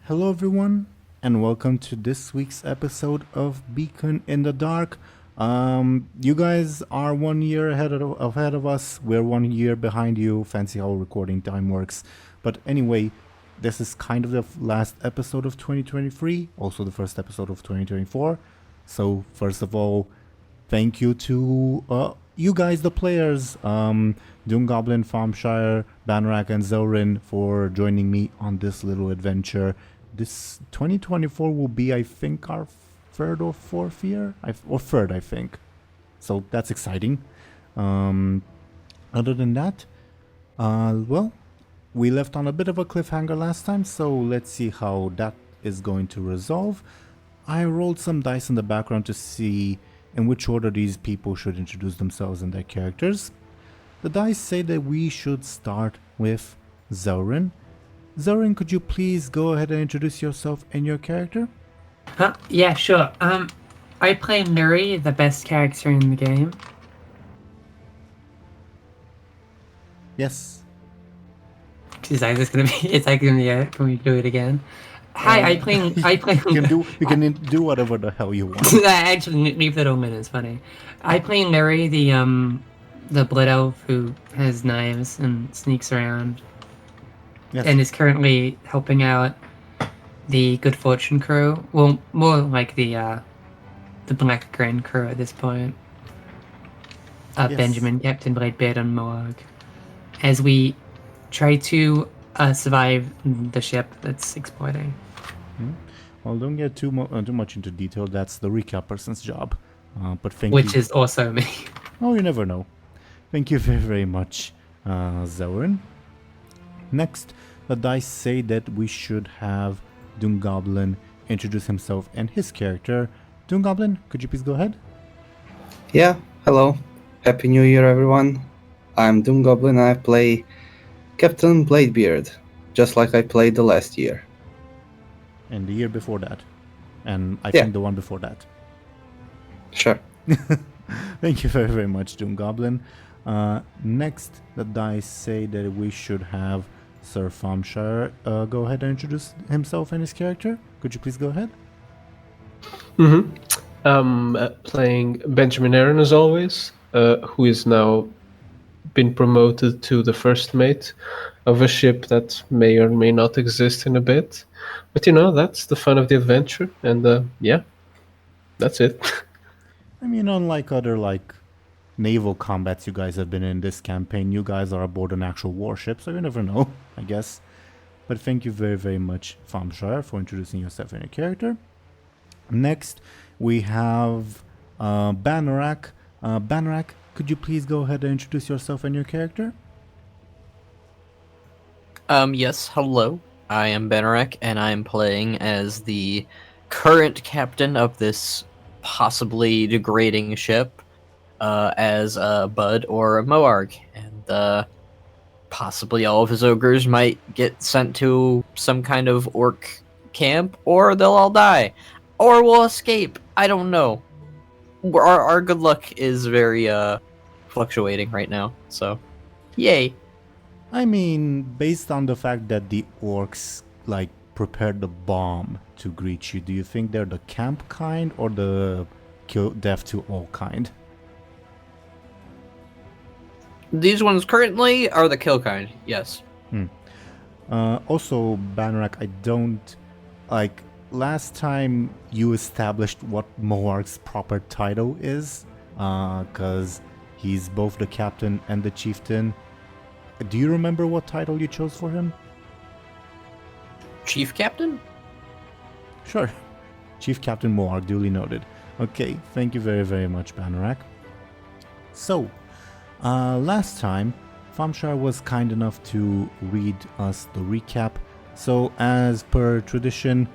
Hello, everyone, and welcome to this week's episode of Beacon in the Dark. You guys are 1 year ahead of us. We're 1 year behind you. Fancy how recording time works. But anyway, this is kind of the last episode of 2023, also the first episode of 2024. So, first of all, thank you to you guys, the players, DoomGoblin, Thompshire, Banrak, and Zelrin, for joining me on this little adventure. This 2024 will be, I think, our third or fourth year, or third, I think. So that's exciting. Other than that, well, we left on a bit of a cliffhanger last time, so let's see how that is going to resolve. I rolled some dice in the background to see in which order these people should introduce themselves and their characters. The dice say that we should start with Zelrin. Zelrin, could you please go ahead and introduce yourself and your character? Yeah, sure. I play Lyri, the best character in the game. Yes. Is that just gonna be? It's like gonna be. Can we do it again? Hi, I play. You can do whatever the hell you want. Actually, leave that open. It's funny. I play Lyri, the blood elf who has knives and sneaks around. Yes. And is currently helping out the Good Fortune crew. Well, more like the Black Grand crew at this point. Yes. Benjamin, Captain Bladebeard, and Morg. As we try to survive the ship that's exploding. Well, don't get too much into detail. That's the recap person's job. But Which is also me. Oh, you never know. Thank you very, very much, Zelrin. Next, the dice say that we should have DoomGoblin introduce himself and his character. DoomGoblin, could you please go ahead? Yeah, hello. Happy New Year, everyone. I'm DoomGoblin. I play Captain Bladebeard, just like I played the last year. And the year before that. And I think the one before that. Sure. Thank you very, very much, DoomGoblin. Next, the dice say that we should have Sir Thompshire go ahead and introduce himself and his character. Could you please go ahead? Playing Benjamin Aaran as always, who is now been promoted to the first mate of a ship that may or may not exist in a bit. But that's the fun of the adventure, and yeah, that's it. I mean, unlike other naval combats you guys have been in this campaign, you guys are aboard an actual warship, so you never know, I guess. But thank you very, very much, Thompshire, for introducing yourself and your character. Next, we have Banrak. Banrak, could you please go ahead and introduce yourself and your character? Yes, hello. I am Banrak, and I am playing as the current captain of this possibly degrading ship. As a Bud or a Moarg, and possibly all of his ogres might get sent to some kind of orc camp, or they'll all die, or we'll escape. I don't know. Our good luck is very fluctuating right now, so yay. I mean, based on the fact that the orcs prepared the bomb to greet you, do you think they're the camp kind or the kill death to all kind? These ones currently are the kill kind, yes. Also, Banrak, I don't... last time you established what Moarg's proper title is, because he's both the captain and the chieftain. Do you remember what title you chose for him? Chief Captain? Sure. Chief Captain Moarg, duly noted. Okay, thank you very, very much, Banrak. So, last time, Thompshire was kind enough to read us the recap. So, as per tradition,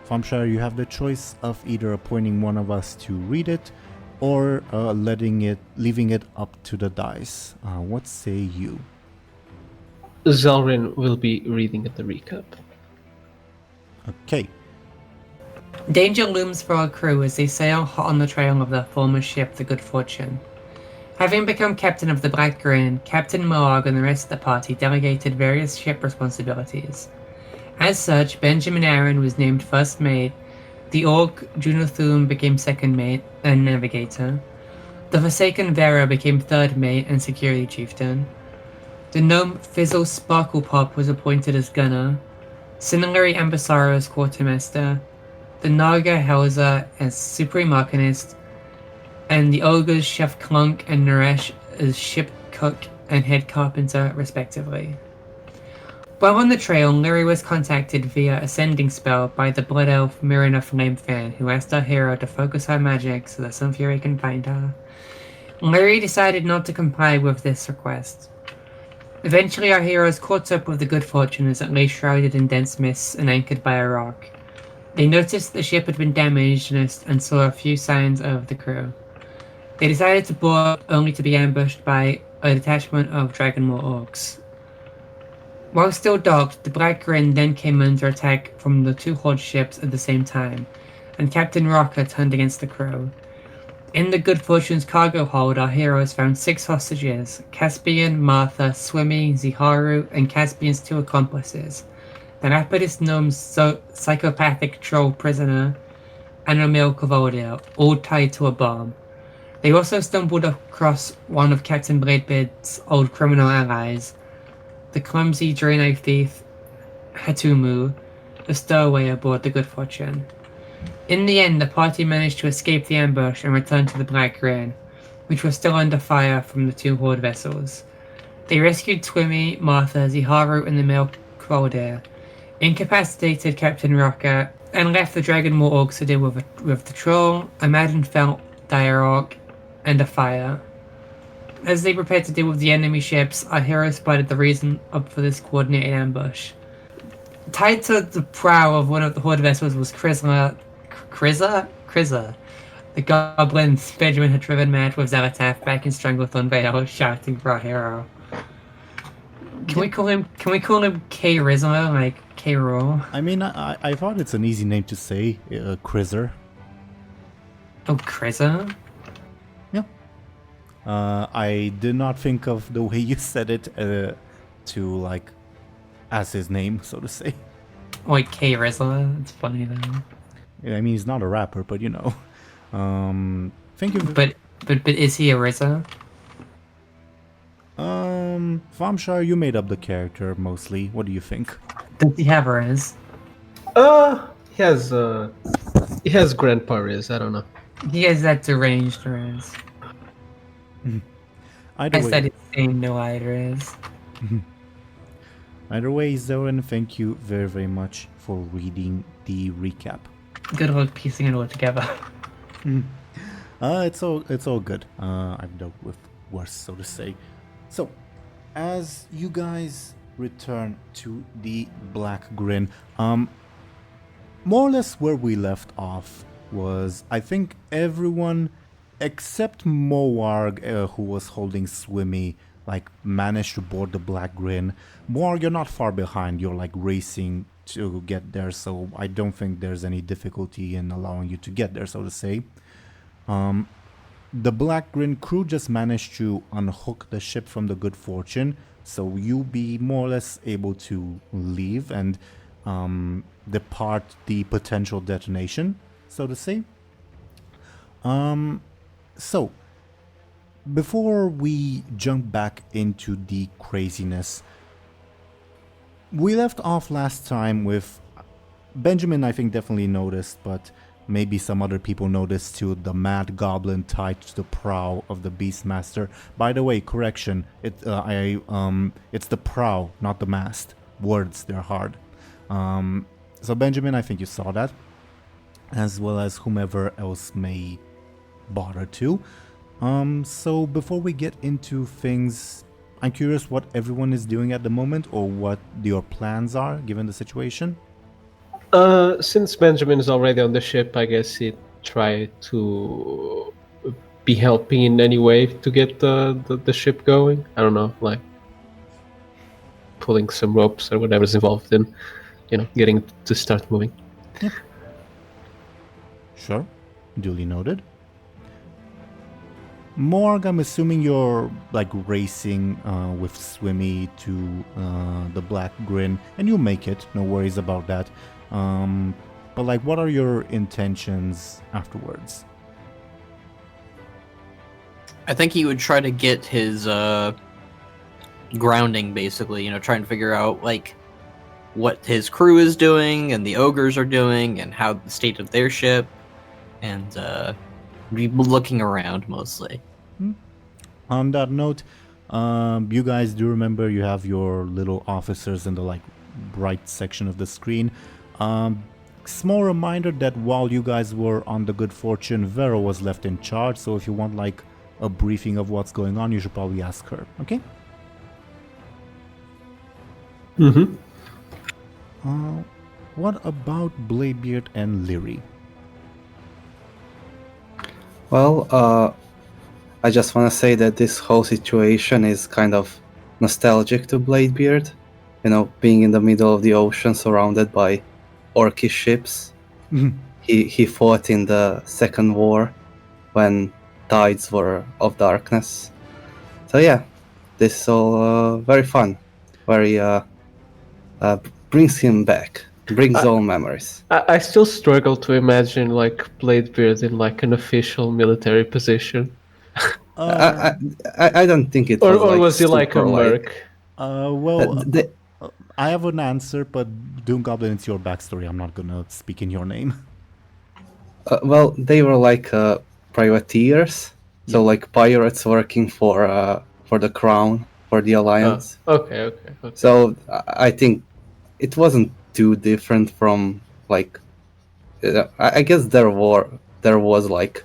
Thompshire, you have the choice of either appointing one of us to read it, or leaving it up to the dice. What say you? Zelrin will be reading the recap. Okay. Danger looms for our crew as they sail hot on the trail of their former ship, the Good Fortune. Having become captain of the Black Grand, Captain Moarg and the rest of the party delegated various ship responsibilities. As such, Benjamin Aaran was named first mate, the orc Junothum became second mate and navigator, the Forsaken Vera became third mate and security chieftain, the gnome Fizzle Sparkle Pop was appointed as gunner, similarly Embersorrow as quartermaster, the Naga Helza as supreme arcanist, and the ogres Chef Clunk and Naresh as ship cook and head carpenter, respectively. While on the trail, Lyri was contacted via a sending spell by the blood elf Mirren of Flame Fan, who asked our hero to focus her magic so that Sunfury can find her. Lyri decided not to comply with this request. Eventually, our heroes caught up with the good fortune as it lay shrouded in dense mists and anchored by a rock. They noticed the ship had been damaged and saw a few signs of the crew. They decided to board only to be ambushed by a detachment of Dragonmoor orcs. While still docked, the Black Grin then came under attack from the two Horde ships at the same time, and Captain Rocker turned against the crew. In the Good Fortune's cargo hold, our heroes found 6 hostages: Caspian, Martha, Swimmy, Ziharu, and Caspian's 2 accomplices, the Lapidus Gnome's psychopathic troll prisoner, and Emil Kovoldir, all tied to a bomb. They also stumbled across one of Captain Bladebeard's old criminal allies, the clumsy Draenei thief Hatumu, a stowaway aboard the Good Fortune. In the end, the party managed to escape the ambush and return to the Black Grin, which was still under fire from the 2 Horde vessels. They rescued Twimmy, Martha, Ziharu, and the male Kovoldir, incapacitated Captain Rocker, and left the Dragonmoor orcs to deal with the troll, a Maddenfelt dire orc, and a fire. As they prepared to deal with the enemy ships, our heroes spotted the reason for this coordinated ambush. Tied to the prow of one of the Horde vessels was Kriza, the goblin Benjamin had driven mad with Xal'atath back in Stranglethorn Vale, shouting for our hero. Can we call him K Rizla, like K Roll? I mean, I thought it's an easy name to say, Krizer. Oh, Kriza? Yeah. I did not think of the way you said it to, like, as his name, so to say. Like K Rizla? It's funny though. I mean, he's not a rapper, but you know. Thank you. But is he a Rizla? Thompshire, you made up the character mostly. What do you think? Does he have a Riz? He has Grandpa Riz, I don't know. He has that deranged Riz. Either I way, said it's saying no Riz. either way, Zoran, thank you very, very much for reading the recap. Good luck piecing it all together. It's all good. I've dealt with worse, so to say. So, as you guys return to the Black Grin, more or less where we left off was, I think, everyone except Moarg, who was holding Swimmy, like, managed to board the Black Grin. Moarg, you're not far behind. You're like racing to get there, so I don't think there's any difficulty in allowing you to get there, so to say. The Black Grin crew just managed to unhook the ship from the Good Fortune, so you'll be more or less able to leave and depart the potential detonation, so to say. So, before we jump back into the craziness, we left off last time with Benjamin, I think, definitely noticed, but maybe some other people noticed too, the mad goblin tied to the prow of the Beastmaster. By the way, correction, it's the prow, not the mast. Words, they're hard. So Benjamin, I think you saw that, as well as whomever else may bother to. So before we get into things, I'm curious what everyone is doing at the moment, or what your plans are, given the situation. Since Benjamin is already on the ship, I guess he'd try to be helping in any way to get the ship going. I don't know, like pulling some ropes or whatever's involved in, getting it to start moving. Yeah. Sure. Duly noted. Morg, I'm assuming you're like racing with Swimmy to the Black Grin, and you'll make it. No worries about that. But like, what are your intentions afterwards? I think he would try to get his grounding, basically. Try and figure out like what his crew is doing and the ogres are doing and how the state of their ship, and be looking around mostly. On that note, you guys do remember you have your little officers in the like right section of the screen. Small reminder that while you guys were on the Good Fortune, Vera was left in charge, so if you want like a briefing of what's going on, you should probably ask her, okay? Mm-hmm. What about Bladebeard and Lyri? Well, I just want to say that this whole situation is kind of nostalgic to Bladebeard. Being in the middle of the ocean surrounded by orcish ships. He fought in the Second War when tides were of darkness. So yeah, this is all very fun. Very brings him back. Brings all memories. I still struggle to imagine like Bladebeard in like an official military position. I don't think it or was like was he like a super merc? I have an answer, but DoomGoblin, it's your backstory. I'm not gonna speak in your name. Well, they were like privateers, so like pirates working for the crown, for the alliance. Okay. So I think it wasn't too different from like I guess there was like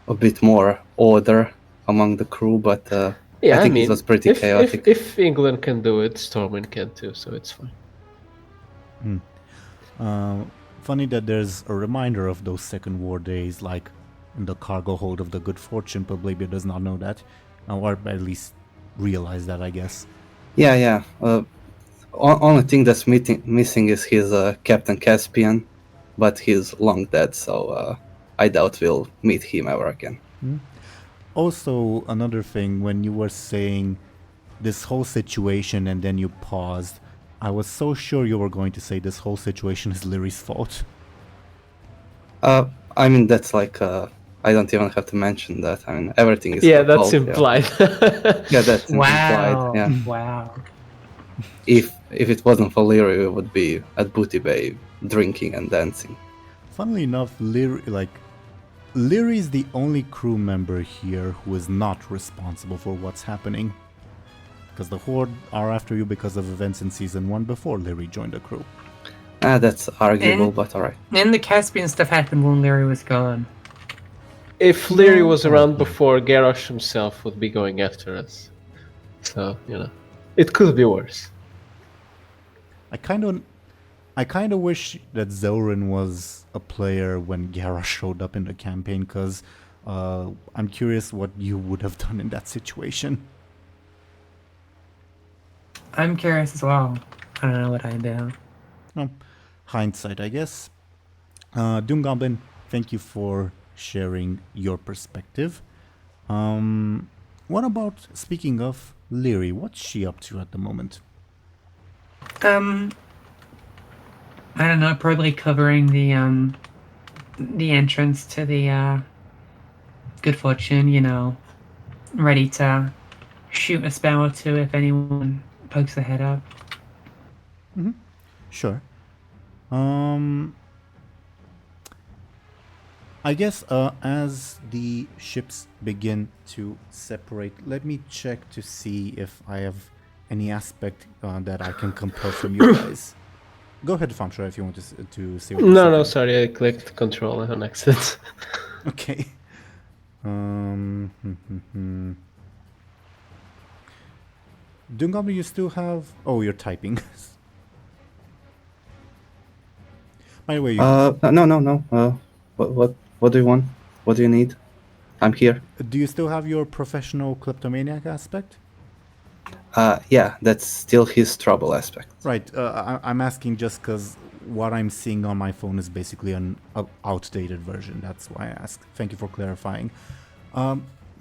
a bit more order among the crew, but Yeah, I think it was pretty chaotic. If England can do it, Stormwind can too, so it's fine. Funny that there's a reminder of those Second War days, like in the cargo hold of the Good Fortune, but Bladebeard does not know that, or at least realize that, I guess. Yeah. Only thing that's missing is his Captain Caspian, but he's long dead, so I doubt we'll meet him ever again. Also, another thing, when you were saying this whole situation and then you paused, I was so sure you were going to say this whole situation is Lyri's fault. I mean, that's like I don't even have to mention that. I mean, everything is Yeah, that's fault, implied. Yeah, that's implied. Yeah. Wow. If it wasn't for Lyri, we would be at Booty Bay drinking and dancing. Funnily enough, Lyri is the only crew member here who is not responsible for what's happening. Because the Horde are after you because of events in Season 1 before Lyri joined the crew. That's arguable, but alright. And the Caspian stuff happened when Lyri was gone. If Lyri was around before, Garrosh himself would be going after us. So, it could be worse. I kind of wish that Zelrin was a player when Garrosh showed up in the campaign, because I'm curious what you would have done in that situation. I'm curious as well. I don't know what I'd do. Well, hindsight, I guess. DoomGoblin, thank you for sharing your perspective. What about, speaking of Lyri, what's she up to at the moment? I don't know, probably covering the entrance to the Good Fortune, ready to shoot a spell or two if anyone pokes their head up. Mm-hmm. Sure. I guess as the ships begin to separate, let me check to see if I have any aspect that I can compel from you guys. Go ahead, Thompshire, if you want to see what No, sorry, I clicked control on accident. Okay. DoomGoblin, you still have... Oh, you're typing. By the way, No. What do you want? What do you need? I'm here. do you still have your professional kleptomaniac aspect? Yeah, that's still his trouble aspect. Right. I'm asking just because what I'm seeing on my phone is basically an outdated version. That's why I asked. Thank you for clarifying.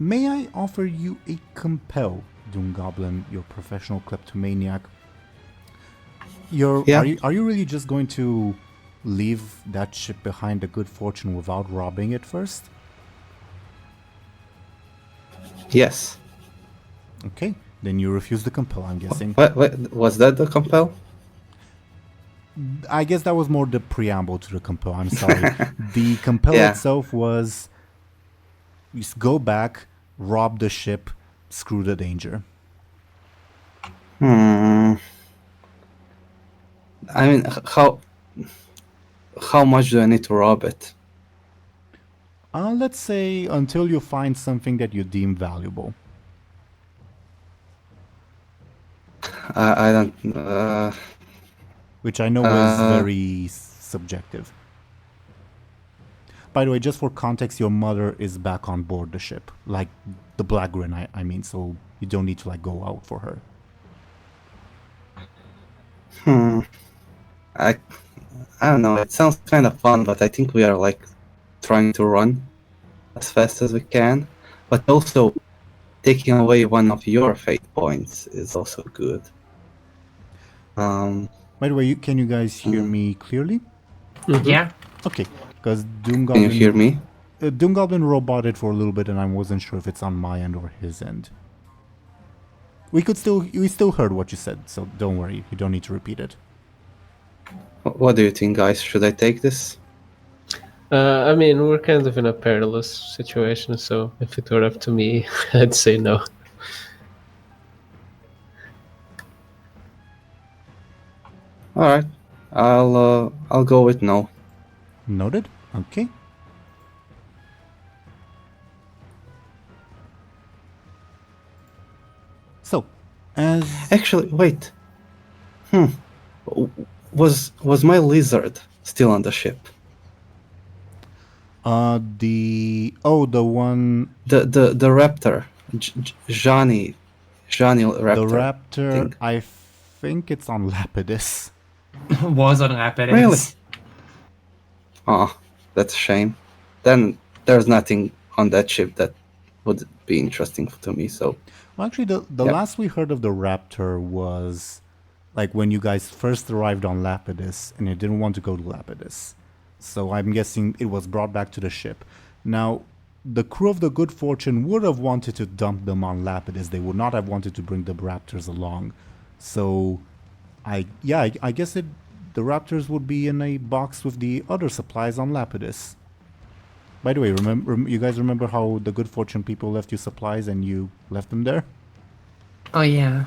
may I offer you a compel, DoomGoblin, your professional kleptomaniac? Yeah. Are you really just going to leave that ship behind, the good fortune, without robbing it first? Yes. Okay, then you refuse the compel, I'm guessing. What, was that the compel? I guess that was more the preamble to the compel, I'm sorry. The compel Yeah. itself was, just go back, rob the ship, screw the danger. I mean, how much do I need to rob it? Let's say until you find something that you deem valuable. I don't. Which I know is very subjective. By the way, just for context, your mother is back on board the ship. Like, the Black Grin, I mean, so you don't need to, like, go out for her. I don't know. It sounds kind of fun, but I think we are like trying to run as fast as we can. But also, taking away one of your fate points is also good. By the way, can you guys hear me clearly? Yeah. Okay, because DoomGoblin... Can you hear me? DoomGoblin roboted for a little bit, and I wasn't sure if it's on my end or his end. We still heard what you said, so don't worry. You don't need to repeat it. What do you think, guys? Should I take this? I mean, we're kind of in a perilous situation, so if it were up to me, I'd say no. All right, I'll go with no. Noted. Okay. So, as... Actually, wait. Was my lizard still on the ship? The one... The raptor, Johnny raptor. The raptor, thing. I think it's on Lapidus. Was on Lapidus. Really? Oh, that's a shame. Then there's nothing on that ship that would be interesting to me, so... Well, actually, the last we heard of the raptor was like when you guys first arrived on Lapidus and you didn't want to go to Lapidus. So I'm guessing it was brought back to the ship. Now, the crew of the Good Fortune would have wanted to dump them on Lapidus. They would not have wanted to bring the raptors along. So, I guess the raptors would be in a box with the other supplies on Lapidus. By the way, you guys remember how the Good Fortune people left you supplies and you left them there? Oh, yeah.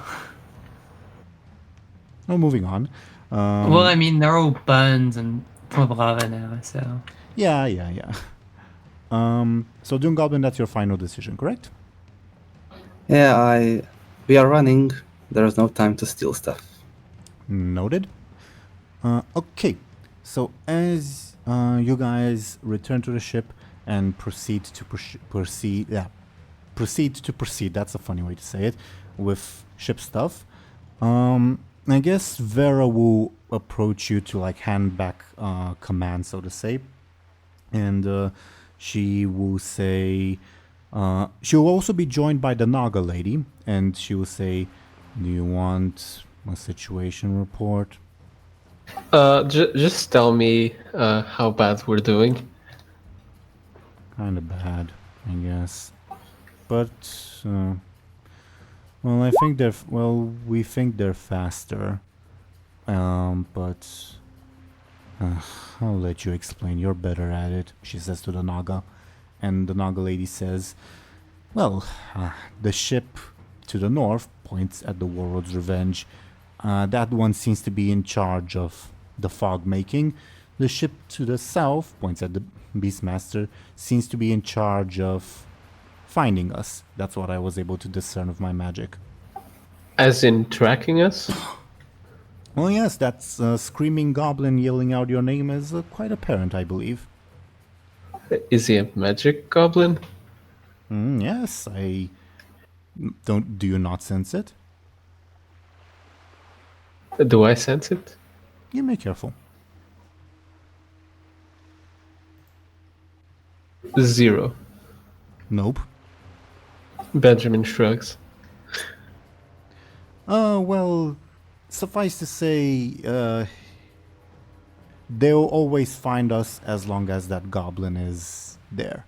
Oh, moving on. Well, I mean, they're all buns and full of lava now, so... Yeah. So DoomGoblin, that's your final decision, correct? Yeah, we are running. There's no time to steal stuff. Noted. Okay, so as you guys return to the ship and proceed to proceed, that's a funny way to say it, with ship stuff, I guess Vera will approach you to like hand back command, so to say, and she will say, she will also be joined by the Naga lady, and she will say, do you want a situation report? Just tell me how bad we're doing. Kind of bad, I guess. But, well, I think we think they're faster. But I'll let you explain. You're better at it, she says to the Naga. And the Naga lady says, well, the ship to the north points at the Warlord's Revenge. That one seems to be in charge of the fog making. The ship to the south points at the Beastmaster, seems to be in charge of finding us. That's what I was able to discern of my magic. As in tracking us? Well, yes, that's screaming goblin yelling out your name is quite apparent, I believe. Is he a magic goblin? Yes, do you not sense it? Do I sense it? You may be careful. 0. Nope. Benjamin shrugs. Well, suffice to say, they'll always find us as long as that goblin is there.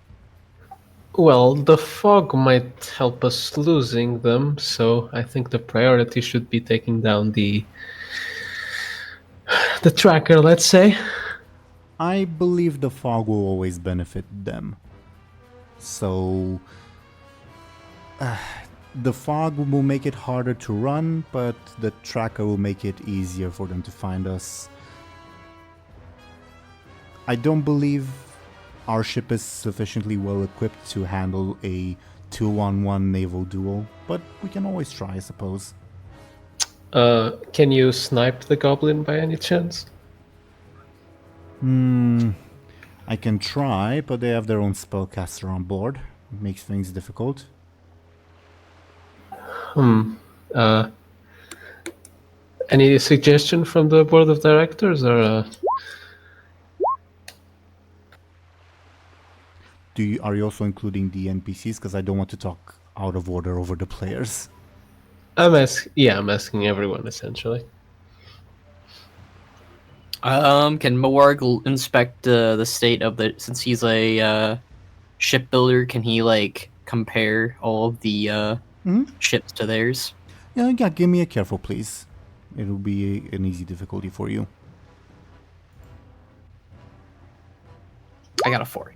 Well, the fog might help us losing them, so I think the priority should be taking down the tracker, let's say. I believe the fog will always benefit them. So, the fog will make it harder to run, but the tracker will make it easier for them to find us. I don't believe our ship is sufficiently well equipped to handle a 2-on-1 naval duel, but we can always try, I suppose. Can you snipe the goblin by any chance? I can try, but they have their own spellcaster on board. It makes things difficult. Any suggestion from the board of directors, or Are you also including the NPCs? Because I don't want to talk out of order over the players. I'm asking everyone essentially. Can Moarg inspect the state of the, since he's a shipbuilder, can he like compare all of the ships to theirs? Yeah, give me a careful, please. It'll be an easy difficulty for you. I got a 4.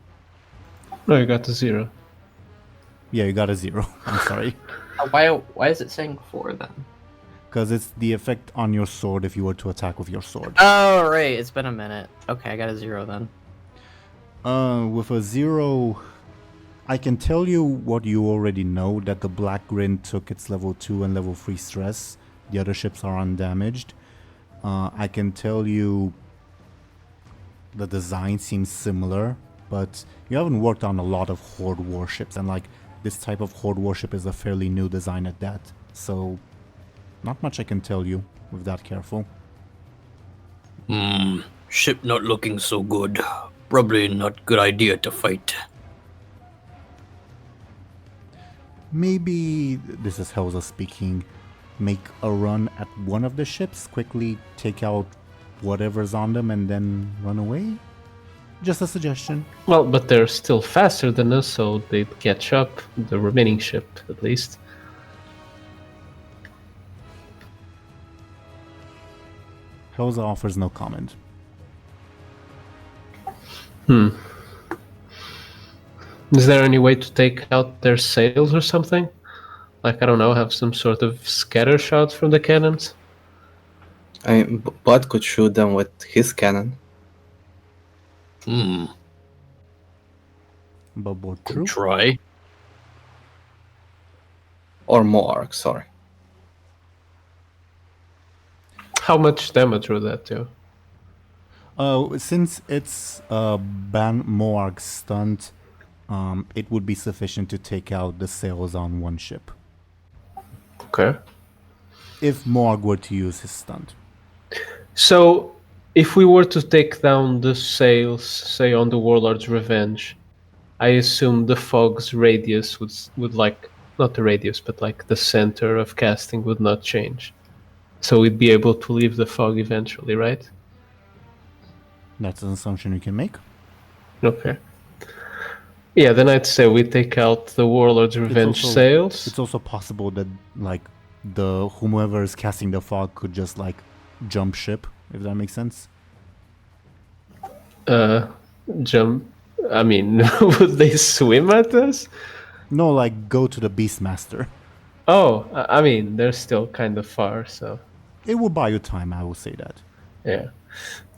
No, you got the 0. Yeah, you got a 0. I'm sorry. Why is it saying 4 then? Because it's the effect on your sword if you were to attack with your sword. Oh, right. It's been a minute. Okay, I got a 0 then. With a 0, I can tell you what you already know, that the Black Grin took its level 2 and level 3 stress. The other ships are undamaged. I can tell you the design seems similar, but you haven't worked on a lot of Horde warships, and like this type of Horde warship is a fairly new design at that. So, not much I can tell you with that careful. Ship not looking so good. Probably not good idea to fight. Maybe, this is Helza speaking, make a run at one of the ships, quickly take out whatever's on them and then run away? Just a suggestion. Well, but they're still faster than us, so they'd catch up, the remaining ship at least. Helza offers no comment. Is there any way to take out their sails or something? Like, I don't know, have some sort of scatter shots from the cannons? I mean, Bud could shoot them with his cannon. But true. Try. Or more, sorry. How much damage would that do? Since it's Ban Moarg's stunt, it would be sufficient to take out the sails on one ship. Okay. If Moarg were to use his stunt. So, if we were to take down the sails, say on the Warlord's Revenge, I assume the fog's radius would like, not the radius, but like the center of casting would not change. So we'd be able to leave the fog eventually, right? That's an assumption you can make. Okay. Yeah, then I'd say we take out the Warlord's Revenge sails. It's also possible that like whomever is casting the fog could just like jump ship, if that makes sense. Jump. I mean, would they swim at us? No, like go to the Beastmaster. Oh, I mean, they're still kind of far, so. It will buy you time, I will say that. Yeah.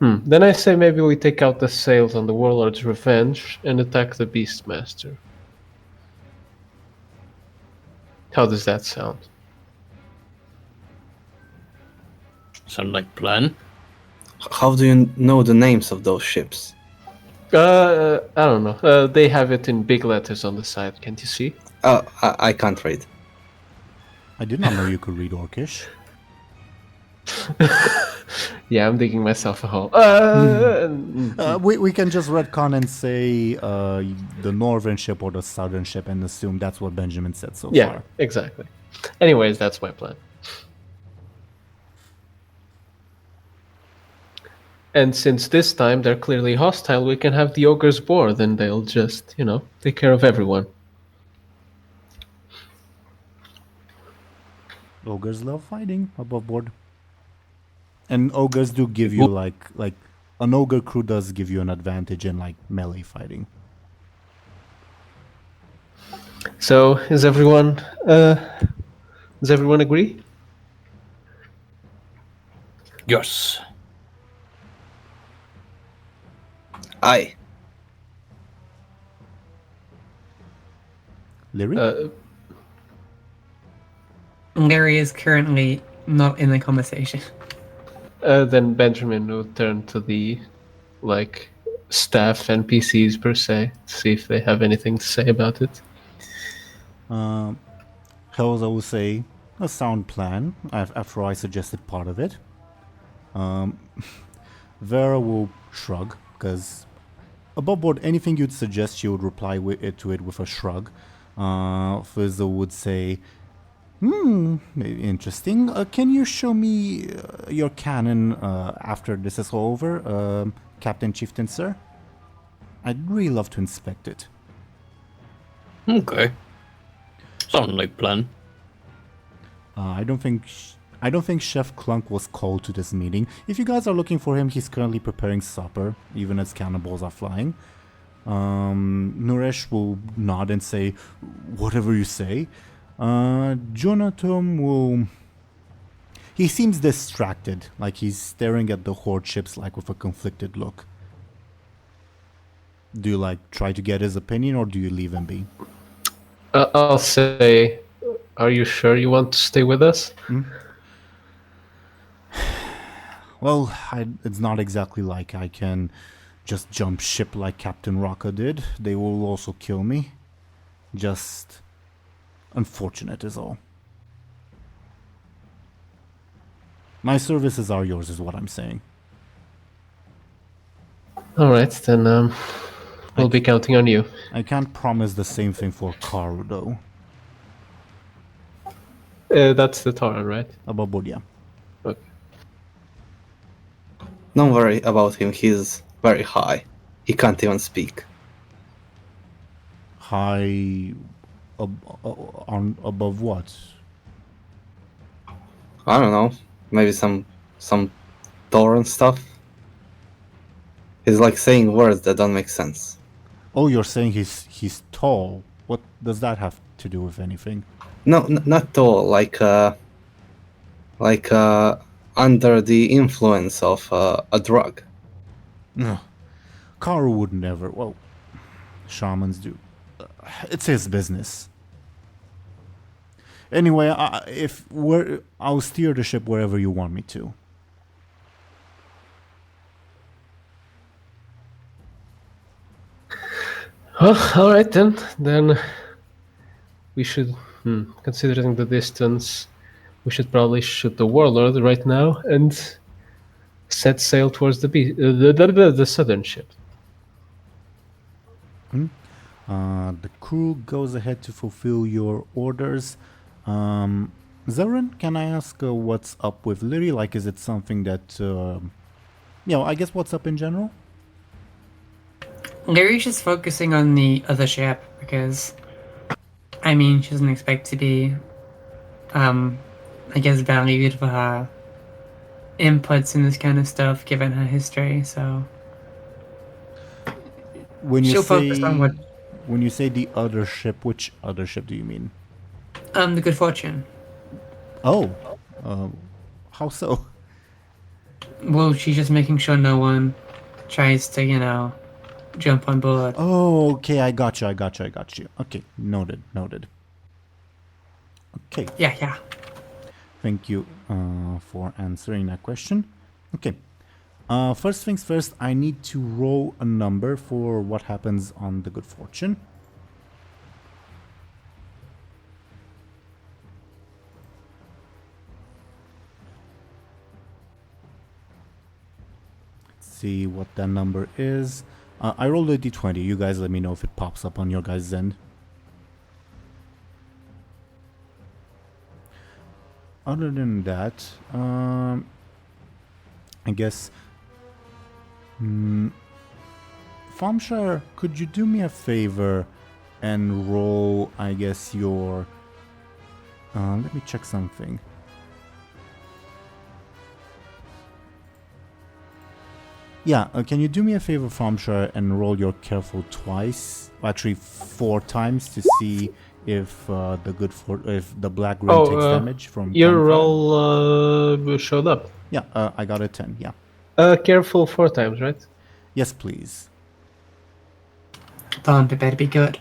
Then I say maybe we take out the sails on the Warlord's Revenge and attack the Beastmaster. How does that sound? Sound like plan? How do you know the names of those ships? I don't know. They have it in big letters on the side. Can't you see? I can't read. I did not know you could read Orcish. Yeah, I'm digging myself a hole. We can just retcon and say the northern ship or the southern ship and assume that's what Benjamin said so Yeah, far. exactly. Anyways, that's my plan. And since this time they're clearly hostile, we can have the ogres board and they'll just, take care of everyone. Ogres love fighting above board. And ogres do give you like an ogre crew does give you an advantage in like melee fighting. So, does everyone agree? Yes. Aye. Lyri? Lyri is currently not in the conversation. Then Benjamin will turn to the, staff NPCs per se, to see if they have anything to say about it. Hells, I will say a sound plan after I suggested part of it. Vera will shrug because above board anything you'd suggest she would reply to it with a shrug. Fizzo would say, interesting. Can you show me your cannon after this is all over, Captain Chieftain, sir? I'd really love to inspect it. Okay. Sound like plan. I don't think Chef Clunk was called to this meeting. If you guys are looking for him, he's currently preparing supper, even as cannonballs are flying. Nuresh will nod and say, whatever you say. Jonathan will... He seems distracted, like he's staring at the horde ships like with a conflicted look. Do you try to get his opinion or do you leave him be? I'll say, are you sure you want to stay with us? Well, it's not exactly like I can just jump ship like Captain Rocca did. They will also kill me. Just unfortunate is all. My services are yours is what I'm saying. Alright, then we'll be counting on you. I can't promise the same thing for Karu though. That's the Tauren, right? Above, yeah. Okay. Don't worry about him, he's very high. He can't even speak. High above what? I don't know. Maybe some Tauren stuff. He's saying words that don't make sense. Oh, you're saying he's tall. What does that have to do with anything? No, not tall. Under the influence of a drug. No. Karu would never. Well, shamans do. It's his business. Anyway, I'll steer the ship wherever you want me to. Oh, alright then. Then we should, considering the distance, we should probably shoot the warlord right now and set sail towards the southern ship. The crew goes ahead to fulfill your orders. Zeren, can I ask what's up with Lyri? Is it something that, I guess what's up in general? Lyri's just focusing on the other ship because, she doesn't expect to be, valued for her inputs in this kind of stuff, given her history, so... She'll focus on what... When you say the other ship, which other ship do you mean? The Good Fortune. Oh. How so? Well, she's just making sure no one tries to, jump on board. Oh, okay, I got you. Okay, noted. Okay. Yeah. Thank you for answering that question. Okay. First things first, I need to roll a number for what happens on the Good Fortune. see what that number is. I rolled a d20. You guys let me know if it pops up on your guys' end. Other than that, I guess... Thompshire, could you do me a favor and roll, I guess, your... let me check something. Yeah, can you do me a favor, Thompshire, and roll your careful twice? Actually, 4 times to see if if the black ring takes damage from your gunfire. roll showed up. Yeah, I got a 10. Yeah. Careful 4 times, right? Yes, please. Don't it better be good.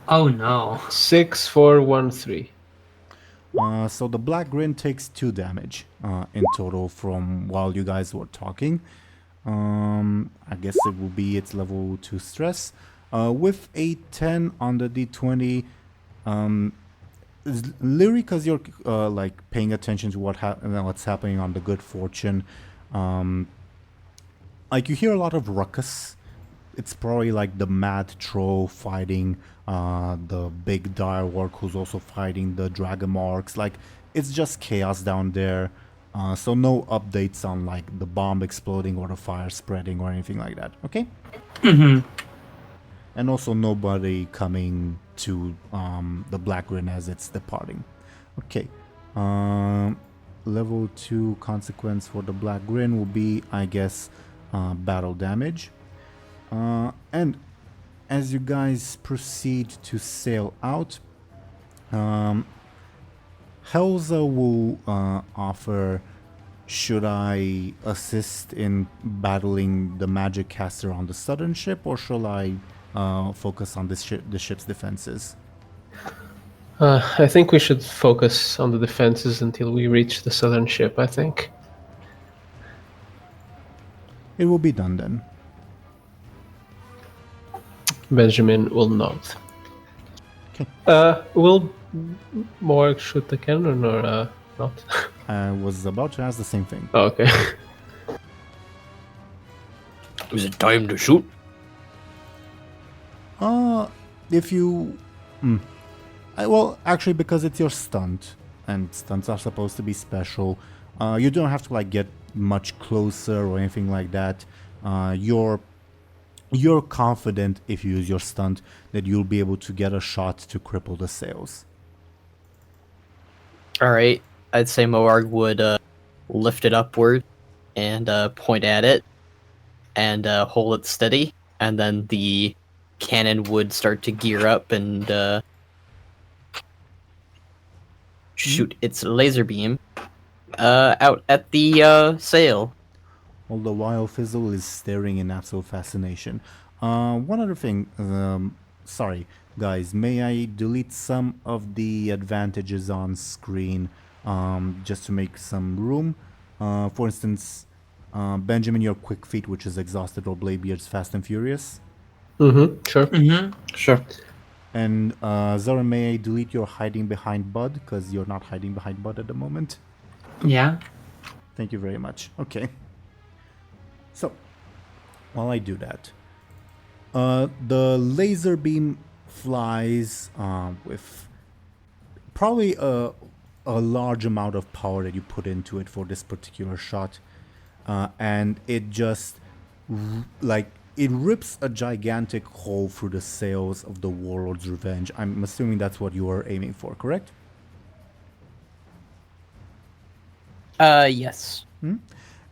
Oh no. 6, 4, 1, 3. So the black grin takes 2 damage in total from while you guys were talking. I guess it will be its level 2 stress. With a 10 on the d20, Lyri, because you're like paying attention to what's happening on the good fortune, like you hear a lot of ruckus. It's probably like the mad troll fighting the big direwolf who's also fighting the dragonmarks. Like it's just chaos down there. So no updates on like the bomb exploding or the fire spreading or anything like that. Okay. And also nobody coming to the black grin as it's departing. Okay. Level 2 consequence for the black grin will be, I guess, battle damage. And as you guys proceed to sail out, Helza will offer, should I assist in battling the magic caster on the southern ship, or shall I focus on the ship's defenses? I think we should focus on the defenses until we reach the southern ship, I think. It will be done then. Benjamin will nod. Okay. Will Morg shoot the cannon or not? I was about to ask the same thing. Oh, okay. Is it time to shoot? If you... well, actually, because it's your stunt, and stunts are supposed to be special, you don't have to like get much closer or anything like that. You're confident if you use your stunt that you'll be able to get a shot to cripple the sails. Alright, I'd say Moarg would lift it upward and point at it and hold it steady, and then the cannon would start to gear up and shoot its laser beam out at the sail. All the while Fizzle is staring in absolute fascination. One other thing, sorry guys, may I delete some of the advantages on screen just to make some room? For instance, Benjamin, your quick feet, which is exhausted, or Bladebeard's fast and furious. Sure. Sure. And Zara, may I delete your hiding behind Bud, because you're not hiding behind Bud at the moment. Yeah. Thank you very much. Okay. So, while I do that, the laser beam flies with probably a large amount of power that you put into it for this particular shot, and it just it rips a gigantic hole through the sails of the Warlord's Revenge. I'm assuming that's what you were aiming for, correct? Yes.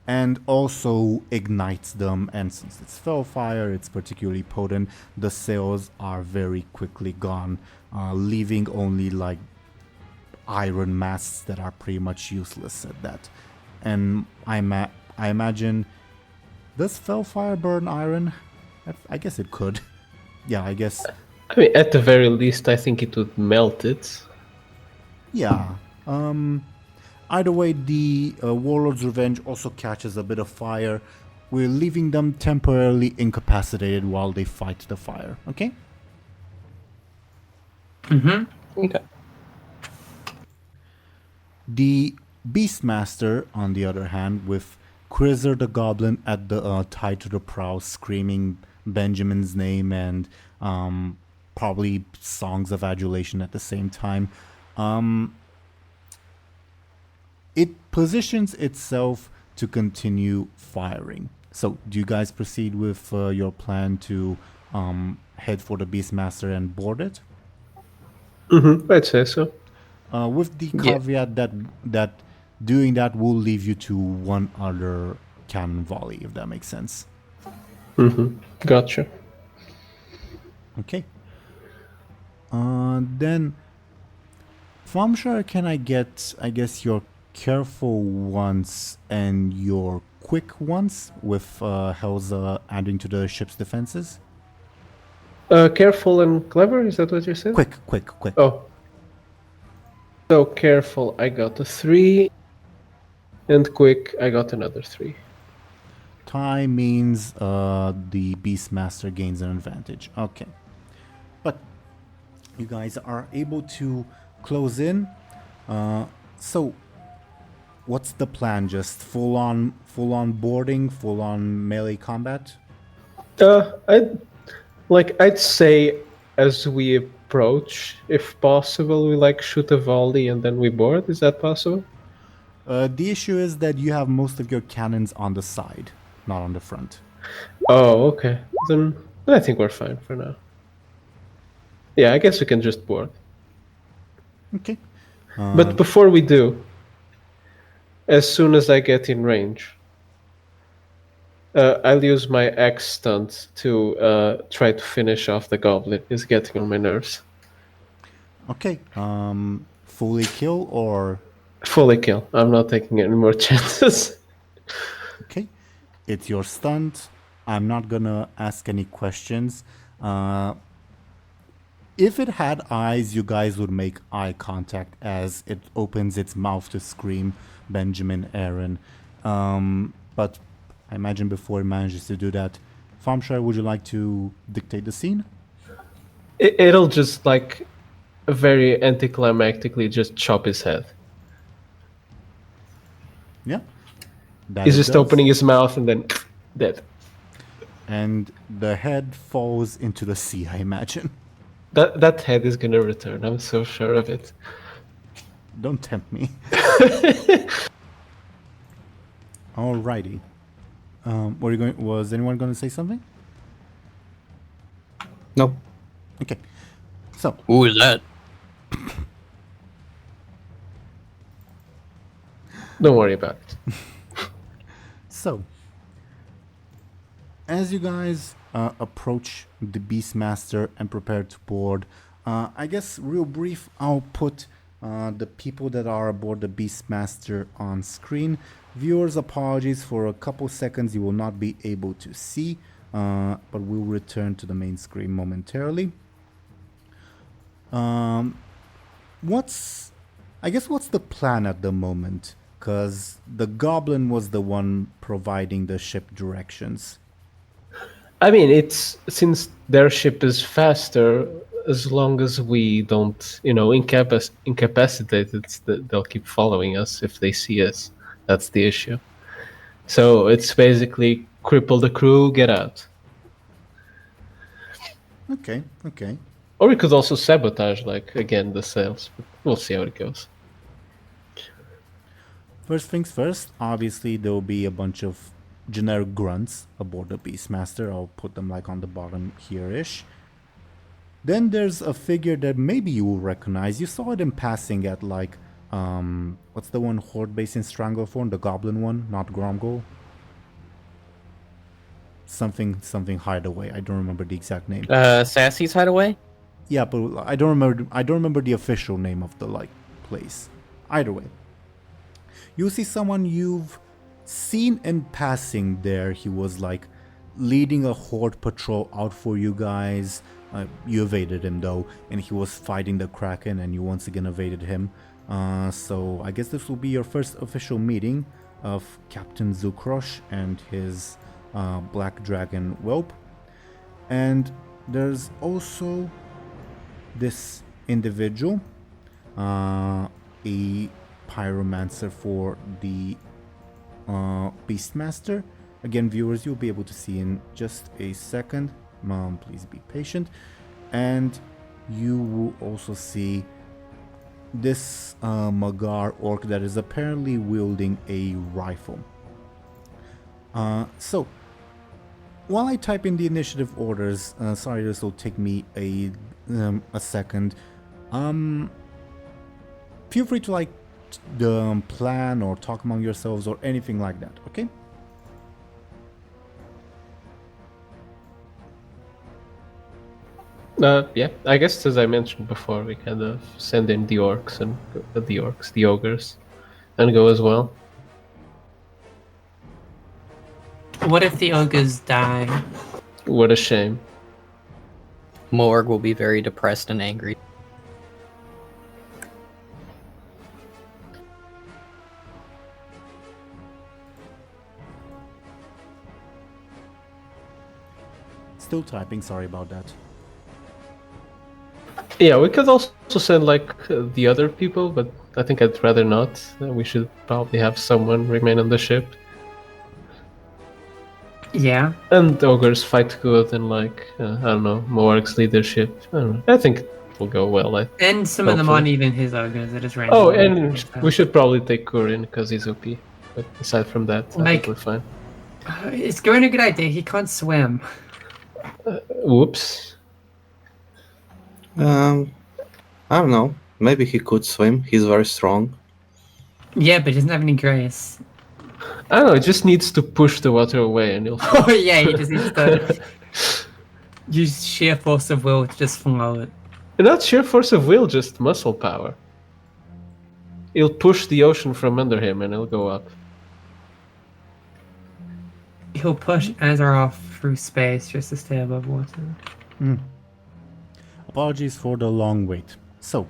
And also ignites them, and since it's Spellfire, it's particularly potent. The sails are very quickly gone, leaving only like iron masts that are pretty much useless at that. And I imagine, does Spellfire burn iron? I guess it could. Yeah, I guess. I mean, at the very least, I think it would melt it. Yeah. Either way, the Warlord's Revenge also catches a bit of fire. We're leaving them temporarily incapacitated while they fight the fire, okay? Okay. The Beastmaster, on the other hand, with Crizer the Goblin at the tied to the prow, screaming Benjamin's name and probably songs of adulation at the same time. It positions itself to continue firing. So, do you guys proceed with your plan to head for the Beastmaster and board it? I'd say so. With the caveat that doing that will leave you to one other cannon volley, if that makes sense. Gotcha. Okay. Then, Thompshire, can I get, I guess, your careful ones and your quick ones with Helza adding to the ship's defenses? Careful and clever, is that what you said? Quick. Oh. So careful, I got a 3. And quick, I got another 3. Tie means the Beastmaster gains an advantage. Okay. But you guys are able to close in. So what's the plan? Just full on boarding, full on melee combat? I'd say as we approach, if possible, we shoot a volley and then we board. Is that possible? The issue is that you have most of your cannons on the side, not on the front. Oh, okay. Then I think we're fine for now. Yeah, I guess we can just board. Okay. But before we do, as soon as I get in range, I'll use my X stunt to try to finish off the goblin. It's getting on my nerves. Okay. Fully kill or... Fully kill. I'm not taking any more chances. Okay. It's your stunt. I'm not gonna ask any questions. If it had eyes, you guys would make eye contact as it opens its mouth to scream Benjamin Aaran. But I imagine before it manages to do that, Thompshire, would you like to dictate the scene? It'll just very anticlimactically just chop his head. Yeah. He's just opening his mouth and then dead. And the head falls into the sea, I imagine. That head is gonna return. I'm so sure of it. Don't tempt me. Alrighty. Was anyone going to say something? No. Okay. So, Who is that? Don't worry about it. So, as you guys approach the Beastmaster and prepare to board, I guess real brief, I'll put the people that are aboard the Beastmaster on screen. Viewers, apologies for a couple seconds you will not be able to see, but we'll return to the main screen momentarily. What's the plan at the moment? Because the Goblin was the one providing the ship directions. I mean, it's since their ship is faster, as long as we don't, incapacitate it, they'll keep following us if they see us. That's the issue. So it's basically cripple the crew, get out. Okay. Or we could also sabotage, again, the sails. But we'll see how it goes. First things first, obviously there will be a bunch of generic grunts aboard the Beastmaster. I'll put them on the bottom here-ish. Then there's a figure that maybe you will recognize. You saw it in passing at what's the one horde base in Stranglethorn? The Goblin one, not Gromgol. Something Hideaway. I don't remember the exact name. Sassy's Hideaway? Yeah, but I don't remember the official name of the place. Either way, you see someone you've seen in passing there. He was leading a horde patrol out for you guys. You evaded him though, and he was fighting the Kraken, and you once again evaded him. So I guess this will be your first official meeting of Captain Zukrosh and his Black Dragon whelp. And there's also this individual, a pyromancer for the Beastmaster. Again, viewers, you'll be able to see in just a second. Please be patient. And you will also see this Magar orc that is apparently wielding a rifle. So, while I type in the initiative orders, sorry, this will take me a second. Feel free to like plan or talk among yourselves or anything like that. Okay. Yeah, I guess as I mentioned before, we kind of send in the orcs and the ogres, and go as well. What if the ogres die? What a shame. Morg will be very depressed and angry. Still typing, sorry about that. Yeah, we could also send like the other people, but I think I'd rather not. We should probably have someone remain on the ship. Yeah. And the ogres fight good and like, I don't know, Morg's leadership. I don't know. I think it will go well. And some of them Hopefully. aren't even his ogres, it is random. Oh, and we should probably take Kurin because he's OP. But aside from that, I think we're fine. Is Kurin a good idea? He can't swim. Whoops. I don't know. Maybe he could swim. He's very strong. Yeah, but he doesn't have any grace. I don't know, it just needs to push the water away and he'll... Oh yeah, he just needs to use sheer force of will to just flow it. Not sheer force of will, just muscle power. He'll push the ocean from under him and he'll go up. He'll push Azeroth through space just to stay above water. Apologies for the long wait. So,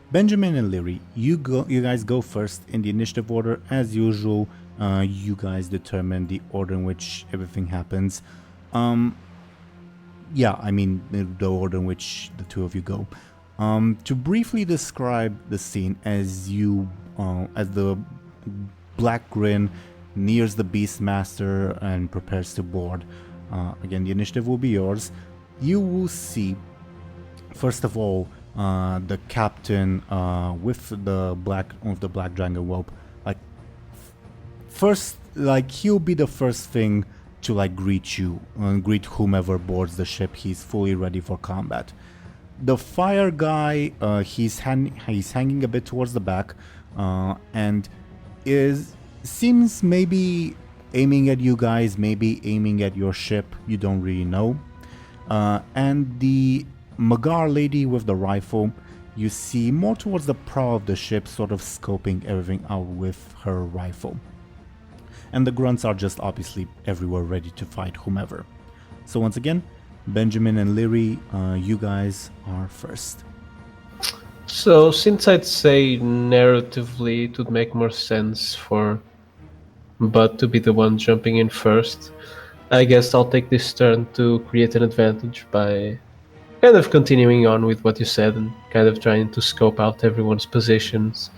Benjamin and Lyri, you guys go first in the initiative order. As usual, you guys determine the order in which everything happens. Yeah, I mean the order in which the two of you go. To briefly describe the scene, as the Black Grin nears the Beastmaster and prepares to board. Again, the initiative will be yours. You will see, first of all, the captain with the black dragon whelp. Like, first, like he'll be the first thing to like greet you, greet whomever boards the ship. He's fully ready for combat. The fire guy, he's hanging a bit towards the back, and seems maybe aiming at you guys, maybe aiming at your ship. You don't really know. And the Magar lady with the rifle, you see more towards the prow of the ship, sort of scoping everything out with her rifle. And the grunts are just obviously everywhere ready to fight whomever. So once again, Benjamin and Lyri, you guys are first. So since I'd say narratively it would make more sense for Bud to be the one jumping in first, I guess I'll take this turn to create an advantage by kind of continuing on with what you said and kind of trying to scope out everyone's positions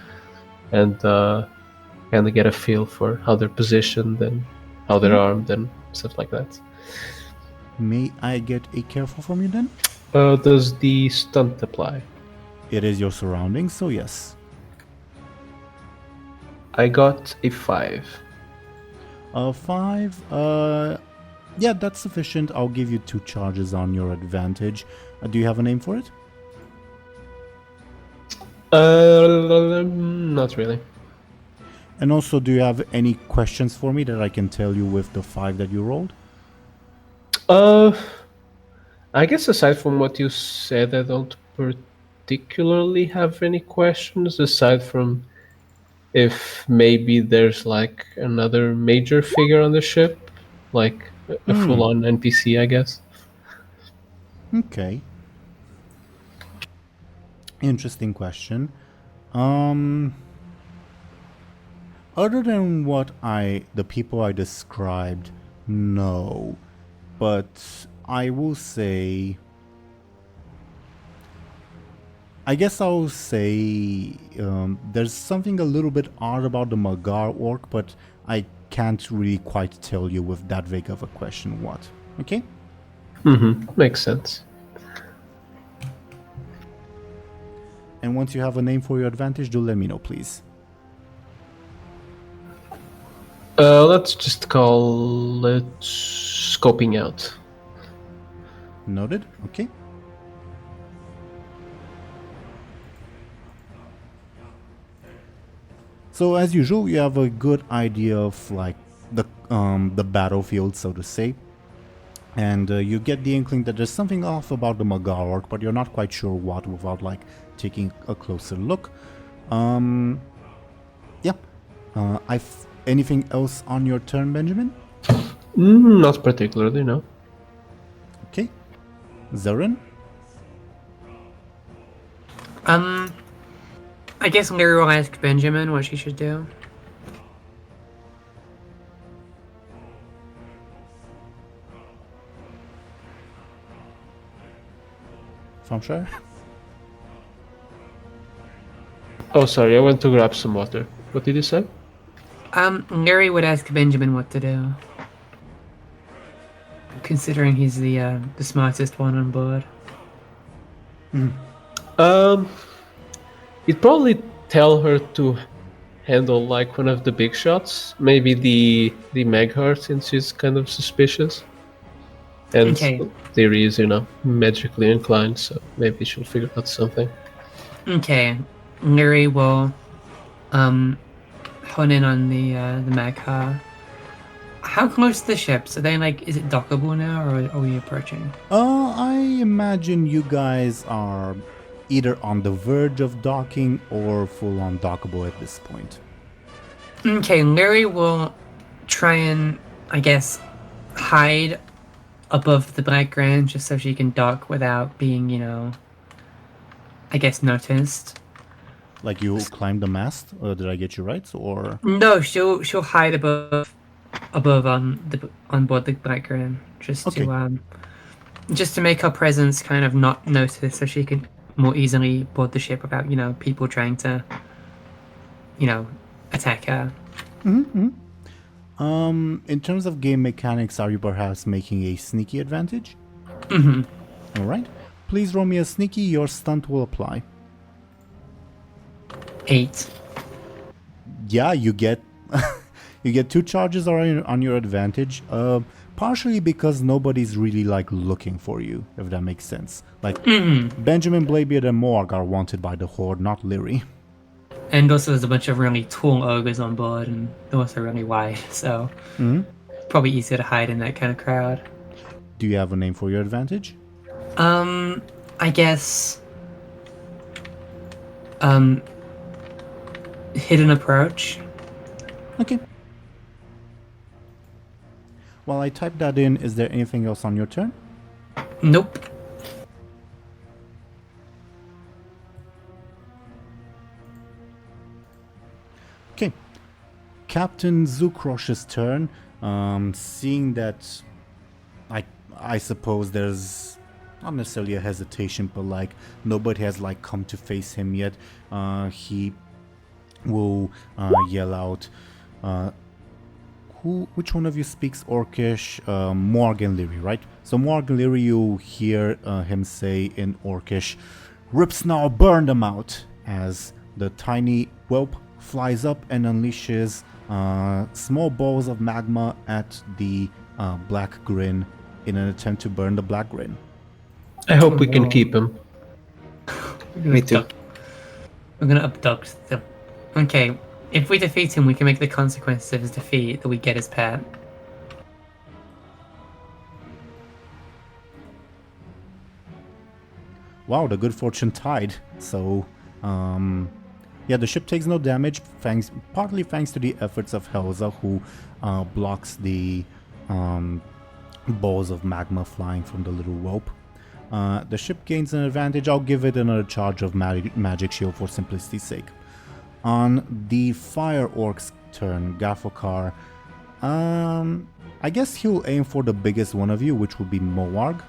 and kind of get a feel for how they're positioned and how they're armed and stuff like that. May I get a careful from you then? Does the stunt apply? It is your surroundings, so yes. I got a 5. 5. Yeah, that's sufficient. I'll give you 2 charges on your advantage. Do you have a name for it? Not really. And also, do you have any questions for me that I can tell you with the 5 that you rolled? I guess aside from what you said, I don't particularly have any questions, aside from if maybe there's like another major figure on the ship, like a full-on NPC, I guess. Okay. Interesting question. Other than the people I described, no. But I will say, I guess I'll say there's something a little bit odd about the Magar orc, but I can't really quite tell you with that vague of a question what. Okay? Makes sense. And once you have a name for your advantage, do let me know, please. Let's just call it scoping out. Noted. Okay. So as usual, you have a good idea of like the battlefield, so to say, and you get the inkling that there's something off about the Magar orc, but you're not quite sure what without like taking a closer look. Yeah. Anything else on your turn, Benjamin? Not particularly, no. Okay. Zarin? I guess Lyri will ask Benjamin what she should do. Thompshire? Oh, sorry, I went to grab some water. What did you say? Lyri would ask Benjamin what to do. Considering he's the smartest one on board. You'd probably tell her to handle like one of the big shots, maybe the Megheart, since she's kind of suspicious. And Okay. Lyri is, magically inclined, so maybe she'll figure out something. Okay, Lyri will hone in on the Magha. How close to the ships? Are they like? Is it dockable now, or are we approaching? I imagine you guys are either on the verge of docking or full on dockable at this point. Okay, Lyri will try and, I guess, hide above the Black Grand just so she can dock without being, I guess, noticed. Like you climb the mast? Did I get you right? Or No, she'll hide above on board the Black Grand just Okay. to make her presence kind of not noticed, so she can more easily board the ship without people trying to attack her. in terms of game mechanics, are you perhaps making a sneaky advantage? Mm-hmm. Alright. Please roll me a sneaky, your stunt will apply. 8. Yeah, you get you get 2 charges on your advantage. Partially because nobody's really like looking for you, if that makes sense. Like Benjamin, Bladebeard, and Morg are wanted by the Horde, not Lyri. And also there's a bunch of really tall ogres on board, and they're also really wide, so probably easier to hide in that kind of crowd. Do you have a name for your advantage? I guess hidden approach. Okay. While I type that in, is there anything else on your turn? Nope. Okay. Captain Zukrosh's turn. Seeing that, I suppose there's not necessarily a hesitation, but like nobody has like come to face him yet. He will yell out. Which one of you speaks Orcish? Morg and Lyri, right? So Morg and Lyri, you hear him say in Orcish, "Rips now, burn them out!" As the tiny whelp flies up and unleashes small balls of magma at the Black Grin in an attempt to burn the Black Grin. I hope we can keep him. Me too. We're gonna abduct the. Okay, if we defeat him, we can make the consequences of his defeat that we get his pet. Wow, the good fortune tied. So, yeah, the ship takes no damage, partly thanks to the efforts of Helza, who blocks the balls of magma flying from the little rope. The ship gains an advantage. I'll give it another charge of magic shield for simplicity's sake. On the Fire Orc's turn, Gafokar, I guess he'll aim for the biggest one of you, which would be Moarg.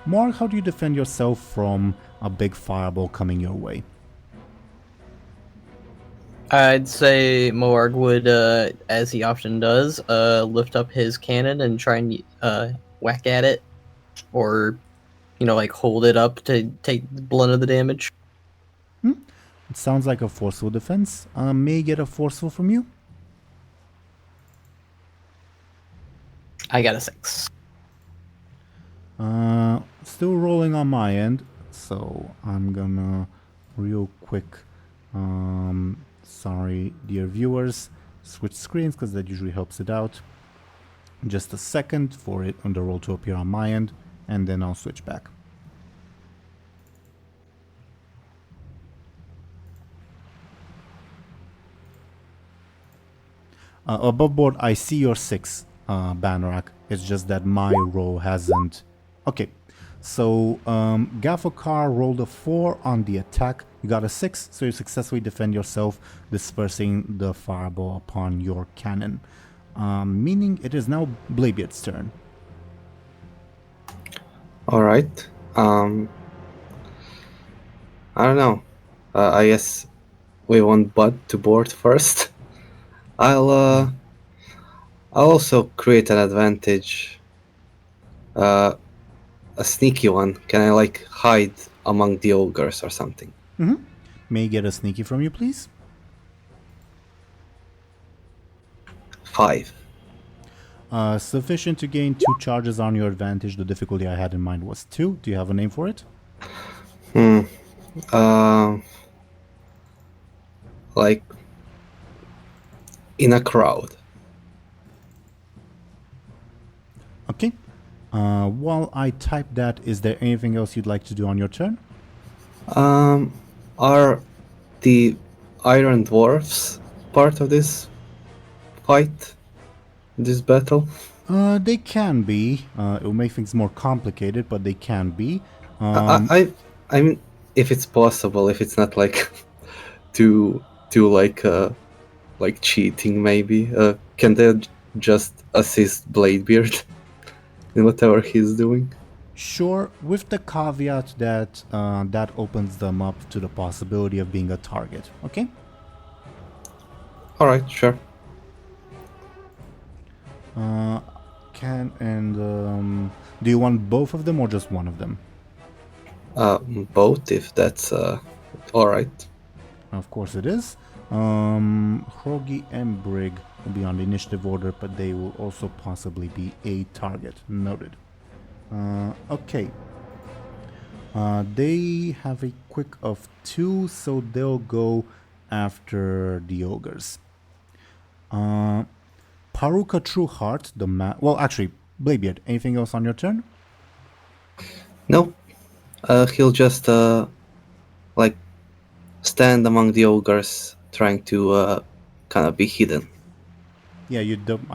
Morg, how do you defend yourself from a big fireball coming your way? I'd say Morg would, as he often does, lift up his cannon and try and whack at it, or like hold it up to take the blunt of the damage. It sounds like a forceful defense. May I get a forceful from you? I got a 6. Still rolling on my end, so I'm gonna real quick, sorry dear viewers, switch screens because that usually helps it out. Just a second for it on the roll to appear on my end, and then I'll switch back. Above board, I see your 6, Banorak. It's just that my roll hasn't. Okay, so Gafokar rolled a 4 on the attack. You got a 6, so you successfully defend yourself, dispersing the fireball upon your cannon. Meaning it is now Bladebeard's turn. Alright. I don't know. I guess we want Bud to board first. I'll also create an advantage. A sneaky one. Can I like hide among the ogres or something? Mm-hmm. May I get a sneaky from you, please? 5. Sufficient to gain 2 charges on your advantage. The difficulty I had in mind was 2. Do you have a name for it? Like in a crowd. Okay. While I type that, is there anything else you'd like to do on your turn? Are the Iron Dwarfs part of this fight? This battle? They can be. It will make things more complicated, but they can be. I mean, if it's possible, if it's not like too like cheating, maybe. Can they just assist Bladebeard in whatever he's doing? Sure, with the caveat that that opens them up to the possibility of being a target. Okay. All right, sure. Do you want both of them or just one of them? Both, if that's all right. Of course it is. Hroggy and Brig will be on the initiative order, but they will also possibly be a target. Noted. Okay. They have a quick of 2, so they'll go after the ogres. Paruka Trueheart, the man. Well, actually, Bladebeard, anything else on your turn? No. He'll just like stand among the ogres, trying to kind of be hidden. Yeah, you don't.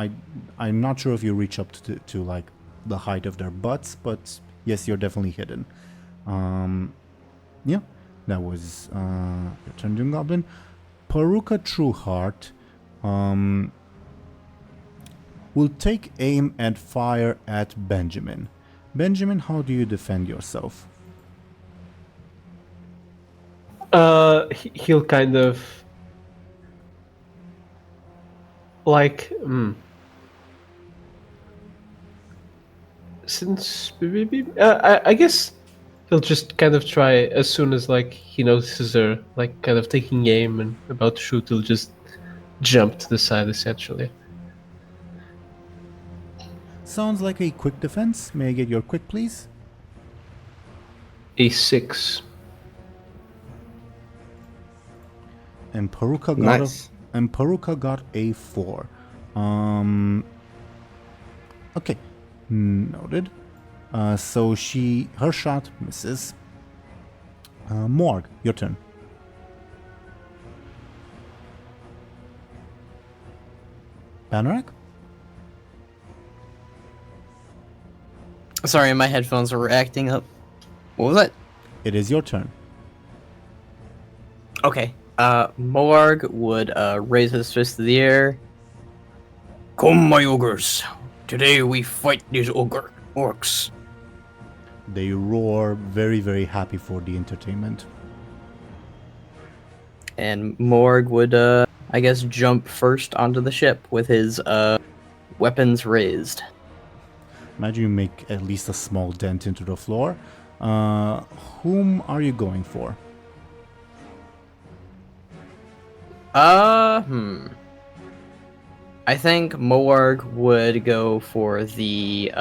I'm not sure if you reach up to like the height of their butts, but yes, you're definitely hidden. Yeah, that was your turn, DoomGoblin. Paruka Trueheart will take aim and fire at Benjamin. Benjamin, how do you defend yourself? He'll kind of like since I guess he'll just kind of try as soon as like he notices her like kind of taking aim and about to shoot. He'll just jump to the side essentially. Sounds like a quick defense. May I get your quick, please? A 6. And Paruka got Nice. Paruka got a 4. Okay, noted. So her shot misses. Morg, your turn. Banorak? Sorry, my headphones were acting up. What was that? It is your turn. Okay. Morg would raise his fist to the air. Come, my ogres. Today we fight these orcs. They roar, very, very happy for the entertainment. And Morg would, I guess, jump first onto the ship with his weapons raised. Imagine you make at least a small dent into the floor. Whom are you going for? I think Morg would go for the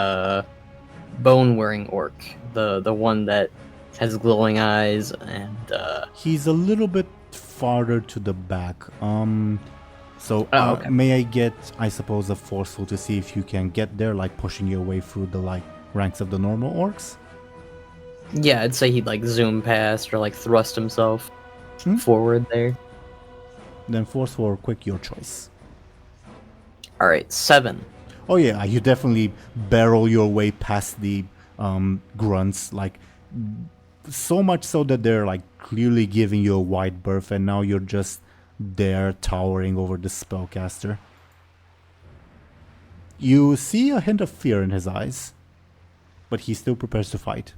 bone-wearing orc, the one that has glowing eyes and. He's a little bit farther to the back. Okay. May I get, I suppose, a forceful to see if you can get there, like pushing your way through the ranks of the normal orcs? Yeah, I'd say he'd like zoom past or like thrust himself forward there. Then forceful or quick, your choice. All right, 7. Oh yeah, you definitely barrel your way past the grunts, like so much so that they're like clearly giving you a wide berth, and now you're just there towering over the spellcaster. You see a hint of fear in his eyes, but he still prepares to fight.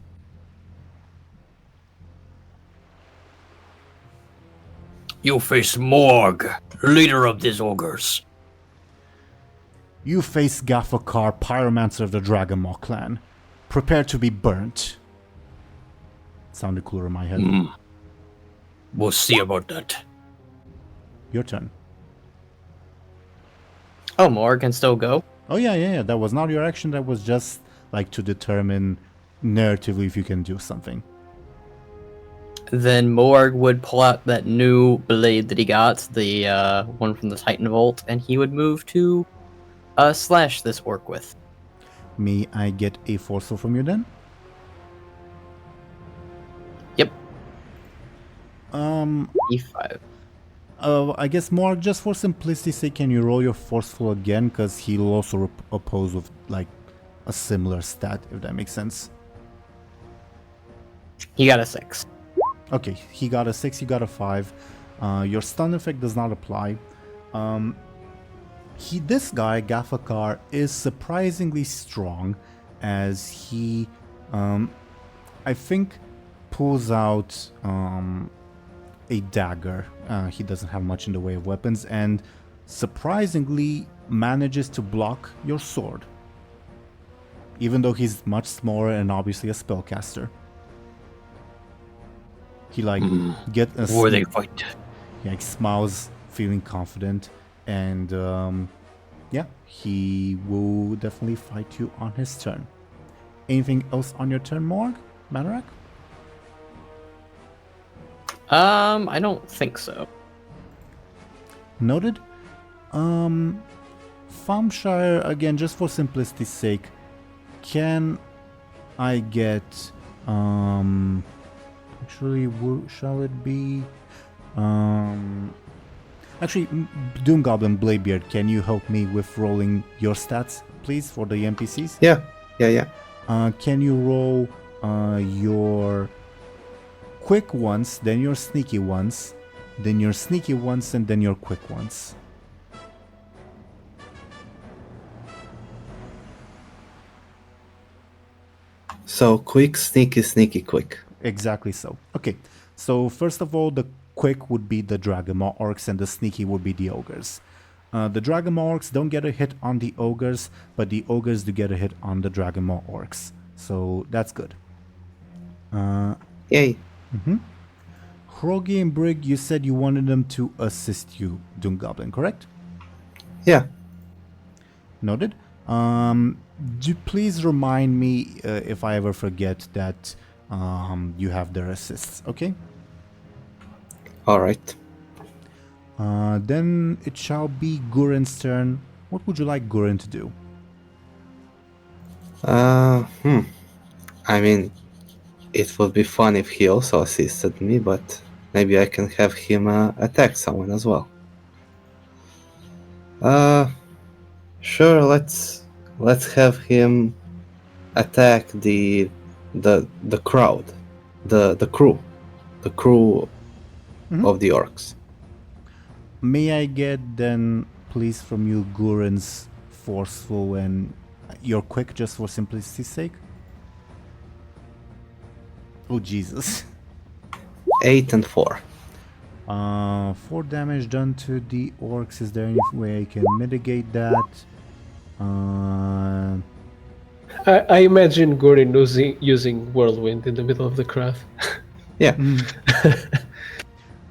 You face Morg, leader of these ogres. You face Gafakar, pyromancer of the Dragonmaw clan. Prepare to be burnt. Sounded cooler in my head. We'll see about that. Your turn. Oh, Morg can still go? Oh yeah. That was not your action. That was just like to determine narratively if you can do something. Then Morg would pull out that new blade that he got, the one from the Titan Vault, and he would move to slash this orc with. May I get a forceful from you then? Yep. E5. E5. I guess more just for simplicity's sake, can you roll your forceful again? Because he'll also oppose with like a similar stat, if that makes sense. He got a 6. Okay, he got a 6, you got a 5. Your stun effect does not apply. This guy, Gafakar, is surprisingly strong as he, I think, pulls out a dagger. He doesn't have much in the way of weapons and surprisingly manages to block your sword. Even though he's much smaller and obviously a spellcaster. He get a Before they fight. He smiles, feeling confident, and he will definitely fight you on his turn. Anything else on your turn, Morg? Manorak? I don't think so. Noted. Thompshire, again, just for simplicity's sake, can I get actually, shall it be actually, DoomGoblin Bladebeard, can you help me with rolling your stats, please, for the NPCs? Yeah. Can you roll your quick ones, then your sneaky ones, then your sneaky ones, and then your quick ones? So quick, sneaky, quick. Exactly so. Okay, so first of all, the quick would be the Dragonmaw orcs and the sneaky would be the ogres. The Dragonmaw orcs don't get a hit on the ogres, but the ogres do get a hit on the Dragonmaw orcs. So that's good. Yay. Hrogi and Brig, you said you wanted them to assist you, DoomGoblin, correct? Yeah. Noted. Do please remind me if I ever forget that you have their assists, okay? Alright. Then it shall be Guren's turn. What would you like Guren to do? I mean, it would be fun if he also assisted me, but maybe I can have him attack someone as well. Sure, let's have him attack the crowd, the crew of the orcs. May I get then, please, from you Guren's forceful and your quick, just for simplicity's sake? Oh, Jesus. 8 and 4. 4 damage done to the orcs. Is there any way I can mitigate that? I imagine Gorin using Whirlwind in the middle of the crowd. Yeah.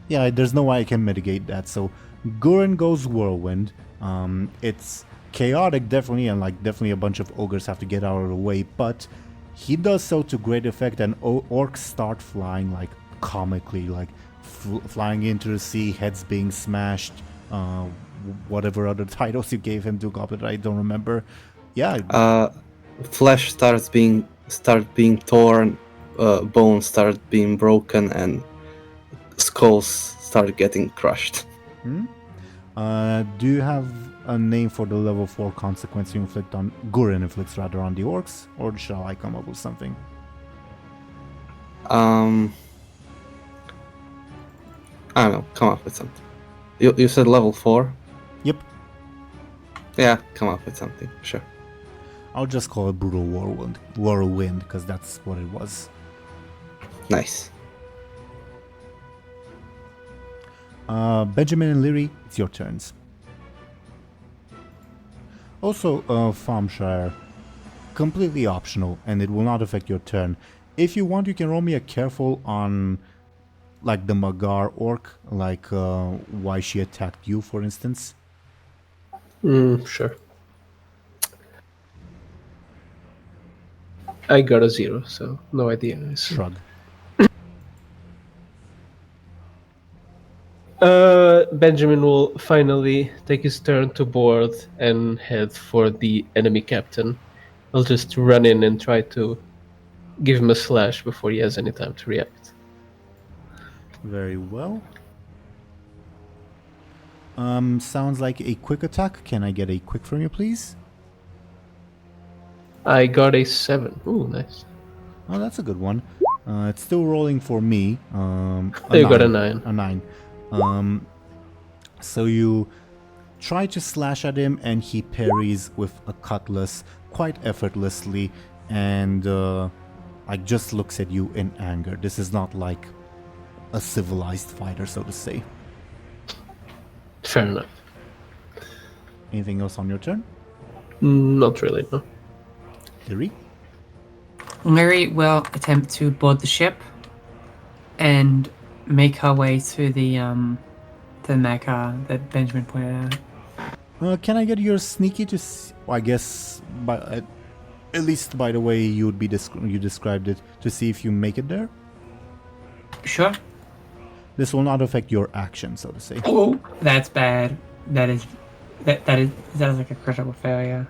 Yeah, there's no way I can mitigate that. So Gurren goes Whirlwind. It's chaotic, definitely, and like definitely a bunch of ogres have to get out of the way, but he does so to great effect, and orcs start flying like comically, like flying into the sea, heads being smashed, whatever other titles you gave him to Goblin, I don't remember. Yeah. Flesh starts being torn, bones start being broken, and skulls start getting crushed. Do you have a name for the level 4 consequence you inflict on Gurren inflicts rather on the orcs, or shall I come up with something? I don't know, come up with something. You said level 4? Yep. Yeah, come up with something, sure. I'll just call it Brutal Whirlwind, because that's what it was. Nice. Benjamin and Lyri, it's your turns. Also, Thompshire, completely optional, and it will not affect your turn. If you want, you can roll me a careful on, like, the Magar orc, like, why she attacked you, for instance. Sure. I got a 0, so no idea. Shrug. Benjamin will finally take his turn to board and head for the enemy captain. I'll just run in and try to give him a slash before he has any time to react. Very well. Sounds like a quick attack. Can I get a quick from you, please? I got a 7. Ooh, nice. Oh, that's a good one. It's still rolling for me. You got a 9. A 9. So you try to slash at him, and he parries with a cutlass quite effortlessly, and like just looks at you in anger. This is not like a civilized fighter, so to say. Fair enough. Anything else on your turn? Not really, no. Lyri? Lyri will attempt to board the ship and make her way to the mecha that Benjamin pointed out. Can I get your sneaky to? I guess, by at least by the way you would be you described it, to see if you make it there. Sure. This will not affect your action, so to say. Oh, that's bad. That is like a critical failure.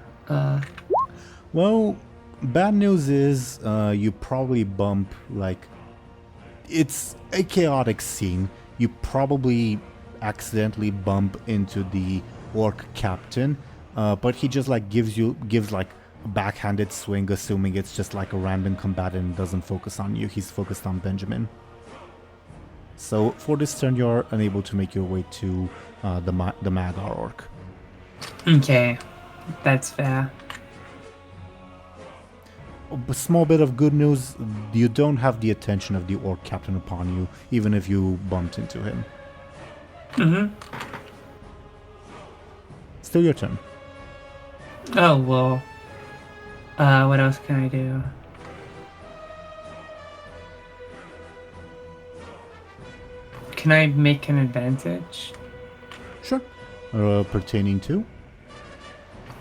Well, bad news is you probably bump, like, it's a chaotic scene. You probably accidentally bump into the orc captain, but he just like gives like a backhanded swing, assuming it's just like a random combatant and doesn't focus on you. He's focused on Benjamin. So for this turn, you're unable to make your way to the Magar orc. Okay, that's fair. A small bit of good news, you don't have the attention of the orc captain upon you, even if you bumped into him. Still your turn. Oh, well. What else can I do? Can I make an advantage? Sure. Pertaining to?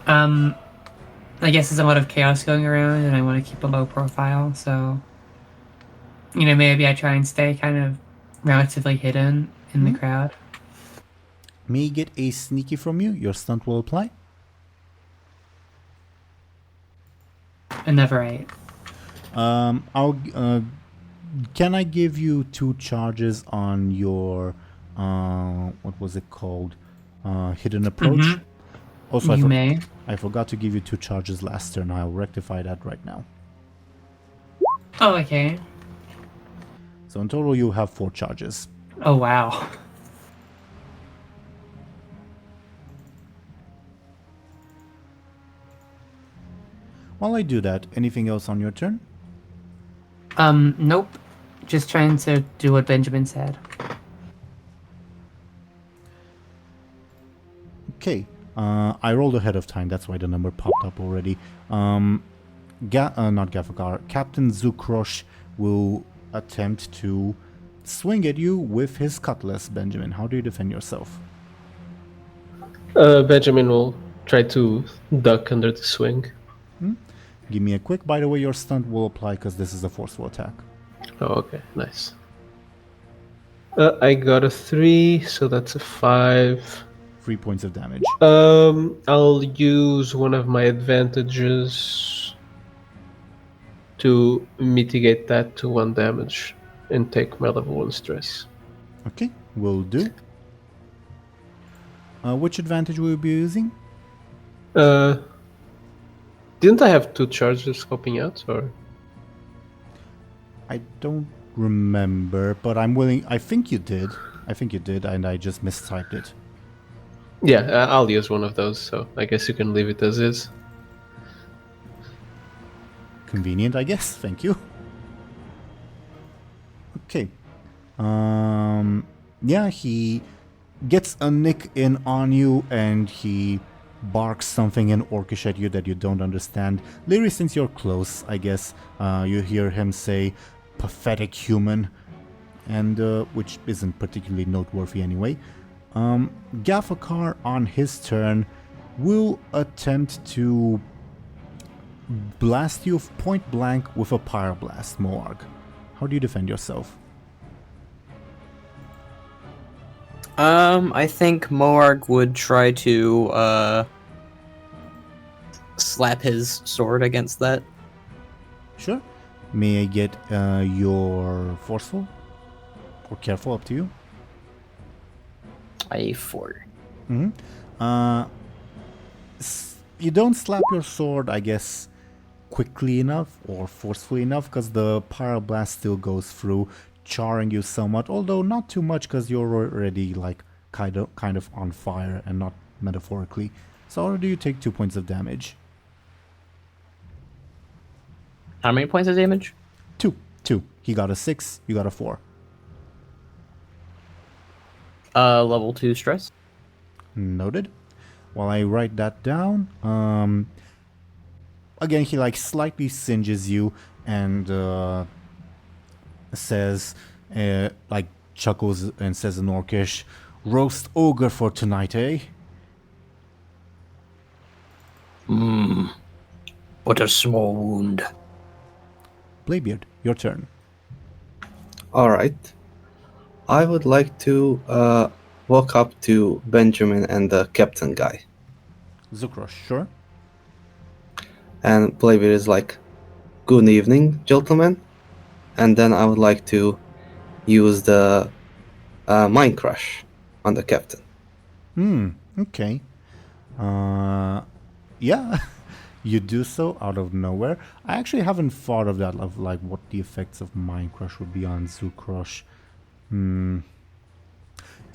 I guess there's a lot of chaos going around and I want to keep a low profile, so... You know, maybe I try and stay kind of relatively hidden in the crowd. May get a sneaky from you. Your stunt will apply. Another 8. Can I give you 2 charges on your what was it called? Hidden approach? Also, You may. I forgot to give you 2 charges last turn. I'll rectify that right now. Oh, okay. So in total, you have 4 charges. Oh, wow. While I do that, anything else on your turn? Nope. just trying to do what Benjamin said. Okay. I rolled ahead of time. That's why the number popped up already. Not Gafakar. Captain Zukrosh will attempt to swing at you with his cutlass, Benjamin. How do you defend yourself? Benjamin will try to duck under the swing. Give me a quick. By the way, your stunt will apply because this is a forceful attack. Oh, okay, nice. I got a 3, so that's a 5. 3 points of damage. I'll use one of my advantages to mitigate that to 1 damage and take my level 1 stress. Okay, will do. Which advantage will you be using? Didn't I have 2 charges helping out, or? I don't remember, but I'm willing. I think you did, and I just mistyped it. Yeah, I'll use one of those, so I guess you can leave it as is. Convenient, I guess. Thank you. Okay. Yeah, he gets a nick in on you, and he barks something in Orcish at you that you don't understand. Lyri, since you're close, I guess, you hear him say, "Pathetic human," and which isn't particularly noteworthy anyway. Gafakar, on his turn, will attempt to blast you point blank with a pyroblast, Moarg. How do you defend yourself? I think Moarg would try to slap his sword against that. Sure. May I get your forceful or careful, up to you? A 4. You don't slap your sword, I guess, quickly enough or forcefully enough, because the pyroblast still goes through, charring you somewhat, although not too much because you're already like kind of on fire, and not metaphorically. So already you take 2 points of damage. How many points of damage? 2. He got a 6, you got a 4. Level 2 stress. Noted. While I write that down, again he like slightly singes you and says, like chuckles and says in Orcish, "Roast ogre for tonight, eh?" But a small wound. Bladebeard, your turn. Alright. I would like to walk up to Benjamin and the captain guy. Zukrosh, sure. And Bladebeard is like, "Good evening, gentlemen." And then I would like to use the Mind Crush on the captain. Okay. Yeah, you do so out of nowhere. I actually haven't thought of that, of like what the effects of Mind Crush would be on Zukrosh.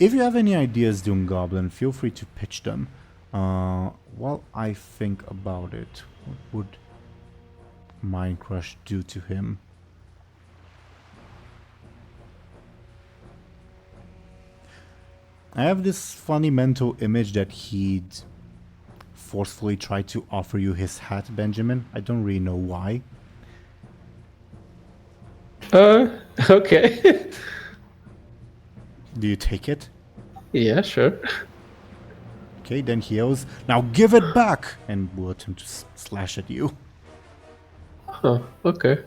If you have any ideas, DoomGoblin, feel free to pitch them. While I think about it, what would Mind Crush do to him? I have this funny mental image that he'd forcefully try to offer you his hat, Benjamin. I don't really know why. Okay. Do you take it? Yeah, sure. Okay, then he yells, "Now give it back!" and will attempt to slash at you. Huh, okay.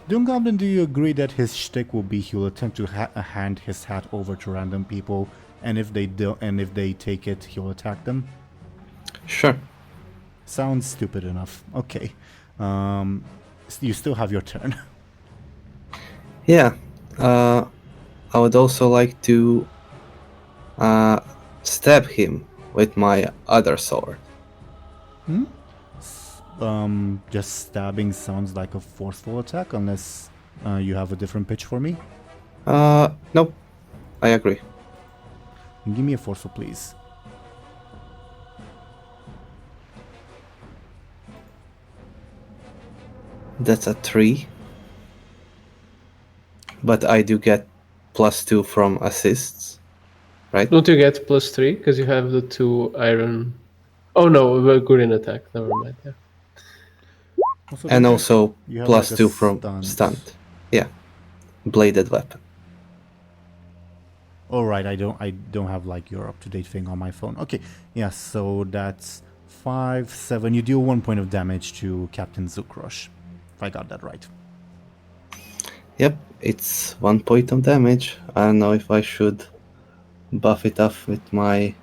DoomGoblin, do you agree that his shtick will be he'll attempt to hand his hat over to random people, and if they do, and if they take it, he'll attack them? Sure. Sounds stupid enough. Okay. You still have your turn. Yeah. I would also like to stab him with my other sword. Just stabbing sounds like a forceful attack, unless you have a different pitch for me. Nope. I agree. Give me a forceful, please. That's a 3. But I do get +2 from assists, right? Don't you get +3 because you have the 2 iron? Oh no, we're good in attack. Never mind. Yeah. And don't also you have like a +2 from stunt. Yeah, bladed weapon. All right, I don't have like your up-to-date thing on my phone. Okay, yeah, so that's 5, 7. You deal 1 point of damage to Captain Zukrosh, if I got that right. Yep, it's 1 point of damage. I don't know if I should buff it up with my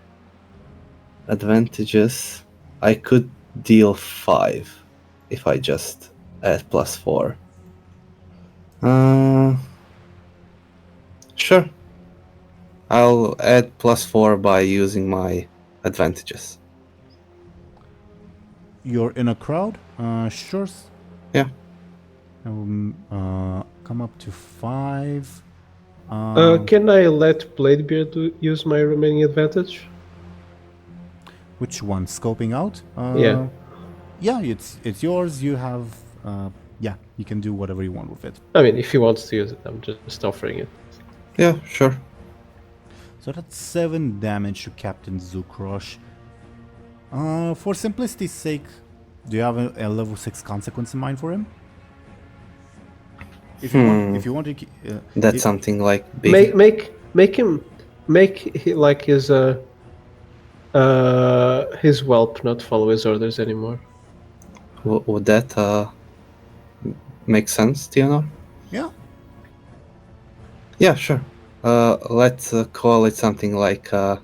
advantages. I could deal 5 if I just add +4. Sure. I'll add +4 by using my advantages. You're in a crowd? Sure. Yeah. Come up to 5. Can I let Bladebeard use my remaining advantage? Which one? Scoping out? Yeah. Yeah, it's yours. You have... yeah, you can do whatever you want with it. I mean, if he wants to use it, I'm just offering it. Yeah, sure. So that's 7 damage to Captain Zukrosh. For simplicity's sake, do you have a level 6 consequence in mind for him? If you want to, That's something like big. Make his whelp not follow his orders anymore. Would that make sense, Teeironor? Yeah. Yeah, sure. Let's call it something like I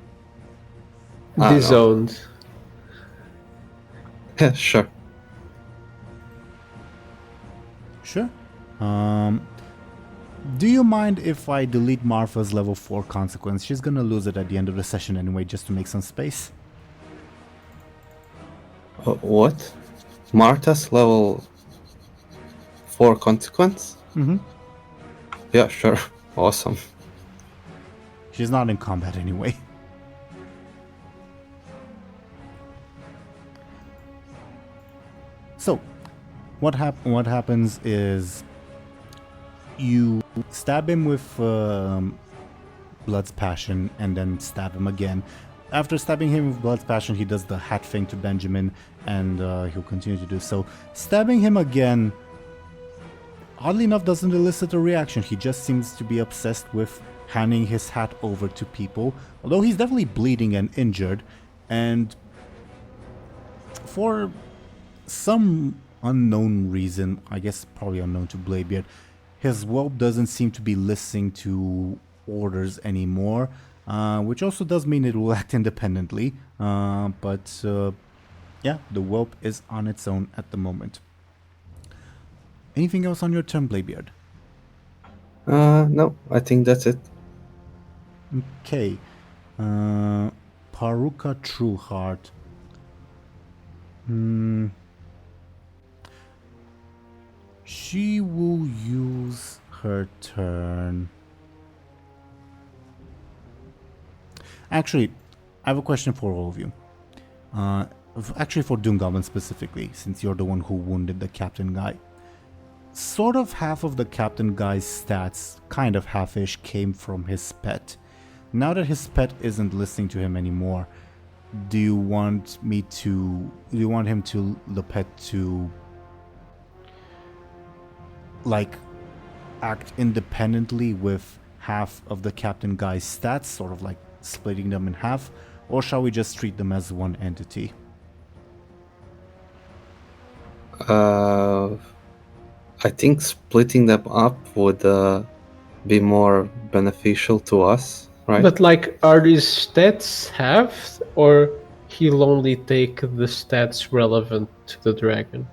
don't know. Disowned. Yeah, sure. Sure. Do you mind if I delete Martha's level 4 consequence? She's gonna lose it at the end of the session anyway, just to make some space. What? Martha's level 4 consequence? Mm-hmm. Yeah, sure. Awesome. She's not in combat anyway. So, what happens is you stab him with Blood's Passion and then stab him again. After stabbing him with Blood's Passion, he does the hat thing to Benjamin, and he'll continue to do so. Stabbing him again, oddly enough, doesn't elicit a reaction. He just seems to be obsessed with handing his hat over to people, although he's definitely bleeding and injured, and for some unknown reason, I guess probably unknown to Bladebeard, his whelp doesn't seem to be listening to orders anymore, which also does mean it will act independently, but yeah, the whelp is on its own at the moment. Anything else on your turn, Bladebeard? No, I think that's it. Okay. Paruka Trueheart. She will use her turn. Actually, I have a question for all of you. Actually, for DoomGoblin specifically, since you're the one who wounded the captain guy. Sort of half of the captain guy's stats, kind of half-ish, came from his pet. Now that his pet isn't listening to him anymore, do you want him to, the pet to, like, act independently with half of the captain guy's stats, sort of like splitting them in half, or shall we just treat them as one entity? I think splitting them up would be more beneficial to us, right? But like, are these stats halved, or he'll only take the stats relevant to the dragon?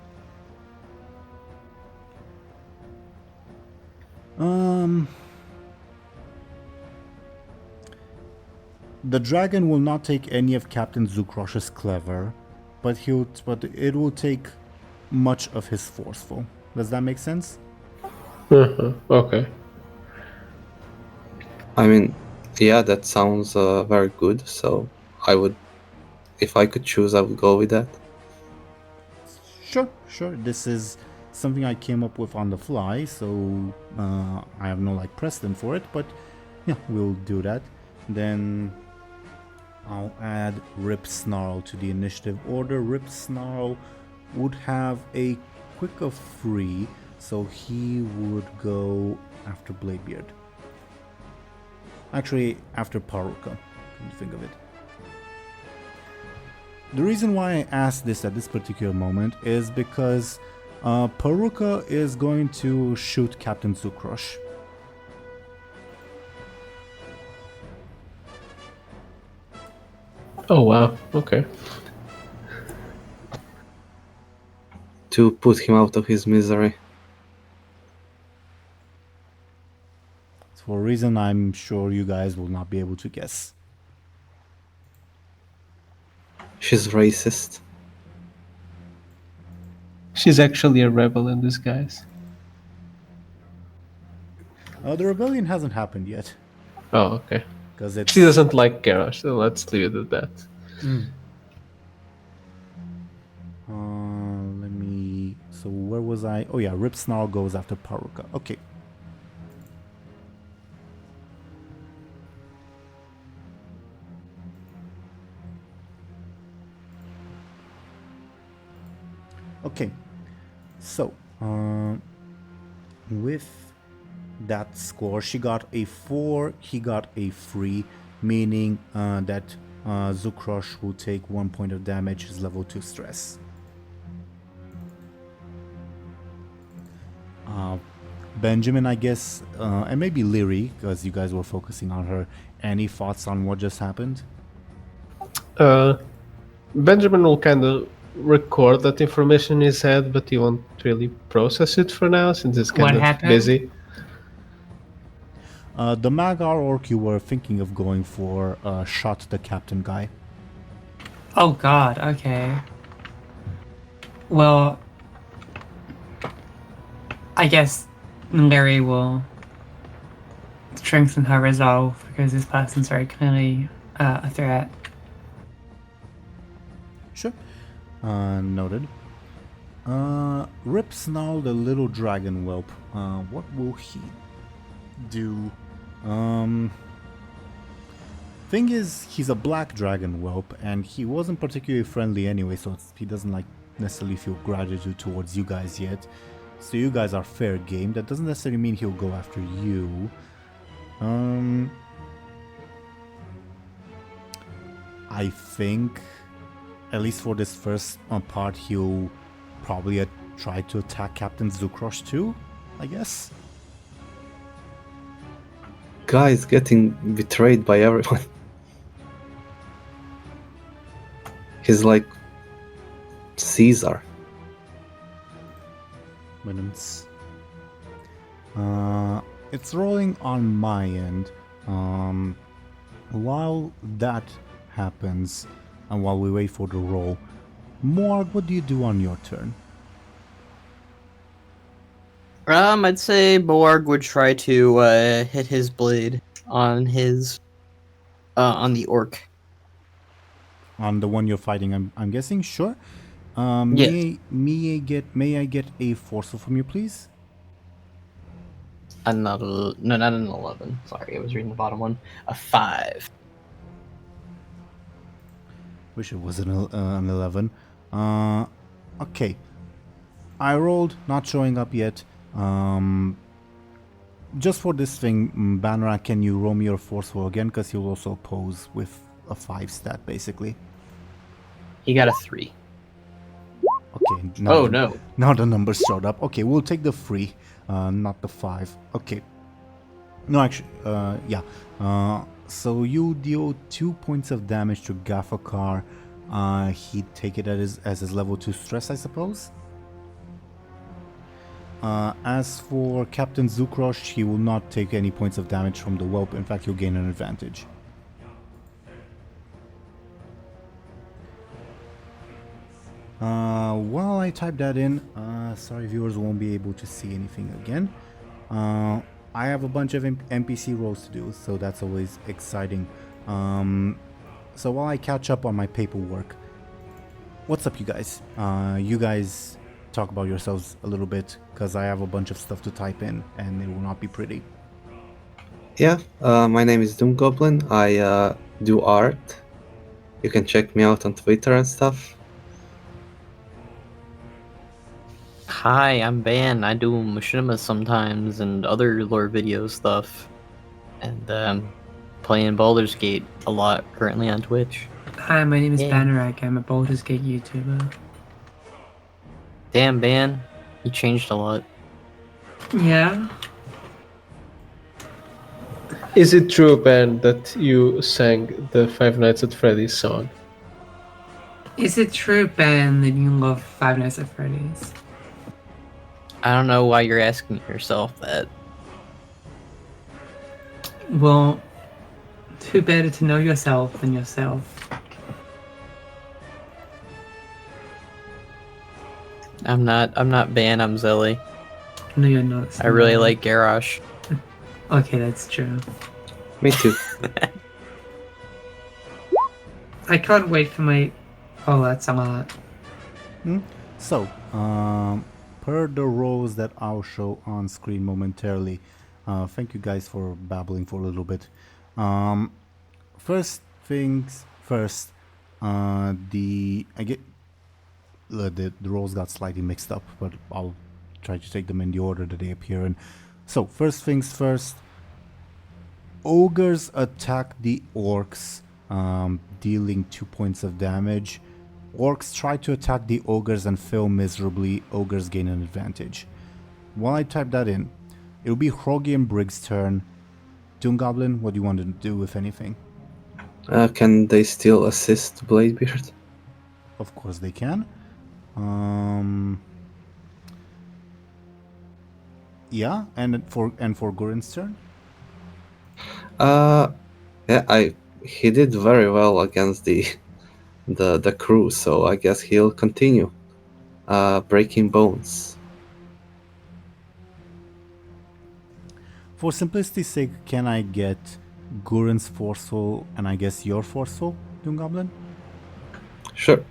The dragon will not take any of Captain Zukrosh's clever, but it will take much of his forceful. Does that make sense? Okay. I mean, yeah, that sounds very good. So I would, if I could choose, I would go with that. Sure. This is something I came up with on the fly, so I have no like precedent for it, but yeah, we'll do that. Then I'll add Rip Snarl to the initiative order. Rip Snarl would have a quick of 3, so he would go after Bladebeard. Actually, after Paruka, come to think of it. The reason why I asked this at this particular moment is because Paruka is going to shoot Captain Zukrosh. Oh wow, okay. To put him out of his misery. For a reason I'm sure you guys will not be able to guess. She's racist. She's actually a rebel in disguise. The rebellion hasn't happened yet. Oh, okay. Because it's... She doesn't like Garrosh, so let's leave it at that. Let me... So where was I? Oh yeah, Rip Snarl goes after Paruka. Okay. Okay, so with that score, she got a 4, he got a 3, meaning that Zukrosh will take 1 point of damage, his level 2 stress. Benjamin, I guess, and maybe Lyri, because you guys were focusing on her. Any thoughts on what just happened? Benjamin will kind of record that information in his head, but he won't really process it for now since it's kind of busy. The Magar Orc you were thinking of going for shot the captain guy. Oh god, okay. Well, I guess Lyri will strengthen her resolve because this person's very clearly a threat. Sure. Noted. Rip Snarl, the little dragon whelp. What will he do? Thing is, he's a black dragon whelp, and he wasn't particularly friendly anyway, so he doesn't like necessarily feel gratitude towards you guys yet. So you guys are fair game. That doesn't necessarily mean he'll go after you. I think, at least for this first part, he'll probably try to attack Captain Zukrosh too, I guess. Guy's getting betrayed by everyone. He's like Caesar. Minutes. It's rolling on my end. While that happens, and while we wait for the roll, Morg, what do you do on your turn? I'd say Borg would try to hit his blade on his on the orc. On the one you're fighting, I'm guessing. Sure. Yes. May I get a forceful from you, please? Not an 11. Sorry, I was reading the bottom one. A 5. Wish it was an 11. Okay. I rolled, not showing up yet. Just for this thing, Banra, can you roll me your forceful again? Because he'll also oppose with a 5 stat, basically. He got a 3. Okay. Oh, no. Now the numbers showed up. Okay, we'll take the 3, not the 5. Okay. No, actually, yeah. So you deal 2 points of damage to Gafakar. He'd take it as his level 2 stress, I suppose. As for Captain Zukrosh, he will not take any points of damage from the whelp. In fact, he'll gain an advantage. While I type that in, sorry viewers won't be able to see anything again. I have a bunch of NPC roles to do, so that's always exciting. So while I catch up on my paperwork, what's up you guys? You guys talk about yourselves a little bit, because I have a bunch of stuff to type in, and it will not be pretty. Yeah, my name is DoomGoblin. I do art. You can check me out on Twitter and stuff. Hi, I'm Van. I do machinima sometimes and other lore video stuff. And playing Baldur's Gate a lot currently on Twitch. Hi, my name is Yeah. Bannerack. I'm a Baldur's Gate YouTuber. Damn, Van. You changed a lot. Yeah? Is it true, Ben, that you sang the Five Nights at Freddy's song? Is it true, Ben, that you love Five Nights at Freddy's? I don't know why you're asking yourself that. Well, who better to know yourself than yourself? I'm not Ban, I'm Zelly. No, you're not. I really like Garrosh. Okay, that's true. Me too. I can't wait for my... Oh, that's a lot. So, per the roles that I'll show on screen momentarily, thank you guys for babbling for a little bit. First things first, the roles got slightly mixed up, but I'll try to take them in the order that they appear in. So, first things first, ogres attack the orcs, dealing 2 points of damage. Orcs try to attack the ogres and fail miserably. Ogres gain an advantage. While I type that in, it will be Hroggy and Brig's turn. DoomGoblin, what do you want to do, if anything? Can they still assist Bladebeard? Of course they can. Yeah, and for Gurin's turn? Yeah, he did very well against the crew, so I guess he'll continue breaking bones. For simplicity's sake, can I get Gurin's Forceful and I guess your Forceful, DoomGoblin? Sure.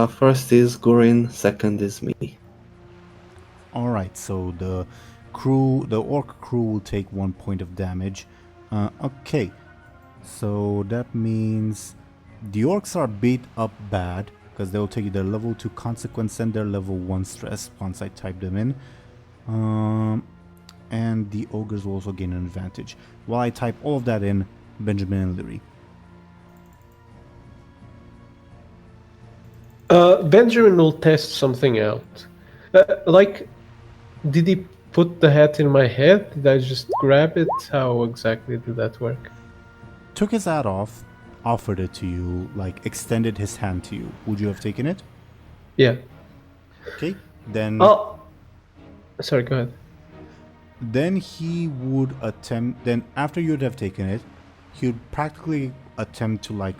First is Gurin, second is me. Alright, so the orc crew will take 1 point of damage. Okay, so that means the orcs are beat up bad, because they'll take their level 2 consequence and their level 1 stress once I type them in. And the ogres will also gain an advantage. While I type all of that in, Benjamin and Lyri. Benjamin will test something out. Did he put the hat in my head? Did I just grab it? How exactly did that work? Took his hat off, offered it to you, extended his hand to you. Would you have taken it? Yeah. Okay, then... Oh! Sorry, go ahead. Then he would attempt... Then after you'd have taken it, he would practically attempt to,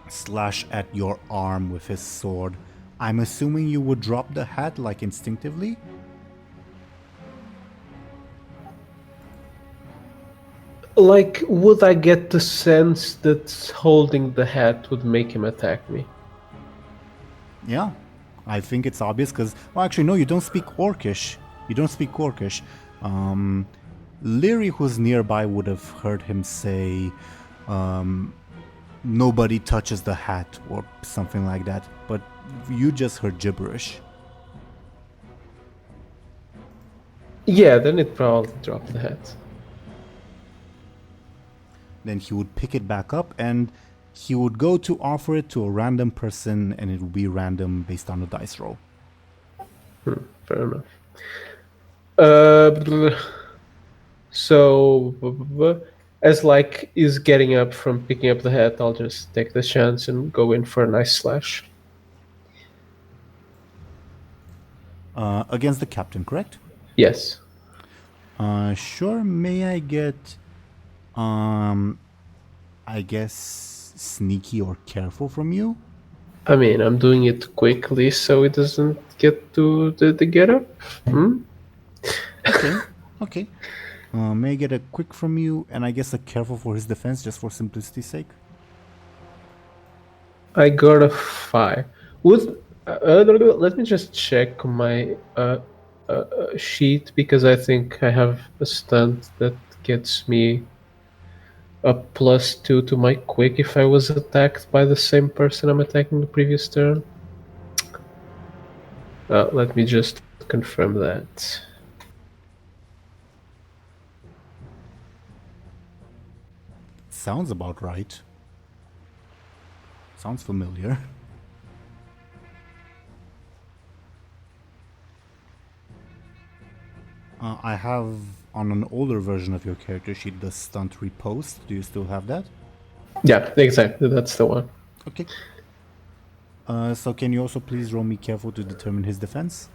slash at your arm with his sword. I'm assuming you would drop the hat, instinctively? Would I get the sense that holding the hat would make him attack me? Yeah, I think it's obvious because... Well, actually, no, you don't speak Orcish. You don't speak Orcish. Lyri, who's nearby, would have heard him say, nobody touches the hat, or something like that. But you just heard gibberish. Yeah, then it probably dropped the hat. Then he would pick it back up and he would go to offer it to a random person, and it would be random based on a dice roll. Fair enough. So, as is getting up from picking up the hat, I'll just take the chance and go in for a nice slash. Against the captain, correct? Yes. Sure. May I get, I guess, sneaky or careful from you? I mean, I'm doing it quickly so it doesn't get to the get up. Okay. May I get a quick from you, and I guess a careful for his defense, just for simplicity's sake? I got a 5. Let me just check my sheet, because I think I have a stunt that gets me a +2 to my quick if I was attacked by the same person I'm attacking the previous turn. Let me just confirm that. Sounds about right. Sounds familiar. I have on an older version of your character sheet the stunt repost. Do you still have that? Yeah, exactly. That's the one. Okay. So can you also please roll me careful to determine his defense?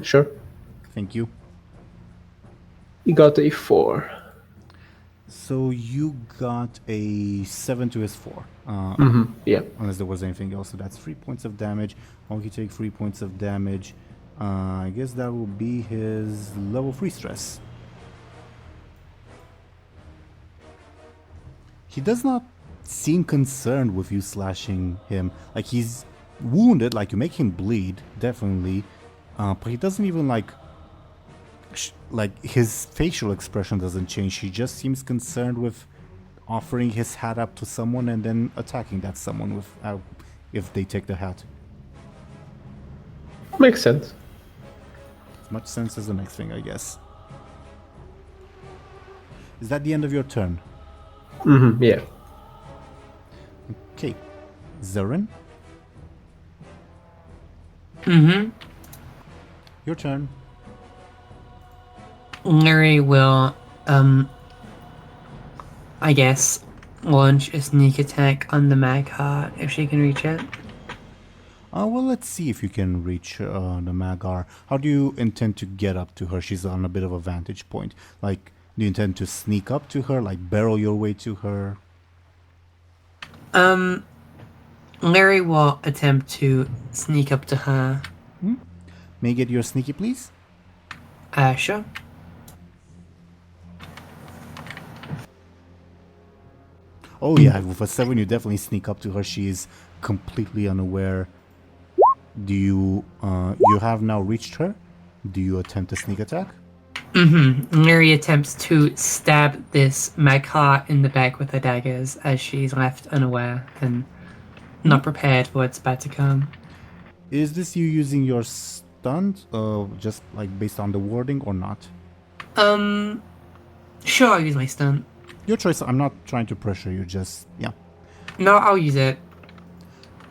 Sure. Thank you. He got a 4. So you got a 7 to his 4. Yeah. Unless there was anything else. So that's 3 points of damage. Monkey take 3 points of damage. I guess that will be his level 3 stress. He does not seem concerned with you slashing him. Like, he's wounded, like you make him bleed, definitely. But he doesn't even like his facial expression doesn't change. He just seems concerned with offering his hat up to someone and then attacking that someone with if they take the hat. Makes sense. As much sense as the next thing, I guess. Is that the end of your turn? Yeah. Okay. Zarin? Your turn. Lyri will, I guess, launch a sneak attack on the mag heart if she can reach it. Well, let's see if you can reach the Magar. How do you intend to get up to her? She's on a bit of a vantage point. Like, do you intend to sneak up to her? Like, barrel your way to her? Lyri will attempt to sneak up to her. May I get your sneaky, please? Sure. Oh yeah, with a 7 you definitely sneak up to her. She is completely unaware. Do you, you have now reached her? Do you attempt a sneak attack? Lyri attempts to stab this mag heart in the back with her daggers as she's left unaware and not prepared for what's about to come. Is this you using your stunt, just like based on the wording or not? Sure, I'll use my stunt. Your choice. I'm not trying to pressure you, just, yeah. No, I'll use it.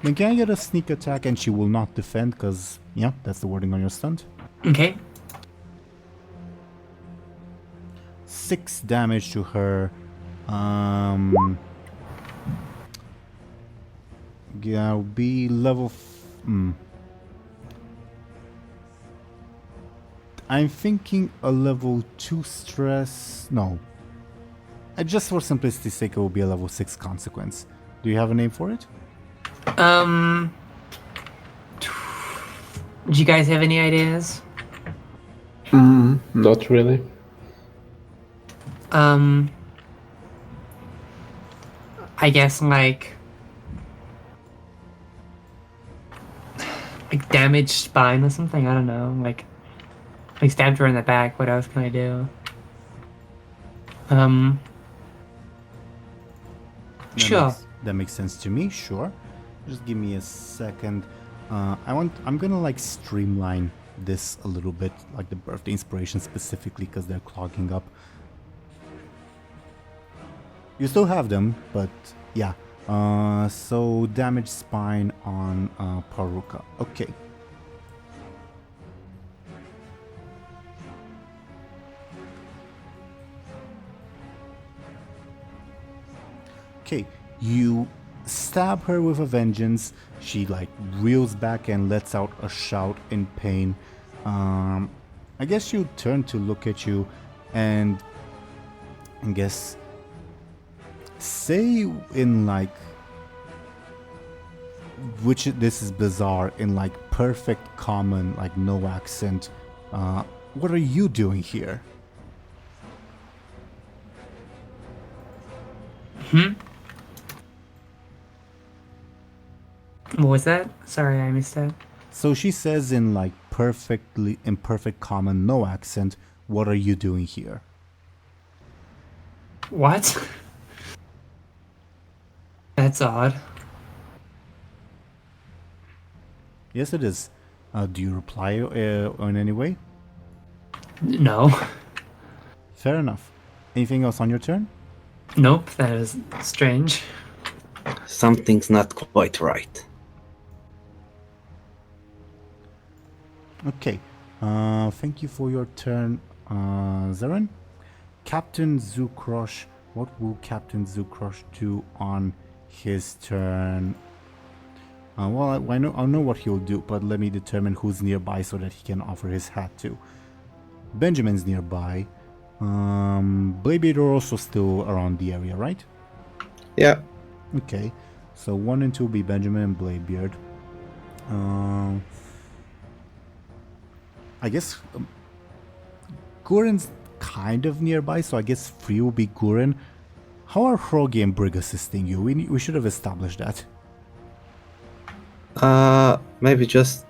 Then can I get a sneak attack and she will not defend because, yeah, that's the wording on your stunt. Okay. 6 damage to her. Yeah, will be level... I'm thinking a level 2 stress... No. Just for simplicity's sake, it will be a level 6 consequence. Do you have a name for it? Do you guys have any ideas? Not really. I guess like damaged spine or something. I don't know. Like stabbed her in the back. What else can I do? Sure. That makes sense to me. Sure. Just give me a second. I'm gonna like streamline this a little bit, like the birthday inspiration specifically, because they're clogging up. You still have them, but yeah. So damage spine on Paruka. Okay. Okay, you stab her with a vengeance. She like reels back and lets out a shout in pain. I guess she'll turn to look at you and I guess say in like, which this is bizarre, in like perfect common, like no accent. What are you doing here? What was that? Sorry, I missed that. So she says in like perfect common, no accent, what are you doing here? What? That's odd. Yes, it is. Do you reply in any way? No. Fair enough. Anything else on your turn? Nope, that is strange. Something's not quite right. Okay. Thank you for your turn, Zeren. Captain Zukrosh. What will Captain Zukrosh do on his turn? Well, I know what he'll do, but let me determine who's nearby so that he can offer his hat to. Benjamin's nearby. Bladebeard are also still around the area, right? Yeah. Okay. So 1 and 2 will be Benjamin and Bladebeard. I guess Guren's kind of nearby, so I guess 3 will be Guren. How are Hrogi and Brig assisting you? We should have established that. Maybe just,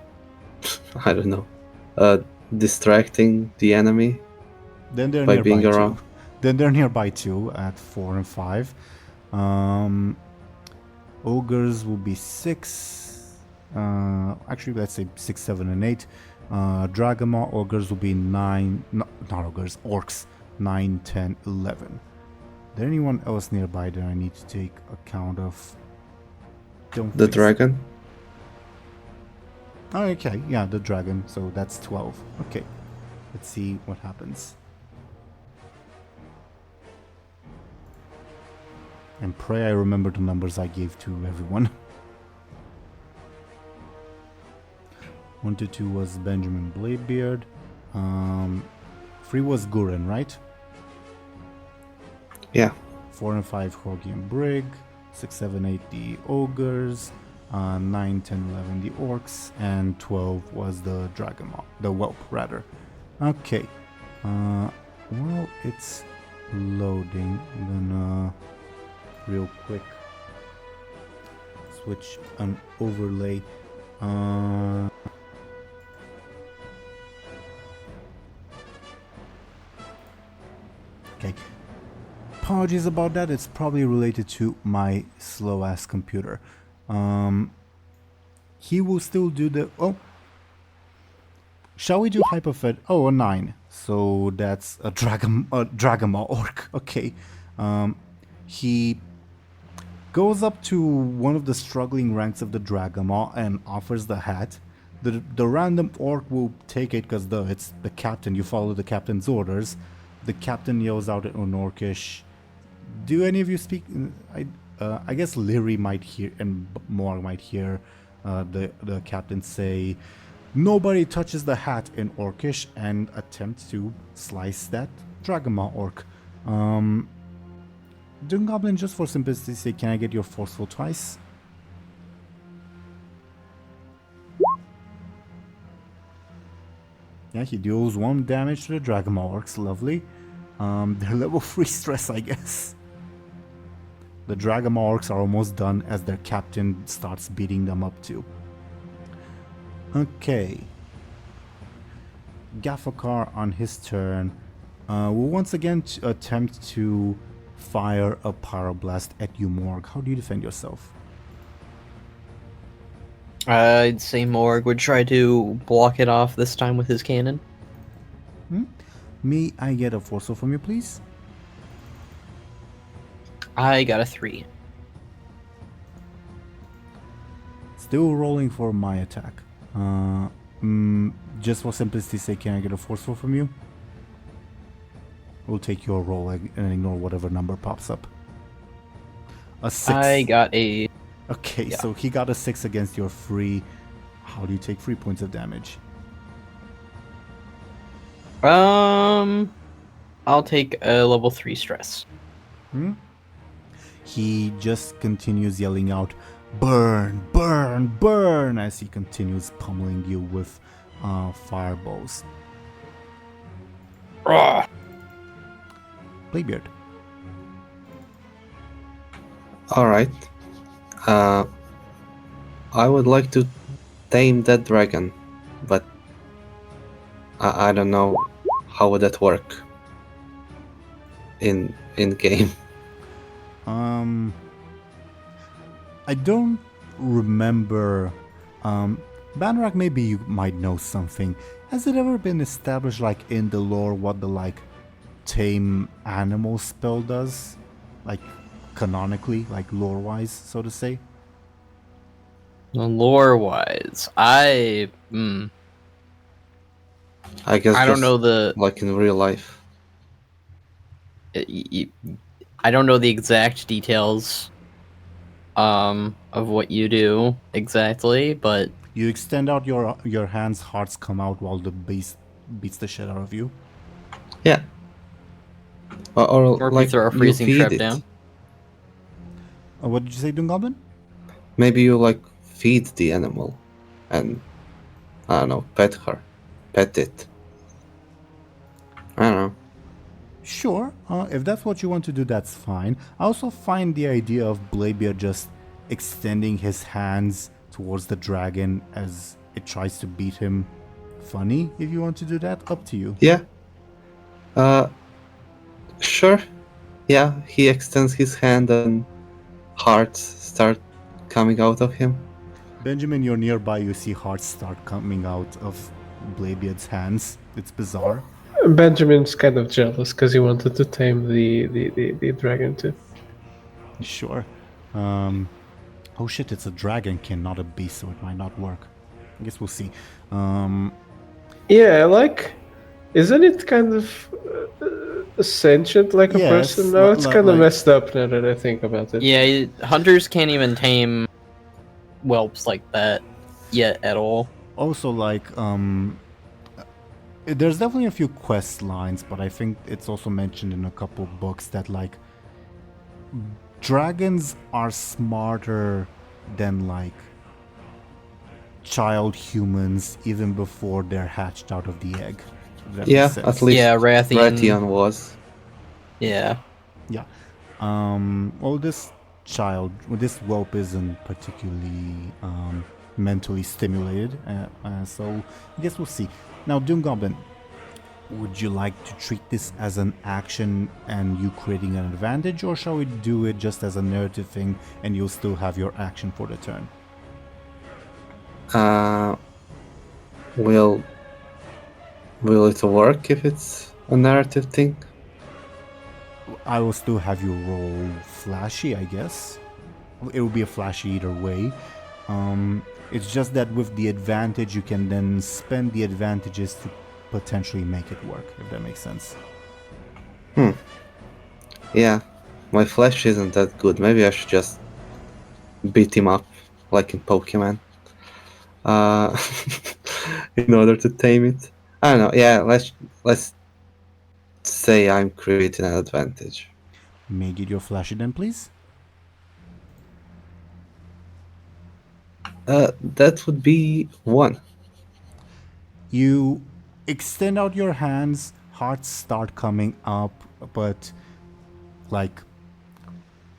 I don't know, distracting the enemy Then they're by nearby being too. around. Then they're nearby too at 4 and 5. Ogres will be 6. Actually, let's say 6, 7, and 8. Dragama ogres will be 9. Not ogres, orcs. 9, 10, 11. Is there anyone else nearby that I need to take account of? Don't The think so. dragon? Oh, okay, yeah, the dragon. So that's 12. Okay, let's see what happens. And pray I remember the numbers I gave to everyone. 1 to 2 was Benjamin Bladebeard. 3 was Guren, right? Yeah. 4 and 5 Hrogi and Brig. 6, 7, 8 the ogres. 9, 10, 11 the orcs. And 12 was the dragon, the whelp rather. Okay. Well, it's loading. I'm gonna real quick switch an overlay. Okay. Apologies about that. It's probably related to my slow ass computer. He will still do the shall we do hyperfed? Oh, a 9. So that's a Dragama orc. Okay. He goes up to one of the struggling ranks of the Dragama and offers the hat. The random orc will take it because it's the captain. You follow the captain's orders. The captain yells out in Orcish. Do any of you speak? I guess Lyri might hear and Morg might hear the captain say, "Nobody touches the hat" in Orcish, and attempt to slice that Dragama orc. DoomGoblin, just for simplicity's sake, can I get your forceful twice? Yeah, he deals 1 damage to the Dragama orcs. Lovely. They're level 3 stress, I guess. The Dragama orcs are almost done as their captain starts beating them up too. Okay. Gafakar on his turn will once again attempt to fire a pyroblast at you, Morg. How do you defend yourself? I'd say Morg would try to block it off this time with his cannon. May I get a forceful from you, please? I got a 3. Still rolling for my attack. Just for simplicity's sake, can I get a forceful from you? We'll take your roll and ignore whatever number pops up. A 6. I got a... Okay, yeah. So he got a 6 against your 3. How do you take 3 points of damage? I'll take a level 3 stress. He just continues yelling out, "Burn, burn, burn," as he continues pummeling you with fireballs. Bladebeard. Alright. I would like to tame that dragon, but I don't know how would that work in game. I don't remember. Banrak, maybe you might know something. Has it ever been established, like in the lore, what the like tame animal spell does, like canonically, like lore-wise, so to say? Lore-wise, I I guess I don't just know the like in real life. I don't know the exact details of what you do exactly, but You extend out your hands, hearts come out while the beast beats the shit out of you. Yeah. Or if like you throw a you freezing feed trap it. down. What did you say, DoomGoblin? Maybe you like feed the animal and I don't know, pet it. I don't know. Sure, if that's what you want to do, that's fine. I also find the idea of Bladebeard just extending his hands towards the dragon as it tries to beat him funny. If you want to do that, up to you. Yeah. Sure. Yeah, he extends his hand and hearts start coming out of him. Benjamin, you're nearby, you see hearts start coming out of Bladebeard's hands. It's bizarre. Benjamin's kind of jealous because he wanted to tame the dragon too. Sure. Oh shit, it's a dragonkin, not a beast, so it might not work. I guess we'll see. Yeah, like, isn't it kind of sentient like a Yes, person? No, it's kind of like- messed up now that I think about it. Yeah, hunters can't even tame whelps like that yet at all. Also, like, there's definitely a few quest lines, but I think it's also mentioned in a couple books that, like, dragons are smarter than, like, child humans even before they're hatched out of the egg. If that Yeah, makes sense. at least Yeah, Rathian. was. Yeah. Yeah. Well, this whelp isn't particularly mentally stimulated, so I guess we'll see. Now, DoomGoblin, would you like to treat this as an action and you creating an advantage, or shall we do it just as a narrative thing and you'll still have your action for the turn? Will it work if it's a narrative thing? I will still have you roll flashy, I guess. It will be a flashy either way. It's just that with the advantage, you can then spend the advantages to potentially make it work, if that makes sense. Yeah, my flash isn't that good. Maybe I should just beat him up, like in Pokemon, in order to tame it. I don't know. Yeah, let's say I'm creating an advantage. Make it your flashy then, please. That would be 1. You extend out your hands, hearts start coming up, but like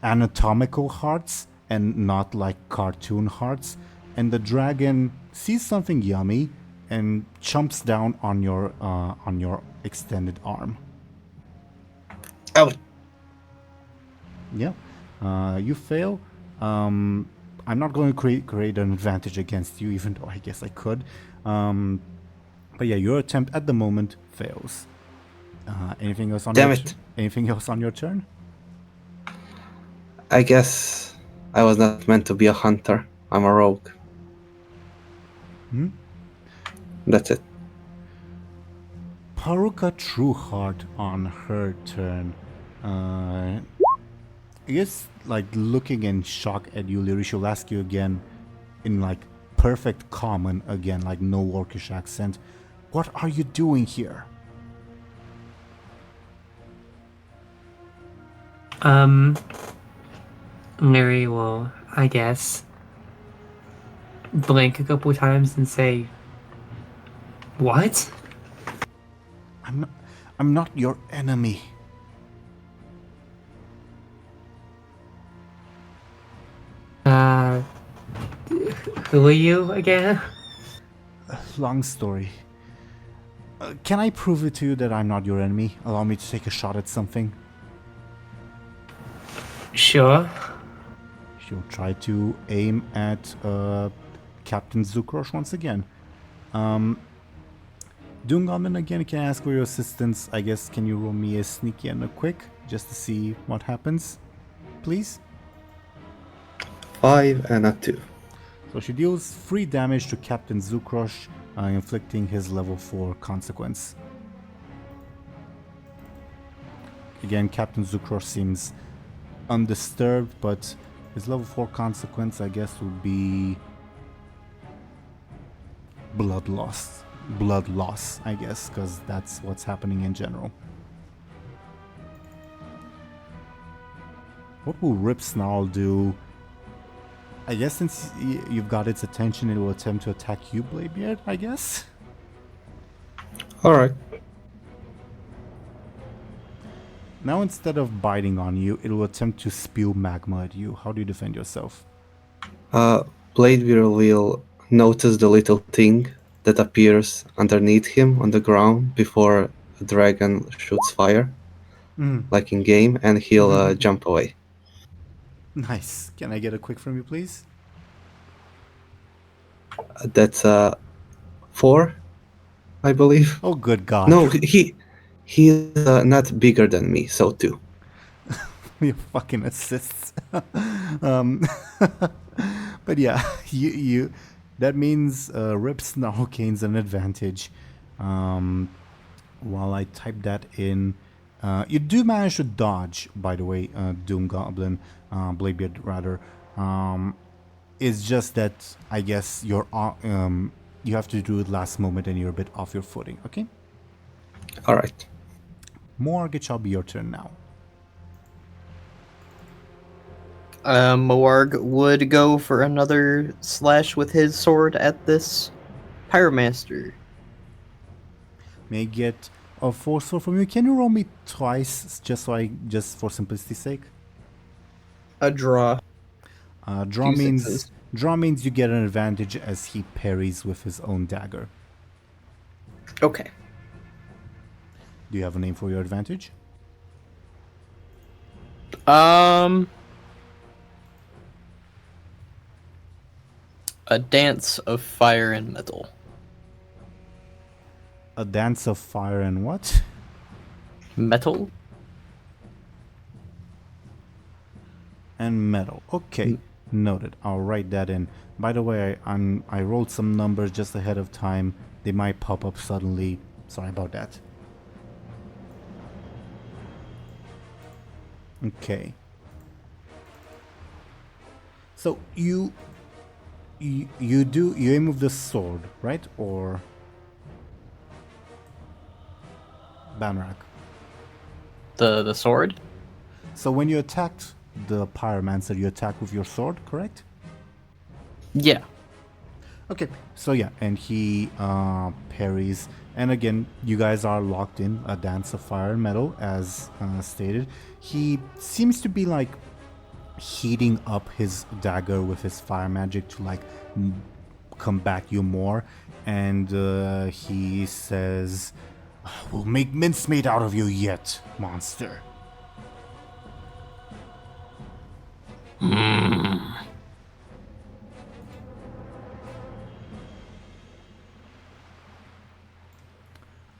anatomical hearts and not like cartoon hearts. And the dragon sees something yummy and chomps down on your extended arm. Oh, Yeah, you fail. I'm not going to create an advantage against you, even though I guess I could. But yeah, your attempt at the moment fails. Anything else on Damn your it. Anything else on your turn? I guess I was not meant to be a hunter. I'm a rogue. That's it. Paruka Trueheart on her turn. I guess, like, looking in shock at you, Lyri, she'll ask you again in, like, perfect common again, like no orcish accent. What are you doing here? Lyri will, I guess, blink a couple times and say, "What?" I'm not your enemy. Who are you again? Long story. Can I prove it to you that I'm not your enemy? Allow me to take a shot at something. Sure. She'll try to aim at Captain Zukrosh once again. DoomGoblin, again, can I ask for your assistance? I guess, can you roll me a sneaky and a quick, just to see what happens, please? 5 and a 2. So she deals 3 damage to Captain Zukrosh, inflicting his level 4 consequence. Again, Captain Zukrosh seems undisturbed, but his level 4 consequence, I guess, would be blood loss. Blood loss, I guess, because that's what's happening in general. What will Rip Snarl do? I guess since you've got its attention, it will attempt to attack you, Bladebeard, I guess? Alright. Now instead of biting on you, it will attempt to spew magma at you. How do you defend yourself? Bladebeard will notice the little thing that appears underneath him on the ground before a dragon shoots fire, like in game, and he'll jump away. Nice. Can I get a quick from you, please? That's 4, I believe. Oh, good God. No, he's not bigger than me, so 2. Your fucking assists. But yeah, you that means Rip Snarl gains an advantage. While I type that in, you do manage to dodge, by the way, DoomGoblin, Bladebeard rather. It's just that I guess you're you have to do it last moment and you're a bit off your footing. Okay. All right. Morg, it shall be your turn now. Morg would go for another slash with his sword at this Pyromaster. May I get a force roll from you? Can you roll me twice, just for simplicity's sake? A draw. Draw 2 means sixes. you get an advantage as he parries with his own dagger. Okay. Do you have a name for your advantage? A dance of fire and metal. A dance of fire and what? Metal? And metal. Okay, noted. I'll write that in. By the way, I rolled some numbers just ahead of time. They might pop up suddenly. Sorry about that. Okay. So you aim with the sword, right? Or Banrak? The sword? So when you attacked the pyromancer, you attack with your sword, correct? Yeah. Okay, so yeah, and he parries, and again, you guys are locked in a dance of fire and metal, as stated. He seems to be like heating up his dagger with his fire magic to like combat you more, and he says, "We'll make mincemeat out of you yet, monster."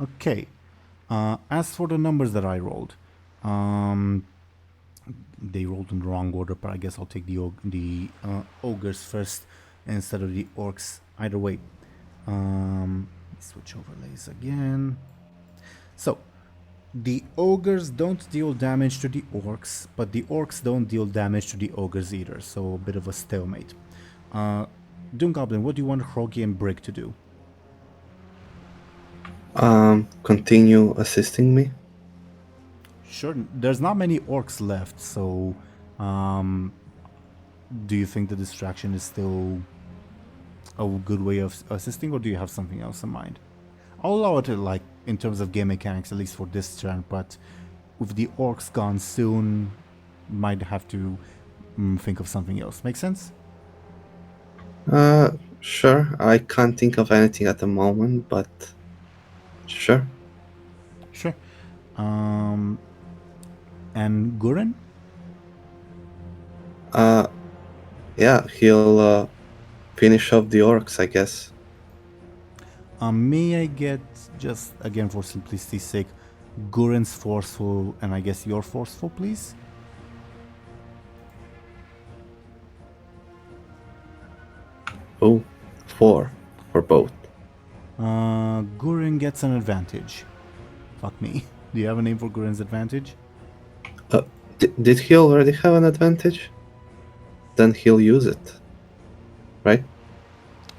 Okay. As for the numbers that I rolled, they rolled in the wrong order, but I guess I'll take the ogres first instead of the orcs. Either way, switch overlays again. So, the ogres don't deal damage to the orcs, but the orcs don't deal damage to the ogres either, so a bit of a stalemate. DoomGoblin, what do you want Hroggy and Brig to do? Continue assisting me. Sure, there's not many orcs left, so do you think the distraction is still a good way of assisting, or do you have something else in mind? I'll allow it to, like, in terms of game mechanics, at least for this turn, but with the orcs gone soon, might have to think of something else. Make sense? Sure. I can't think of anything at the moment, but sure. Sure. And Guren? Yeah, he'll finish off the orcs, I guess. May I get, just again for simplicity's sake, Guren's forceful and I guess your forceful, please? Oh, 4 for both. Guren gets an advantage. Fuck me. Do you have a name for Guren's advantage? Did he already have an advantage? Then he'll use it. Right?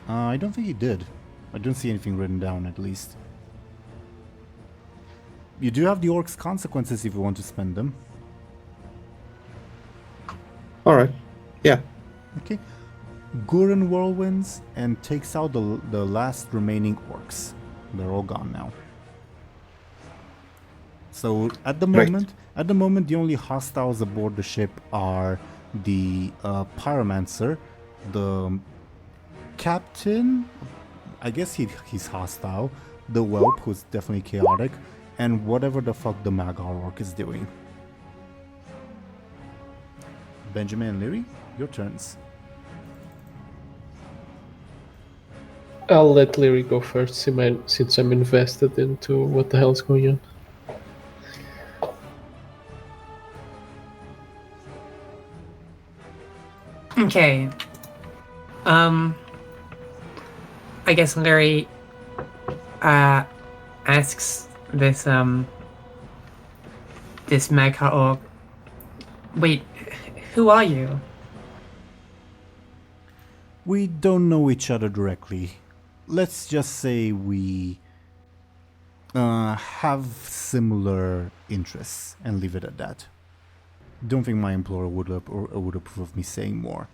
I don't think he did. I don't see anything written down, at least. You do have the orc's consequences if you want to spend them. Alright. Yeah. Okay. Guren whirlwinds and takes out the last remaining orcs. They're all gone now. So at the moment, the only hostiles aboard the ship are the pyromancer, the captain. I guess he's hostile. The whelp, who's definitely chaotic, and whatever the fuck the Magar orc is doing. Benjamin and Lyri, your turns. I'll let Lyri go first since I'm invested into what the hell's going on. Okay. I guess Lyri asks this this Magha orc, wait, who are you? We don't know each other directly. Let's just say we have similar interests and leave it at that. Don't think my employer would approve of me saying more.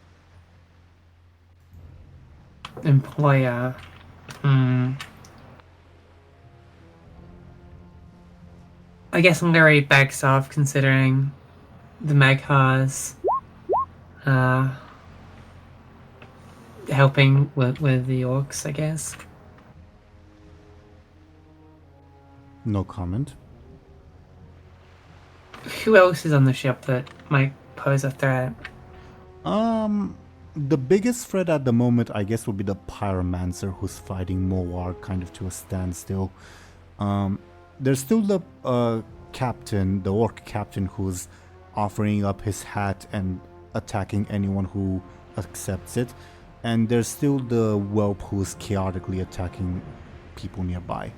Employer. I guess Lyri backs off considering the Maghas helping with the orcs, I guess. No comment. Who else is on the ship that might pose a threat? The biggest threat at the moment, I guess, would be the pyromancer who's fighting Moar kind of to a standstill. There's still the captain, the orc captain, who's offering up his hat and attacking anyone who accepts it. And there's still the whelp who's chaotically attacking people nearby.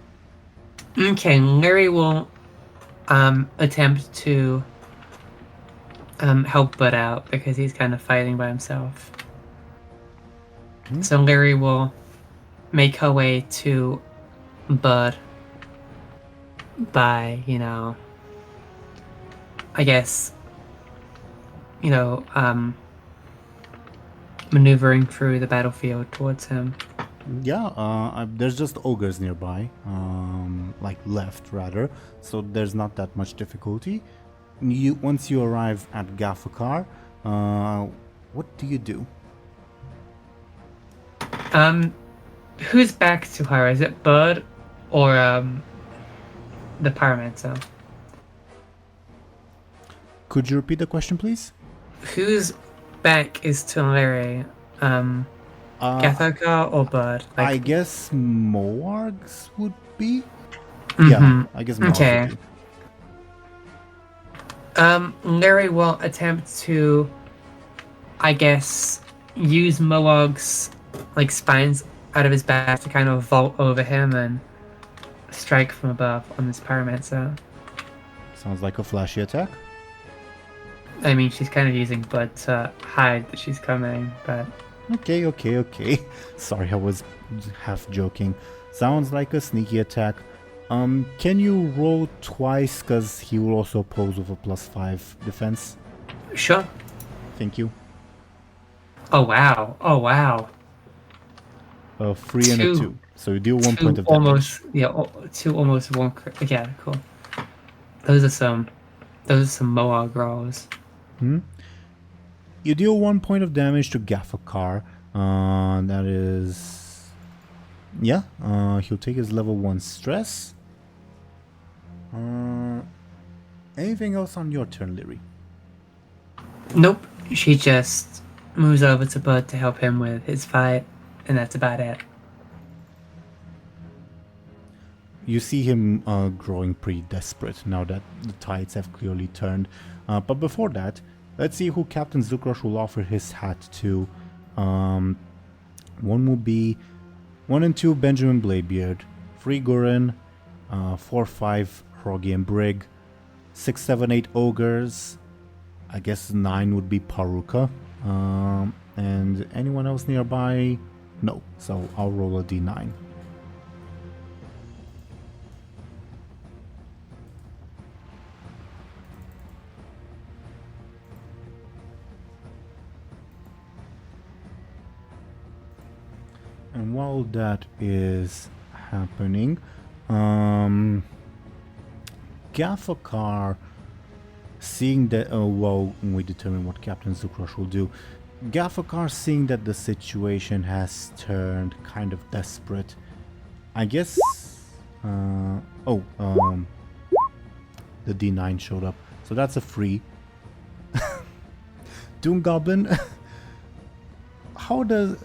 Okay, Lyri will attempt to help Bud out because he's kind of fighting by himself. So Lyri will make her way to Bud by, I guess, maneuvering through the battlefield towards him. Yeah, there's just ogres nearby, like left rather, so there's not that much difficulty. Once you arrive at Gafakar, what do you do? Who's back to her? Is it Bud or the pyromancer? Could you repeat the question, please? Whose back is to Lyri? Gathaka or Bud? I guess Moarg's would be? Mm-hmm. Yeah, I guess Moarg's Okay. would be. Lyri will attempt to, I guess, use Moarg's spines out of his back to kind of vault over him and strike from above on this pyromancer. Sounds like a flashy attack. I mean, she's kind of using Bud to hide that she's coming, but... Okay. Sorry, I was half joking. Sounds like a sneaky attack. Can you roll twice, because he will also oppose with a +5 defense? Sure. Thank you. Oh, wow. A 3 and a 2. So you deal 1 point of damage. Almost, two almost one. Yeah, cool. Those are some Moarg rolls. You deal 1 point of damage to Gafakar. That is... Yeah, he'll take his level 1 stress. Anything else on your turn, Lyri? Nope. She just moves over to Bud to help him with his fight, and that's about it. You see him growing pretty desperate now that the tides have clearly turned. But before that, let's see who Captain Zukrosh will offer his hat to. One will be 1 and 2 Benjamin Bladebeard, 3 Gurin, 4-5 Hroggy and Brig, 6-7-8 Ogres, I guess 9 would be Paruka, and anyone else nearby? No, so I'll roll a d9. And while that is happening, Gafakar, seeing that, well, we determine what Captain Zukrosh will do. Gafakar, seeing that the situation has turned kind of desperate, I guess, the D9 showed up, so that's a free. DoomGoblin, how does...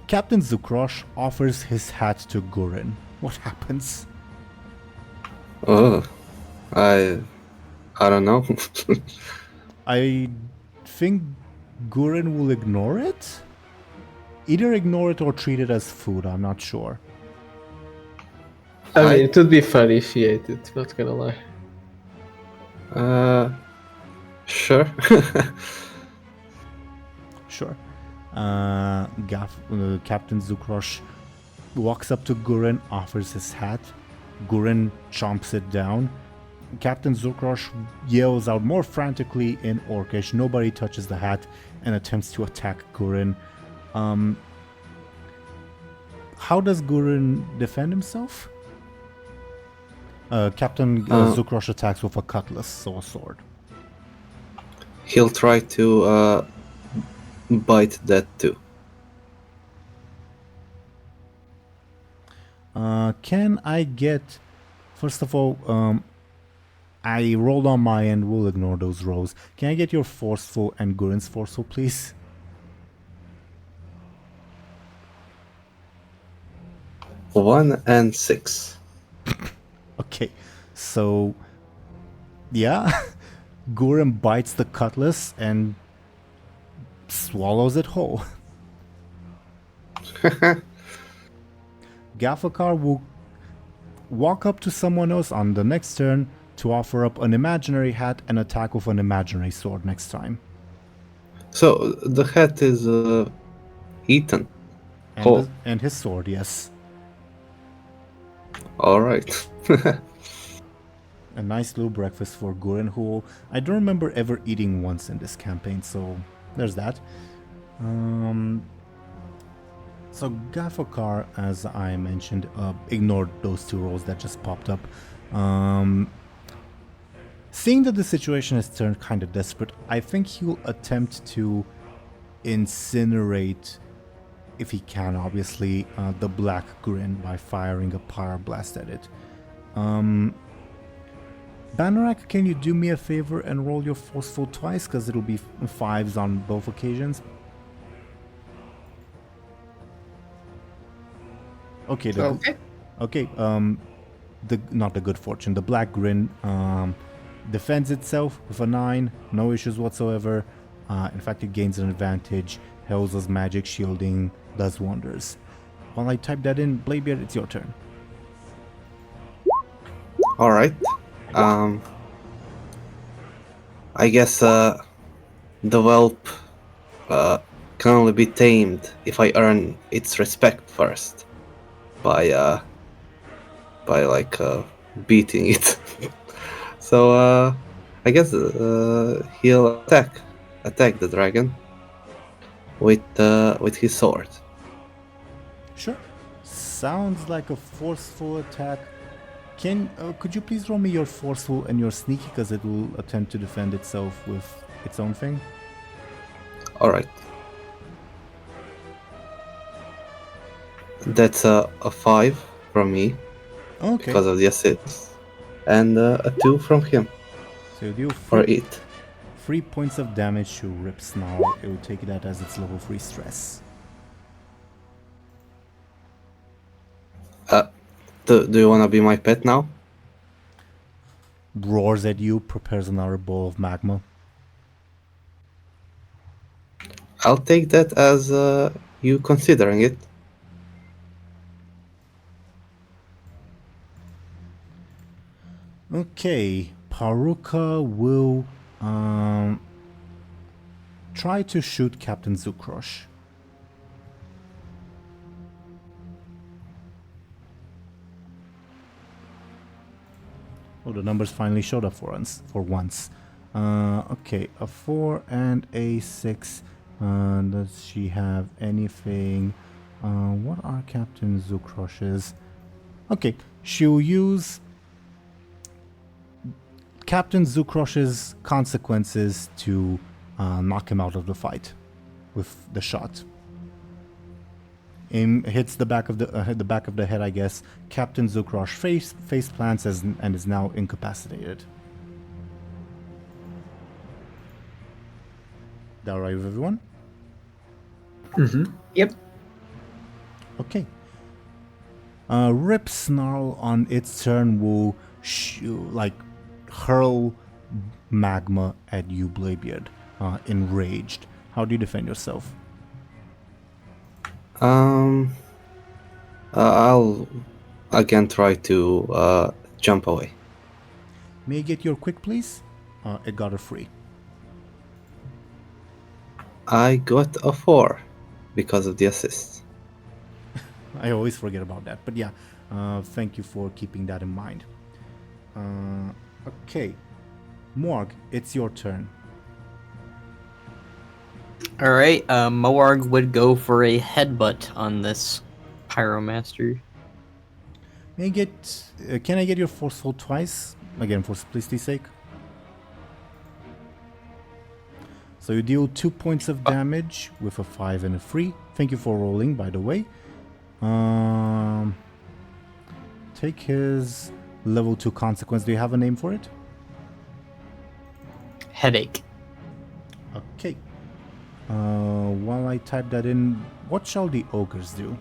Captain Zukrosh offers his hat to Gurin. What happens? Oh, I don't know. I think Gurin will ignore it? Either ignore it or treat it as food, I'm not sure. I mean, it would be funny if he ate it, not gonna lie. Sure. Sure. Captain Zukrosh walks up to Gurin, offers his hat. Gurin chomps it down. Captain Zukrosh yells out more frantically in Orcish. Nobody touches the hat and attempts to attack Gurin. How does Gurin defend himself? Captain Zukrosh attacks with a cutlass, so a sword. He'll try to bite that too. Can I get... First of all, I rolled on my end, we'll ignore those rolls. Can I get your forceful and Gurin's forceful, please? One and 6. Okay, so... Yeah, Gurin bites the cutlass and swallows it whole. Gafakar will walk up to someone else on the next turn to offer up an imaginary hat and attack with an imaginary sword next time. So the hat is eaten. And his sword, yes. Alright. A nice little breakfast for Gurin, who I don't remember ever eating once in this campaign, so there's that. So Gafakar, as I mentioned, ignored those 2 rolls that just popped up. Seeing that the situation has turned kind of desperate, I think he'll attempt to incinerate, if he can obviously, the Black Grin by firing a pyroblast at it. Banarak, can you do me a favor and roll your forceful twice, because it'll be 5s on both occasions? Okay. Okay. Not the good fortune. The Black Grin defends itself with a 9, no issues whatsoever. In fact, it gains an advantage. Helza's magic shielding does wonders. While I type that in, Bladebeard, it's your turn. Alright. I guess the whelp can only be tamed if I earn its respect first by like beating it. So I guess he'll attack the dragon with his sword. Sure. Sounds like a forceful attack. Could you please roll me your forceful and your sneaky, because it will attempt to defend itself with its own thing? Alright. That's a 5 from me Okay. because of the assist, and a 2 from him, So you deal or it. 3 points of damage to Rip Snarl. It will take that as its level 3 stress. Do you want to be my pet now? Roars at you, prepares another bowl of magma. I'll take that as you considering it. Okay, Paruka will try to shoot Captain Zukrosh. Oh, the numbers finally showed up for once. Okay, a 4 and a 6. Does she have anything? What are Captain Zukrosh's? Okay, she'll use Captain Zukrosh's consequences to knock him out of the fight with the shot. Aim hits the back of the head, I guess. Captain Zukrosh face plants and is now incapacitated. That alright with everyone? Yep. Okay. Rip Snarl on its turn will hurl magma at you, Bladebeard, enraged. How do you defend yourself? I'll again try to jump away. May I get your quick, please? It got a 3. I got a 4 because of the assist. I always forget about that, but yeah, thank you for keeping that in mind. Okay, Morg, it's your turn. Alright, Moarg would go for a headbutt on this Pyromaster. May I get? Can I get your forceful twice? Again, for simplicity's sake. So you deal 2 points of damage with a 5 and a 3. Thank you for rolling, by the way. Take his level 2 consequence. Do you have a name for it? Headache. Okay. While I type that in, what shall the ogres do?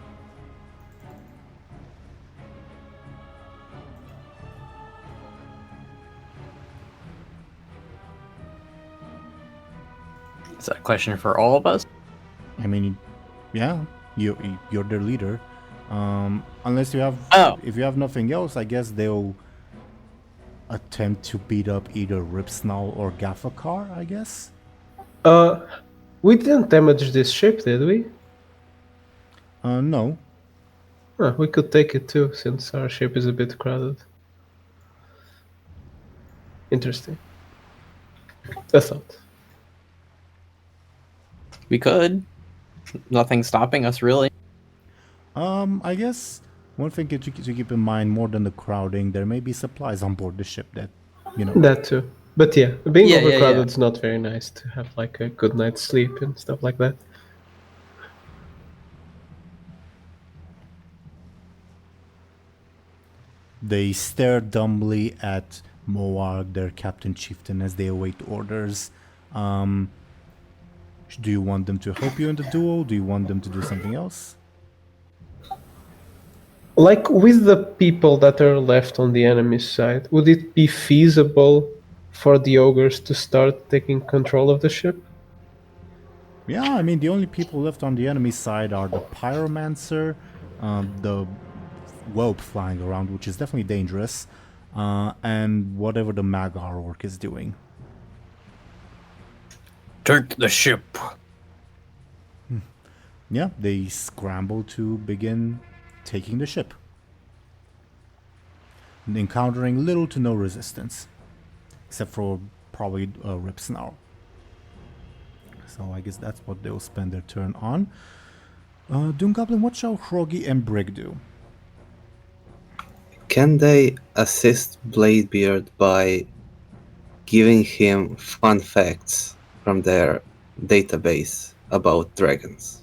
Is that a question for all of us? I mean, yeah, you're their leader. Unless you have, if you have nothing else, I guess they'll attempt to beat up either Ripsnarl or Gaffakar, I guess. We didn't damage this ship, did we? No. We could take it too, since our ship is a bit crowded. Interesting. A thought. We could. Nothing's stopping us, really. I guess one thing to keep in mind, more than the crowding, there may be supplies on board the ship that, you know. That too. But yeah, being Yeah, overcrowded is not very nice to have like a good night's sleep and stuff like that. They stare dumbly at Moarg, their captain chieftain, as they await orders. Do you want them to help you in the duel? Do you want them to do something else? Like with the people that are left on the enemy's side, would it be feasible for the ogres to start taking control of the ship? Yeah, I mean, the only people left on the enemy side are the Pyromancer, the whelp flying around, which is definitely dangerous, and whatever the Magar orc is doing. Take the ship. Yeah, they scramble to begin taking the ship, encountering little to no resistance, except for probably Ripsnarl. So I guess that's what they'll spend their turn on. DoomGoblin, what shall Hroggy and Brig do? Can they assist Bladebeard by giving him fun facts from their database about dragons?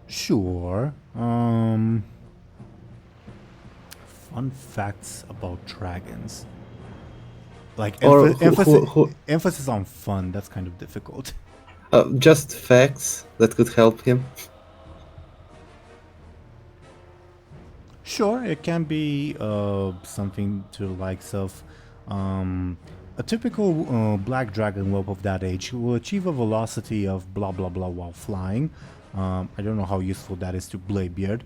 Sure. Fun facts about dragons. Like Or emphasis on fun. That's kind of difficult. just facts that could help him. Sure, it can be something to the likes of a typical black dragon whelp of that age will achieve a velocity of blah blah blah while flying. I don't know how useful that is to Bladebeard.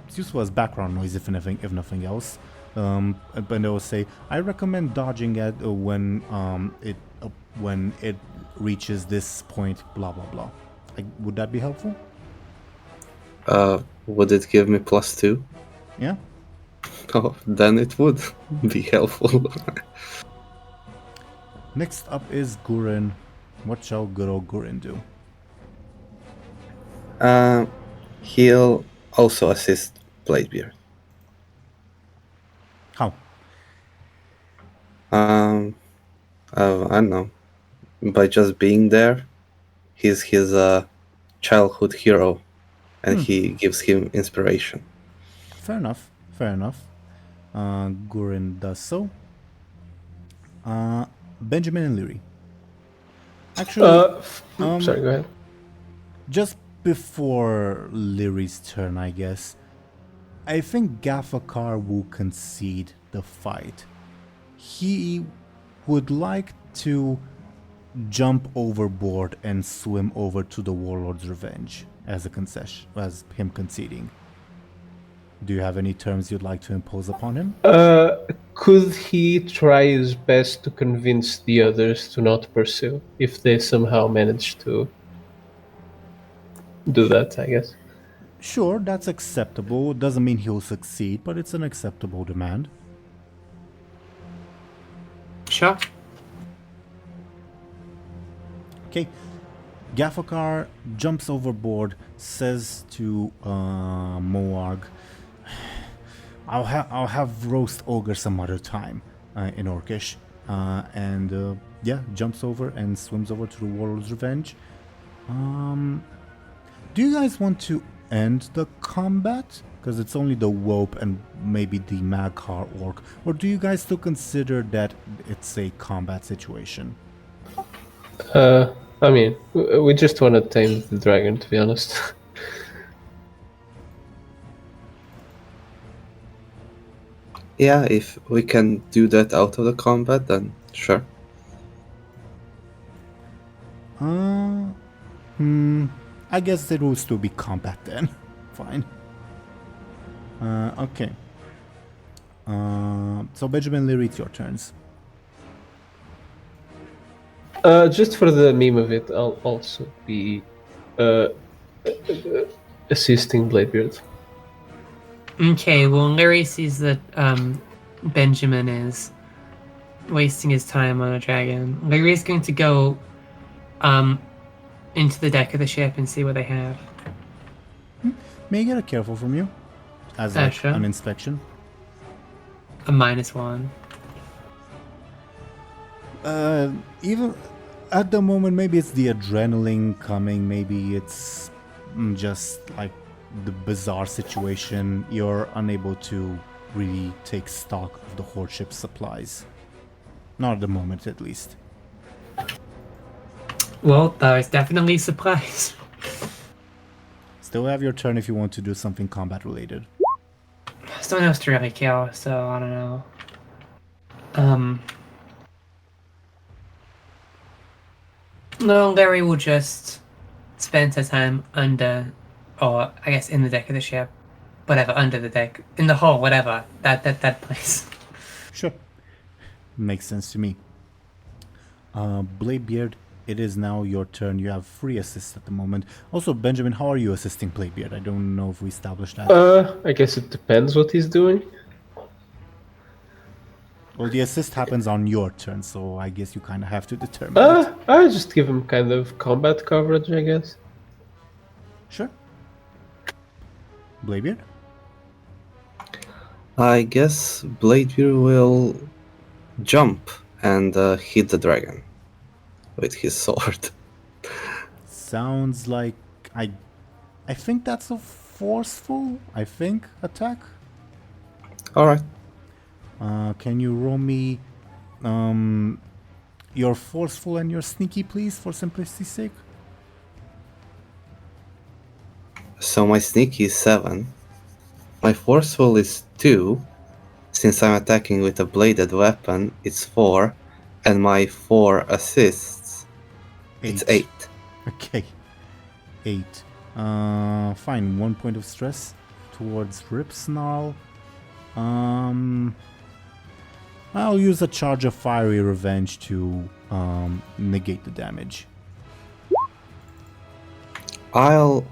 It's useful as background noise if nothing else. But they will say, I recommend dodging it when it reaches this point. Blah blah blah. Would that be helpful? Would it give me +2? Yeah. Oh, then it would be helpful. Next up is Gurin. What shall good old Gurin do? He'll also assist Bladebeard. How? I don't know. By just being there, he's his childhood hero, and he gives him inspiration. Fair enough. Gurin does so. Benjamin and Lyri. Actually, sorry, go ahead. just before Lyri's turn, I guess, I think Gafakar will concede the fight. He would like to jump overboard and swim over to the Warlord's Revenge as a concession, as him conceding. Do you have any terms you'd like to impose upon him? Could he try his best to convince the others to not pursue, if they somehow manage to do that, I guess? Sure, that's acceptable. Doesn't mean he'll succeed, but it's an acceptable demand. Sure. Okay. Gafakar jumps overboard, says to Moarg, I'll have roast ogre some other time in Orcish. And jumps over and swims over to the Warlord's Revenge. Do you guys want to end the combat? Because it's only the Wope and maybe the Magcar Orc. Or do you guys still consider that it's a combat situation? I mean, we just want to tame the dragon, to be honest. Yeah, if we can do that out of the combat, then sure. I guess it will still be combat then. Fine. Okay. So Benjamin, Lyri, it's your turns. Just for the meme of it, I'll also be assisting Bladebeard. Okay, well, Lyri sees that Benjamin is wasting his time on a dragon. Lyri is going to go into the deck of the ship and see what they have. May I get a careful from you? As sure. an inspection? A -1. Even at the moment, maybe it's the adrenaline coming, maybe it's just like the bizarre situation. You're unable to really take stock of the horde ship's supplies. Not at the moment, at least. Well, there is definitely supplies. Still have your turn if you want to do something combat related. Someone else to really kill, so I don't know. No, Lyri will just spend her time under, or I guess in the deck of the ship, whatever, under the deck, in the hull, whatever, that place. Sure. Makes sense to me. Bladebeard, it is now your turn. You have 3 assists at the moment. Also, Benjamin, how are you assisting Bladebeard? I don't know if we established that. I guess it depends what he's doing. Well, the assist happens on your turn, so I guess you kind of have to determine it. I just give him kind of combat coverage, I guess. Sure. Bladebeard? I guess Bladebeard will jump and hit the dragon with his sword. Sounds like I think that's a forceful, attack. Alright. Can you roll me your forceful and your sneaky, please, for simplicity's sake? So my sneaky is 7. My forceful is 2. Since I'm attacking with a bladed weapon, it's 4. And my 4 assists, it's 8. Okay. 8. Fine. 1 point of stress towards Rip Snarl. I'll use a charge of Fiery Revenge to negate the damage. I'll...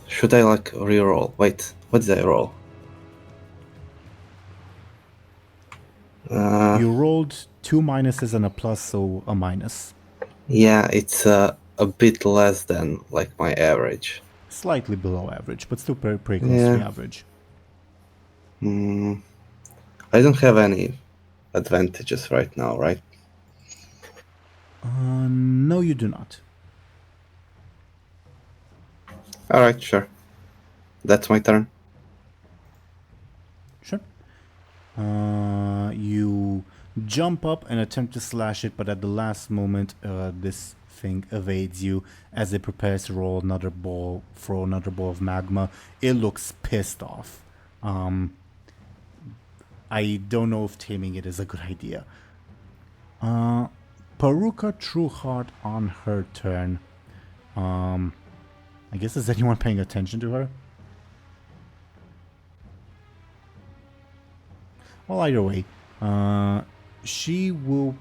Should I like reroll? Wait, what did I roll? You rolled 2 minuses and a plus, so a minus. Yeah, it's a bit less than like my average. Slightly below average, but still pretty close to the average. I don't have any advantages right now, right? No, you do not. Alright, sure. That's my turn. Sure. You jump up and attempt to slash it, but at the last moment, this thing evades you as it prepares to roll another ball, throw another ball of magma. It looks pissed off. I don't know if taming it is a good idea. Paruka Trueheart on her turn. I guess, is anyone paying attention to her? Well, either way, she will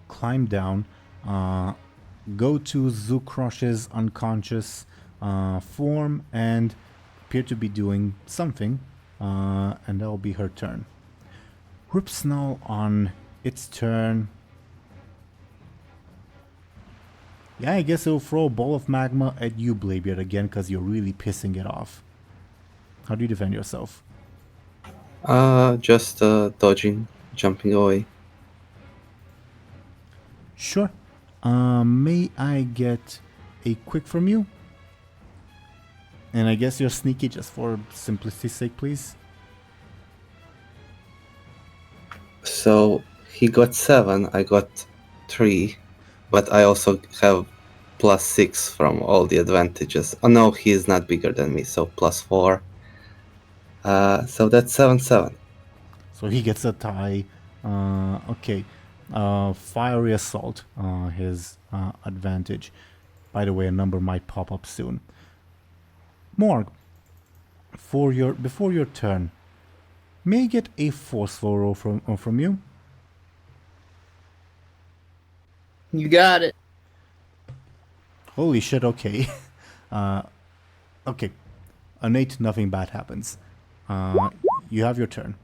climb down, go to Zukrosh's unconscious form, and appear to be doing something, and that'll be her turn. Ripsnell on its turn. Yeah, I guess it'll throw a ball of magma at you, Bladebeard, again, because you're really pissing it off. How do you defend yourself? Just dodging, jumping away. Sure. May I get a quick from you? And I guess you're sneaky just for simplicity's sake, please. So he got 7, I got 3, but I also have +6 from all the advantages. Oh no, he is not bigger than me, so +4. So that's 7/7. So he gets a tie. Okay. Fiery Assault, his advantage. By the way, a number might pop up soon. Morg, before your turn, may I get a forceful roll from you? You got it. Holy shit, okay. Okay. An 8, nothing bad happens. You have your turn.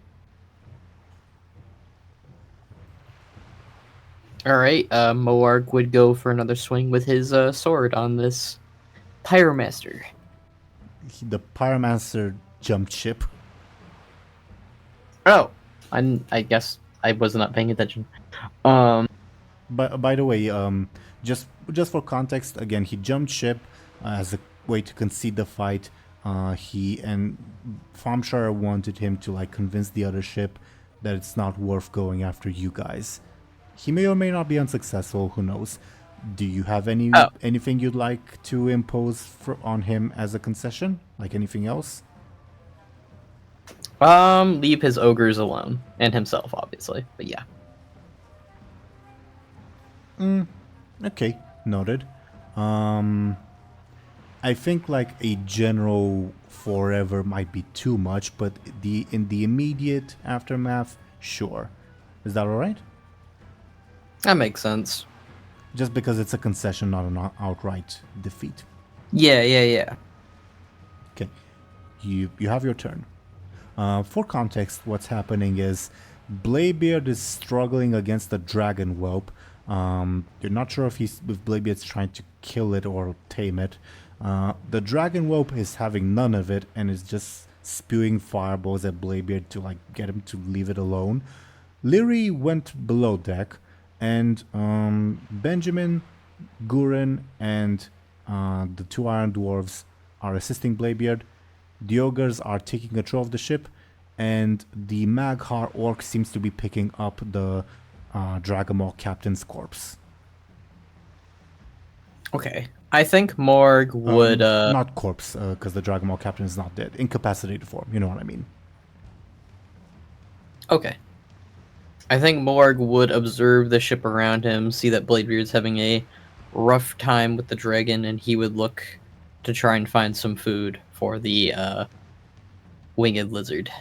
Alright, Moarg would go for another swing with his sword on this Pyromaster. The Pyromancer jumped ship. Oh, I guess I was not paying attention. By the way, just for context, again, he jumped ship as a way to concede the fight. He and Thompshire wanted him to like convince the other ship that it's not worth going after you guys. He may or may not be unsuccessful. Who knows? Do you have anything you'd like to impose on him as a concession? Like anything else? Leave his ogres alone and himself, obviously. But yeah. Okay, noted. I think like a general forever might be too much, but in the immediate aftermath, sure. Is that all right? That makes sense. Just because it's a concession, not an outright defeat. Yeah. Okay, you have your turn. For context, what's happening is Bladebeard is struggling against the dragon whelp. You're not sure if Bladebeard's trying to kill it or tame it. The dragon whelp is having none of it and is just spewing fireballs at Bladebeard to like get him to leave it alone. Lyri went below deck, and Benjamin, Guren and the two Iron Dwarves are assisting Bladebeard. The ogres are taking control of the ship, and the Maghar orc seems to be picking up the Dragomor captain's corpse. Okay. I think Morg would Not corpse, because the Dragomor captain is not dead. Incapacitated form, you know what I mean. Okay. I think Morg would observe the ship around him, see that Bladebeard's having a rough time with the dragon, and he would look to try and find some food for the winged lizard.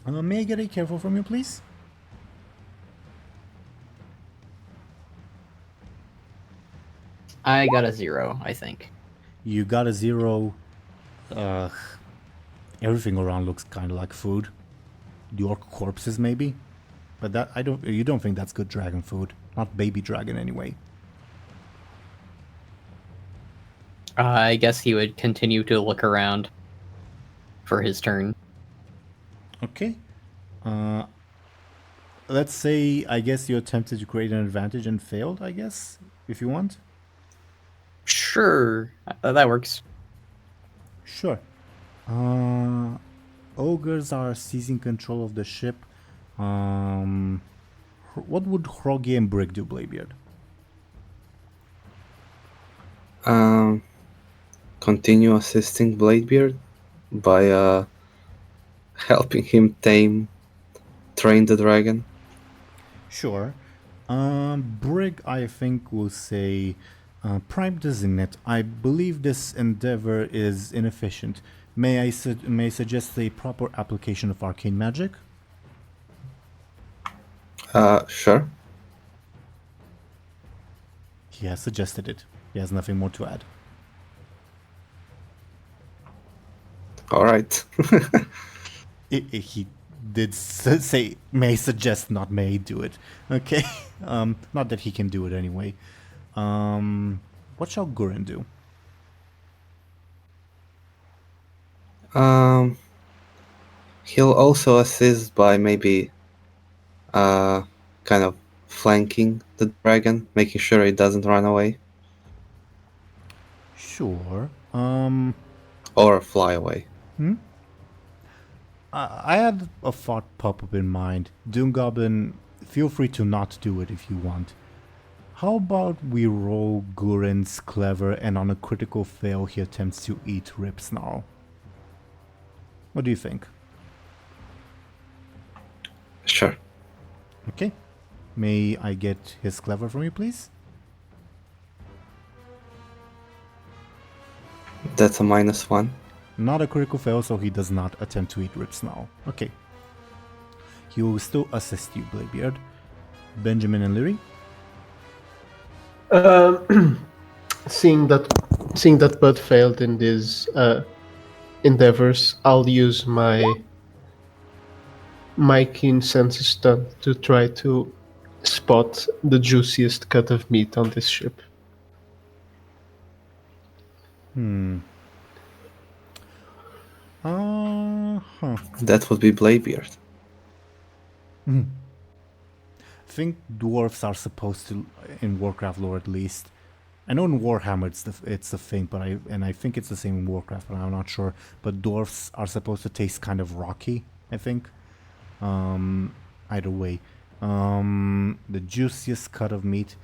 May I get a careful from you, please? I got a 0, I think. You got a 0. Everything around looks kind of like food. The orc corpses, maybe, but that you don't think that's good dragon food, not baby dragon anyway. I guess he would continue to look around for his turn. Okay. Let's say, I guess you attempted to create an advantage and failed, I guess, if you want. Sure, that works. Sure. Ogres are seizing control of the ship. What would Hroggy and Brick do, Bladebeard? Continue assisting Bladebeard by helping him train the dragon. Sure. Brig, I think, will say, Prime Designate, I believe this endeavor is inefficient. May I suggest a proper application of arcane magic? Sure. He has suggested it. He has nothing more to add. All right. He did say, may suggest, not may do it. Okay. Not that he can do it anyway. What shall Guren do? He'll also assist by maybe kind of flanking the dragon, making sure it doesn't run away. Sure. Or fly away. I had a thought pop up in mind. DoomGoblin, feel free to not do it if you want. How about we roll Guren's clever, and on a critical fail he attempts to eat Rip Snarl? What do you think? Sure. Okay. May I get his clever from you, please? That's a -1. Not a critical fail, so he does not attempt to eat Rip Snarl. Okay. He will still assist you, Bladebeard. Benjamin and Lyri? Seeing that Bud failed in these endeavors, I'll use my keen sense of stunt to try to spot the juiciest cut of meat on this ship. That would be Bladebeard. I think dwarves are supposed to, in Warcraft lore at least. I know in Warhammer it's a thing, but I think it's the same in Warcraft, but I'm not sure. But dwarves are supposed to taste kind of rocky, I think. Either way, the juiciest cut of meat.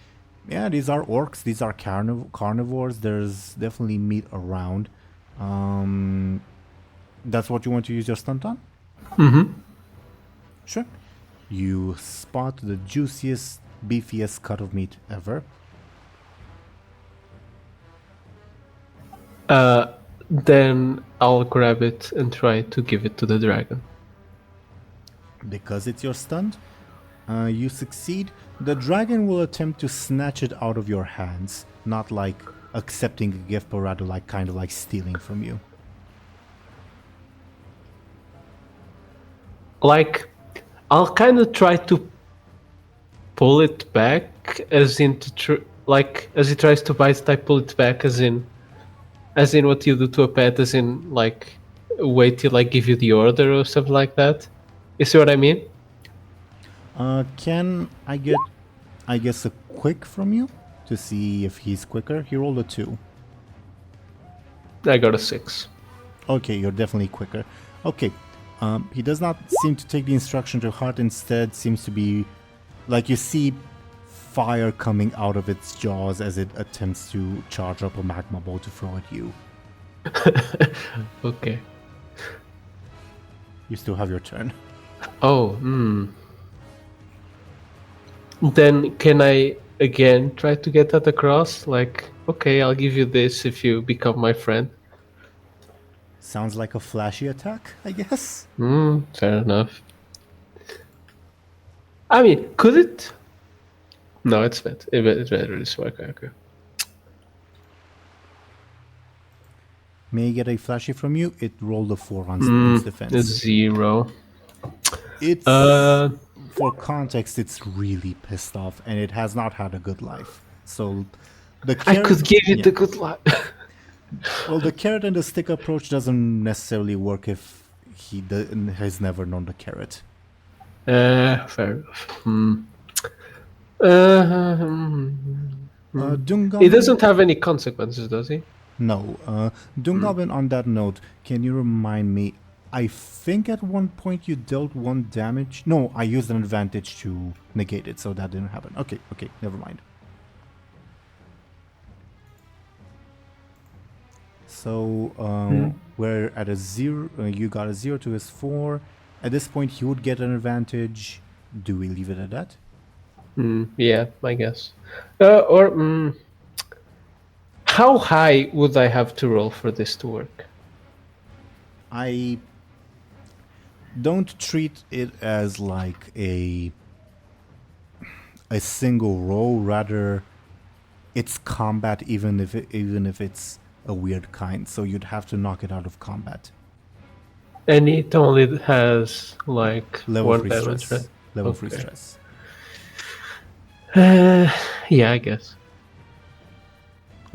Yeah, these are orcs. These are carnivores. There's definitely meat around. That's what you want to use your stunt on? Mm-hmm. Sure. You spot the juiciest, beefiest cut of meat ever. Then I'll grab it and try to give it to the dragon. Because it's your stunt, you succeed. The dragon will attempt to snatch it out of your hands, not like accepting a gift, but rather like kind of like stealing from you. Like, I'll kind of try to pull it back, as in as he tries to bite, I pull it back, as in what you do to a pet, as in like wait till I give you the order or something like that. You see what I mean? Can I get, I guess, a quick from you? to see if he's quicker. He rolled a 2. I got a 6. Okay, you're definitely quicker. Okay, he does not seem to take the instruction to heart. Instead, seems to be like you see fire coming out of its jaws as it attempts to charge up a magma ball to throw at you. Okay. You still have your turn. Oh, Then can I again try to get that across? Like, okay, I'll give you this if you become my friend. Sounds like a flashy attack, I guess. Fair enough. I mean, could it? No, it's bad. It better this way. Okay. May I get a flashy from you? It rolled a 4 on its defense. It's 0. It's for context, it's really pissed off, and it has not had a good life. So the I could give it the good luck. Well, the carrot and the stick approach doesn't necessarily work if he has never known the carrot. Fair enough. DoomGoblin, He doesn't have any consequences, does he? No. DoomGoblin, on that note, can you remind me? I think at one point you dealt 1 damage. No, I used an advantage to negate it, so that didn't happen. Okay, never mind. So we're at a 0. You got a 0 to his 4. At this point, he would get an advantage. Do we leave it at that? Yeah, I guess. How high would I have to roll for this to work? I don't treat it as like a single roll. Rather, it's combat, even if it's a weird kind. So you'd have to knock it out of combat. And it only has like Level 1 3 damage, stress. right? Level 3 Okay. stress. Yeah, I guess.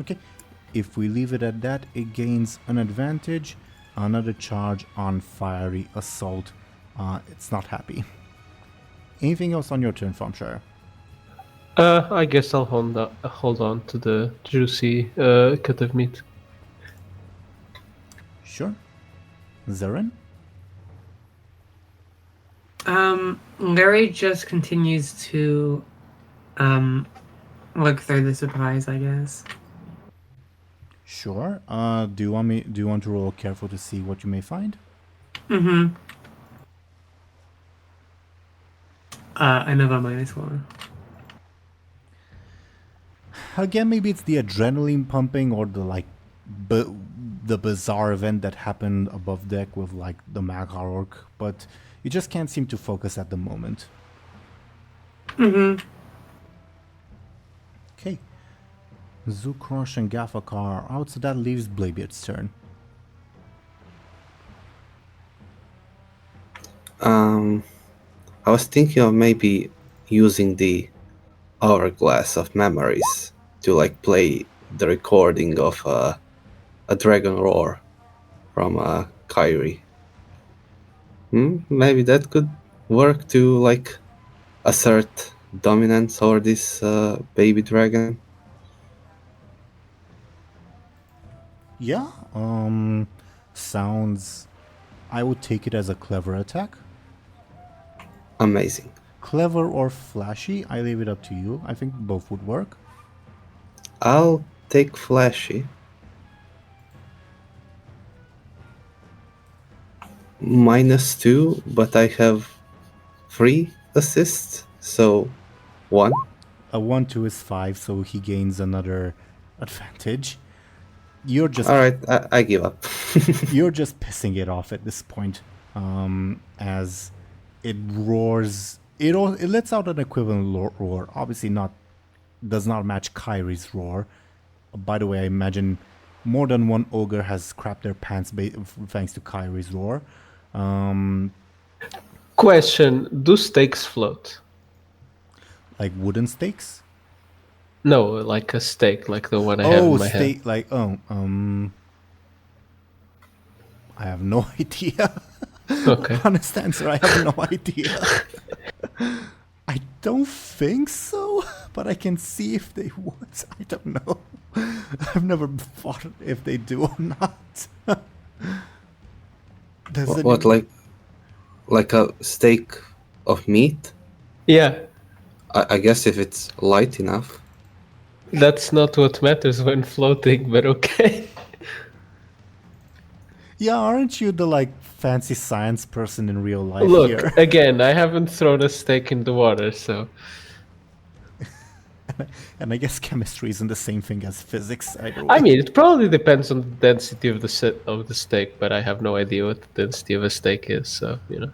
Okay. If we leave it at that, it gains an advantage. Another charge on fiery assault. It's not happy. Anything else on your turn, Thompshire? I guess I'll hold on to the juicy cut of meat. Sure. Zeren? Lyri just continues to look through the supplies, I guess. Sure. Do you want to roll careful to see what you may find? Another -1. Again, maybe it's the adrenaline pumping or the the bizarre event that happened above deck with like the Maghar orc, but you just can't seem to focus at the moment. Okay. Zukrosh and Gafakar are out, so that leaves Bladebeard's turn. I was thinking of maybe using the hourglass of memories to like play the recording of a dragon roar from Kyrie. Maybe that could work to like assert dominance over this baby dragon. Yeah. Sounds. I would take it as a clever attack. Amazing. Clever or flashy, I leave it up to you. I think both would work. I'll take flashy. -2, but I have 3 assists, so 1. A 1-2 is 5, so he gains another advantage. You're just Alright, I give up. you're just pissing it off at this point, as it roars. It lets out an equivalent roar. Obviously, does not match Kyrie's roar. By the way, I imagine more than one ogre has crapped their pants thanks to Kyrie's roar. Question: do stakes float? Like wooden stakes? No, like a stake, like the one I have in my head. I have no idea. Okay. Honest answer, I have no idea. I don't think so, but I can see if they would. I don't know. I've never thought if they do or not. What, like a steak of meat? Yeah, I guess if it's light enough. that's not what matters when floating, but okay. Yeah, aren't you the like fancy science person in real life Look, here? again, I haven't thrown a steak in the water, so And I guess chemistry isn't the same thing as physics either way. I mean, it probably depends on the density of the steak, but I have no idea what the density of a steak is, so you know.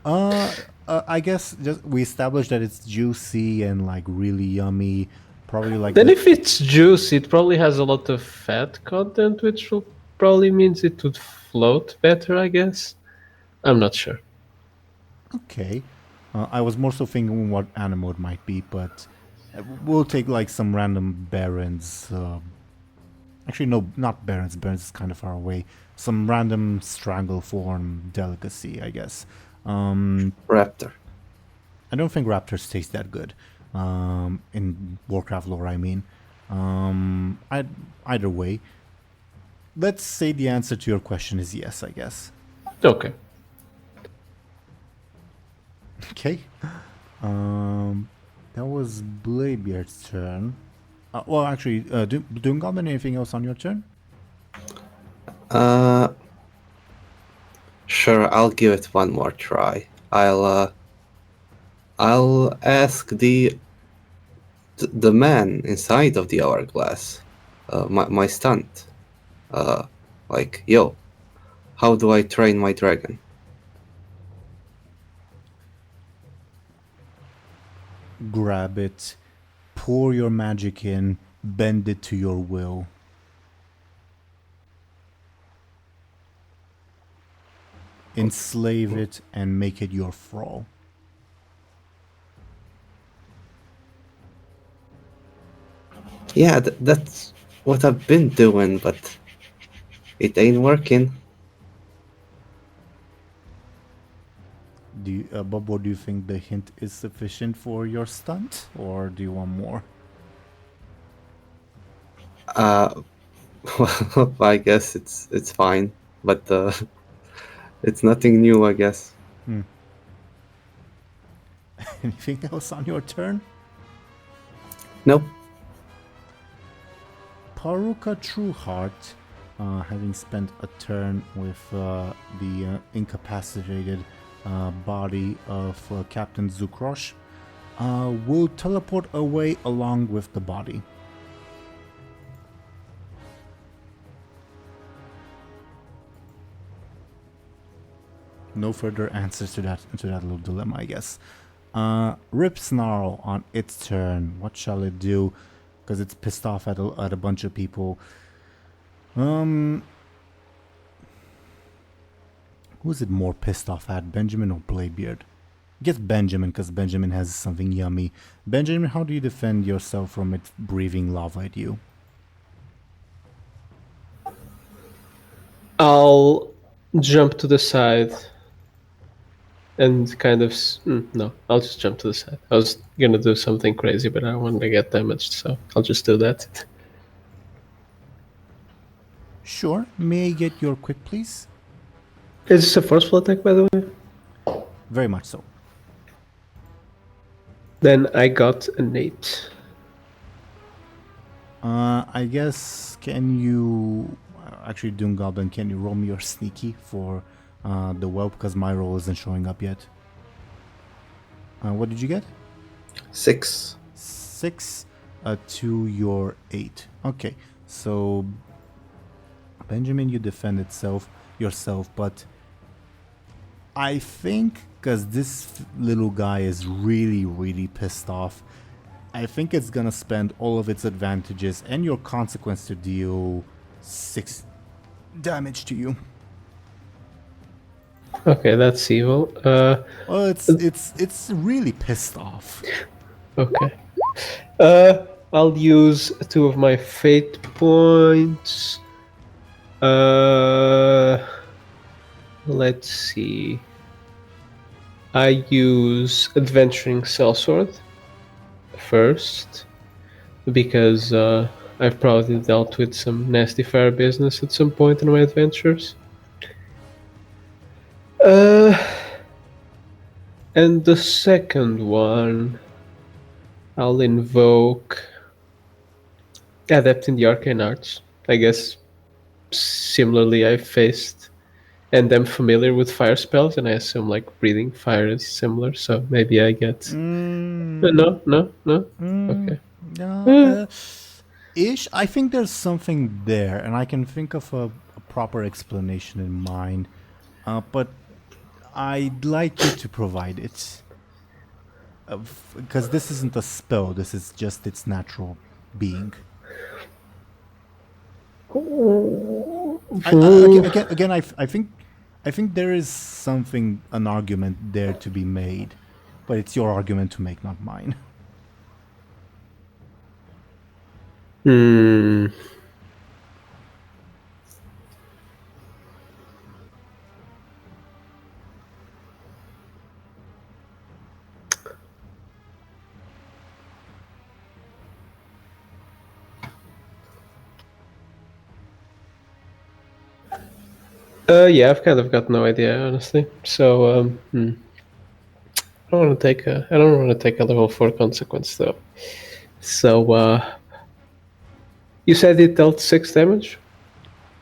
I guess just we established that it's juicy and like really yummy. Probably like Then if it's juicy, it probably has a lot of fat content, which probably means it would float better, I guess. I'm not sure. Okay. I was more so thinking what animal it might be, but we'll take like some random barons. Actually, no, not barons. Barons is kind of far away. Some random strangleform delicacy, I guess. Raptor. I don't think raptors taste that good. In Warcraft lore, I mean. Either way, let's say the answer to your question is yes, I guess. Okay. Okay. That was Bladebeard's turn. Well, actually, DoomGoblin, anything else on your turn? Sure, I'll give it one more try. I'll ask the man inside of the hourglass, my stunt, like, yo, how do I train my dragon? Grab it, pour your magic in, bend it to your will. Enslave it and make it your thrall. Yeah, that's what I've been doing, but it ain't working. Bob, do you think the hint is sufficient for your stunt, or do you want more? Well, I guess it's fine, but it's nothing new, I guess. Anything else on your turn? Nope. Paruka Trueheart, having spent a turn with the incapacitated body of Captain Zukrosh, will teleport away along with the body. No further answers to that little dilemma, I guess. Rip Snarl on its turn. What shall it do? Because it's pissed off at a bunch of people. Who's it more pissed off at, Benjamin or Bladebeard? I guess Benjamin, because Benjamin has something yummy. Benjamin, how do you defend yourself from it breathing lava at you? I'll jump to the side and kind of... no, I'll just jump to the side. I was going to do something crazy, but I don't want to get damaged, so I'll just do that. Sure. May I get your quick, please? Is this a forceful attack, by the way? Very much so. Then I got an 8. I guess, can you... Actually, DoomGoblin, can you roll me your sneaky for the whelp? Because my roll isn't showing up yet. What did you get? 6. 6 to your 8. Okay, so... Benjamin, you defend yourself, but... I think, because this little guy is really, really pissed off, I think it's gonna spend all of its advantages and your consequence to deal 6 damage to you. Okay, that's evil. Well, it's really pissed off. Okay. I'll use 2 of my fate points. Let's see. I use Adventuring Sellsword first, because I've probably dealt with some nasty fire business at some point in my adventures. And the second one, I'll invoke Adept in the Arcane Arts. I guess similarly I've faced and am familiar with fire spells, and I assume like breathing fire is similar, so maybe I get... No? Okay. Ish. I think there's something there, and I can think of a proper explanation in mind. But I'd like you to provide it. Because this isn't a spell, this is just its natural being. Again, I think there is something, an argument there to be made, but it's your argument to make, not mine. Yeah, I've kind of got no idea, honestly. So, I don't want to take a level 4 consequence though. So, you said it dealt 6 damage?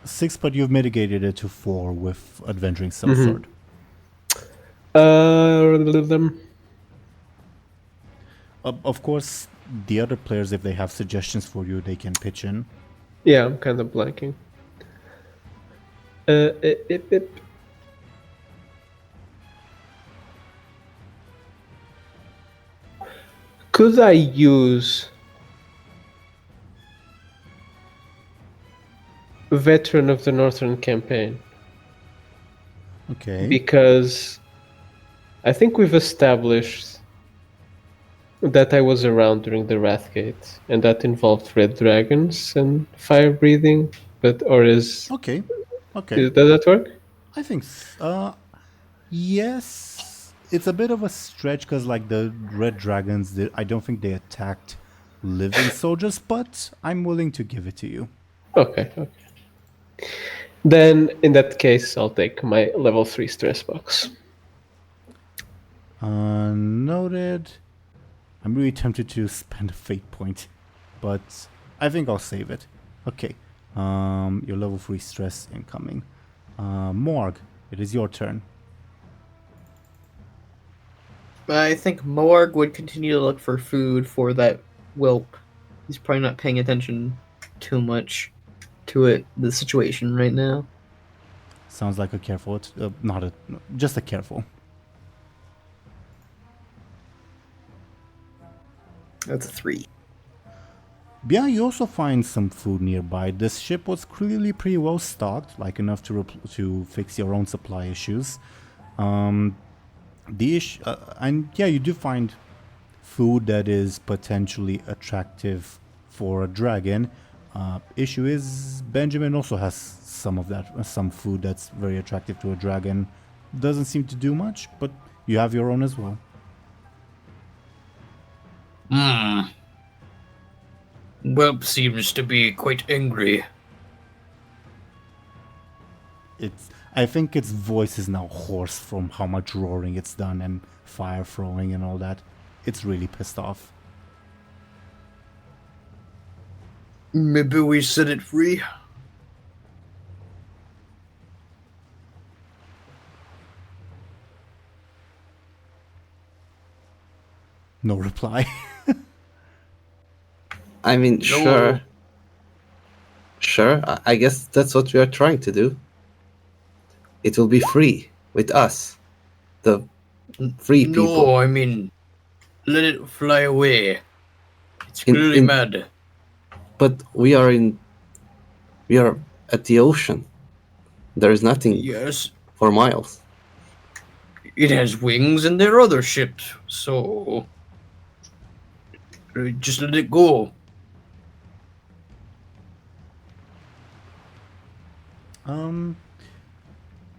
6, but you've mitigated it to 4 with Adventuring Sellsword. Of course, the other players, if they have suggestions for you, they can pitch in. Yeah, I'm kind of blanking. Could I use Veteran of the Northern Campaign? Okay. Because I think we've established that I was around during the Wrathgate, and that involved red dragons and fire breathing. Okay. Does that work? I think yes. It's a bit of a stretch because, like, the red dragons, I don't think they attacked living soldiers, but I'm willing to give it to you. Okay. Then, in that case, I'll take my level 3 stress box. Noted. I'm really tempted to spend a fate point, but I think I'll save it. Okay. Your level 3 stress incoming. Morg, it is your turn. I think Morg would continue to look for food for that whelp. He's probably not paying attention too much to the situation right now. Sounds like a careful, just a careful. That's a 3. Yeah, you also find some food nearby. This ship was clearly pretty well stocked, like enough to fix your own supply issues. And yeah, you do find food that is potentially attractive for a dragon. Issue is Benjamin also has some food that's very attractive to a dragon. Doesn't seem to do much, but you have your own as well. Whelp seems to be quite angry. I think its voice is now hoarse from how much roaring it's done and fire throwing and all that. It's really pissed off. Maybe we set it free? No reply. I mean, No. Sure, I guess that's what we are trying to do. It will be free with us, the free people. No, I mean, let it fly away. It's clearly mad. But we are at the ocean. There is nothing Yes, for miles. it has wings and there are other ships, so just let it go.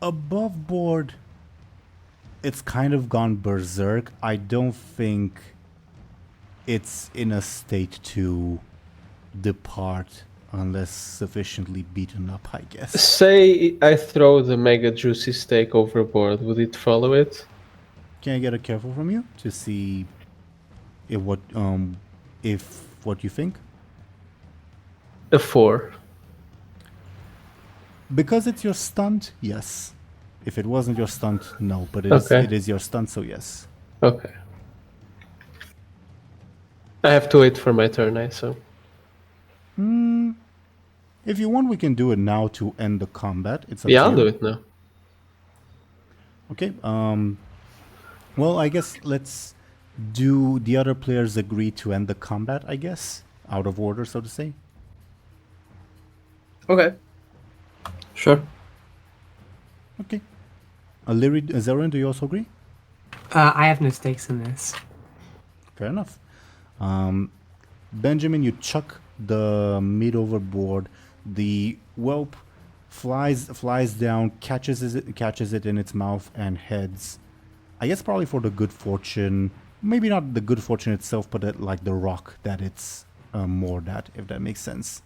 Above board, it's kind of gone berserk. I don't think it's in a state to depart unless sufficiently beaten up, I guess. Say I throw the mega juicy steak overboard, would it follow it? Can I get a careful from you to see if what you think? A 4. Because it's your stunt, yes. If it wasn't your stunt, no. But Okay. it is your stunt, so yes. Okay. I have to wait for my turn, I assume. If you want, we can do it now to end the combat. It's up Yeah, to I'll you. do it now. Okay. Well, I guess let's do the other players agree to end the combat, I guess? Out of order, so to say. Okay. Sure. Okay. Lyri, Aaran, do you also agree? I have no stakes in this. Fair enough. Benjamin, you chuck the meat overboard. The whelp flies down, catches it in its mouth, and heads. I guess probably for the good fortune. Maybe not the good fortune itself, but like the rock that it's moored at, if that makes sense.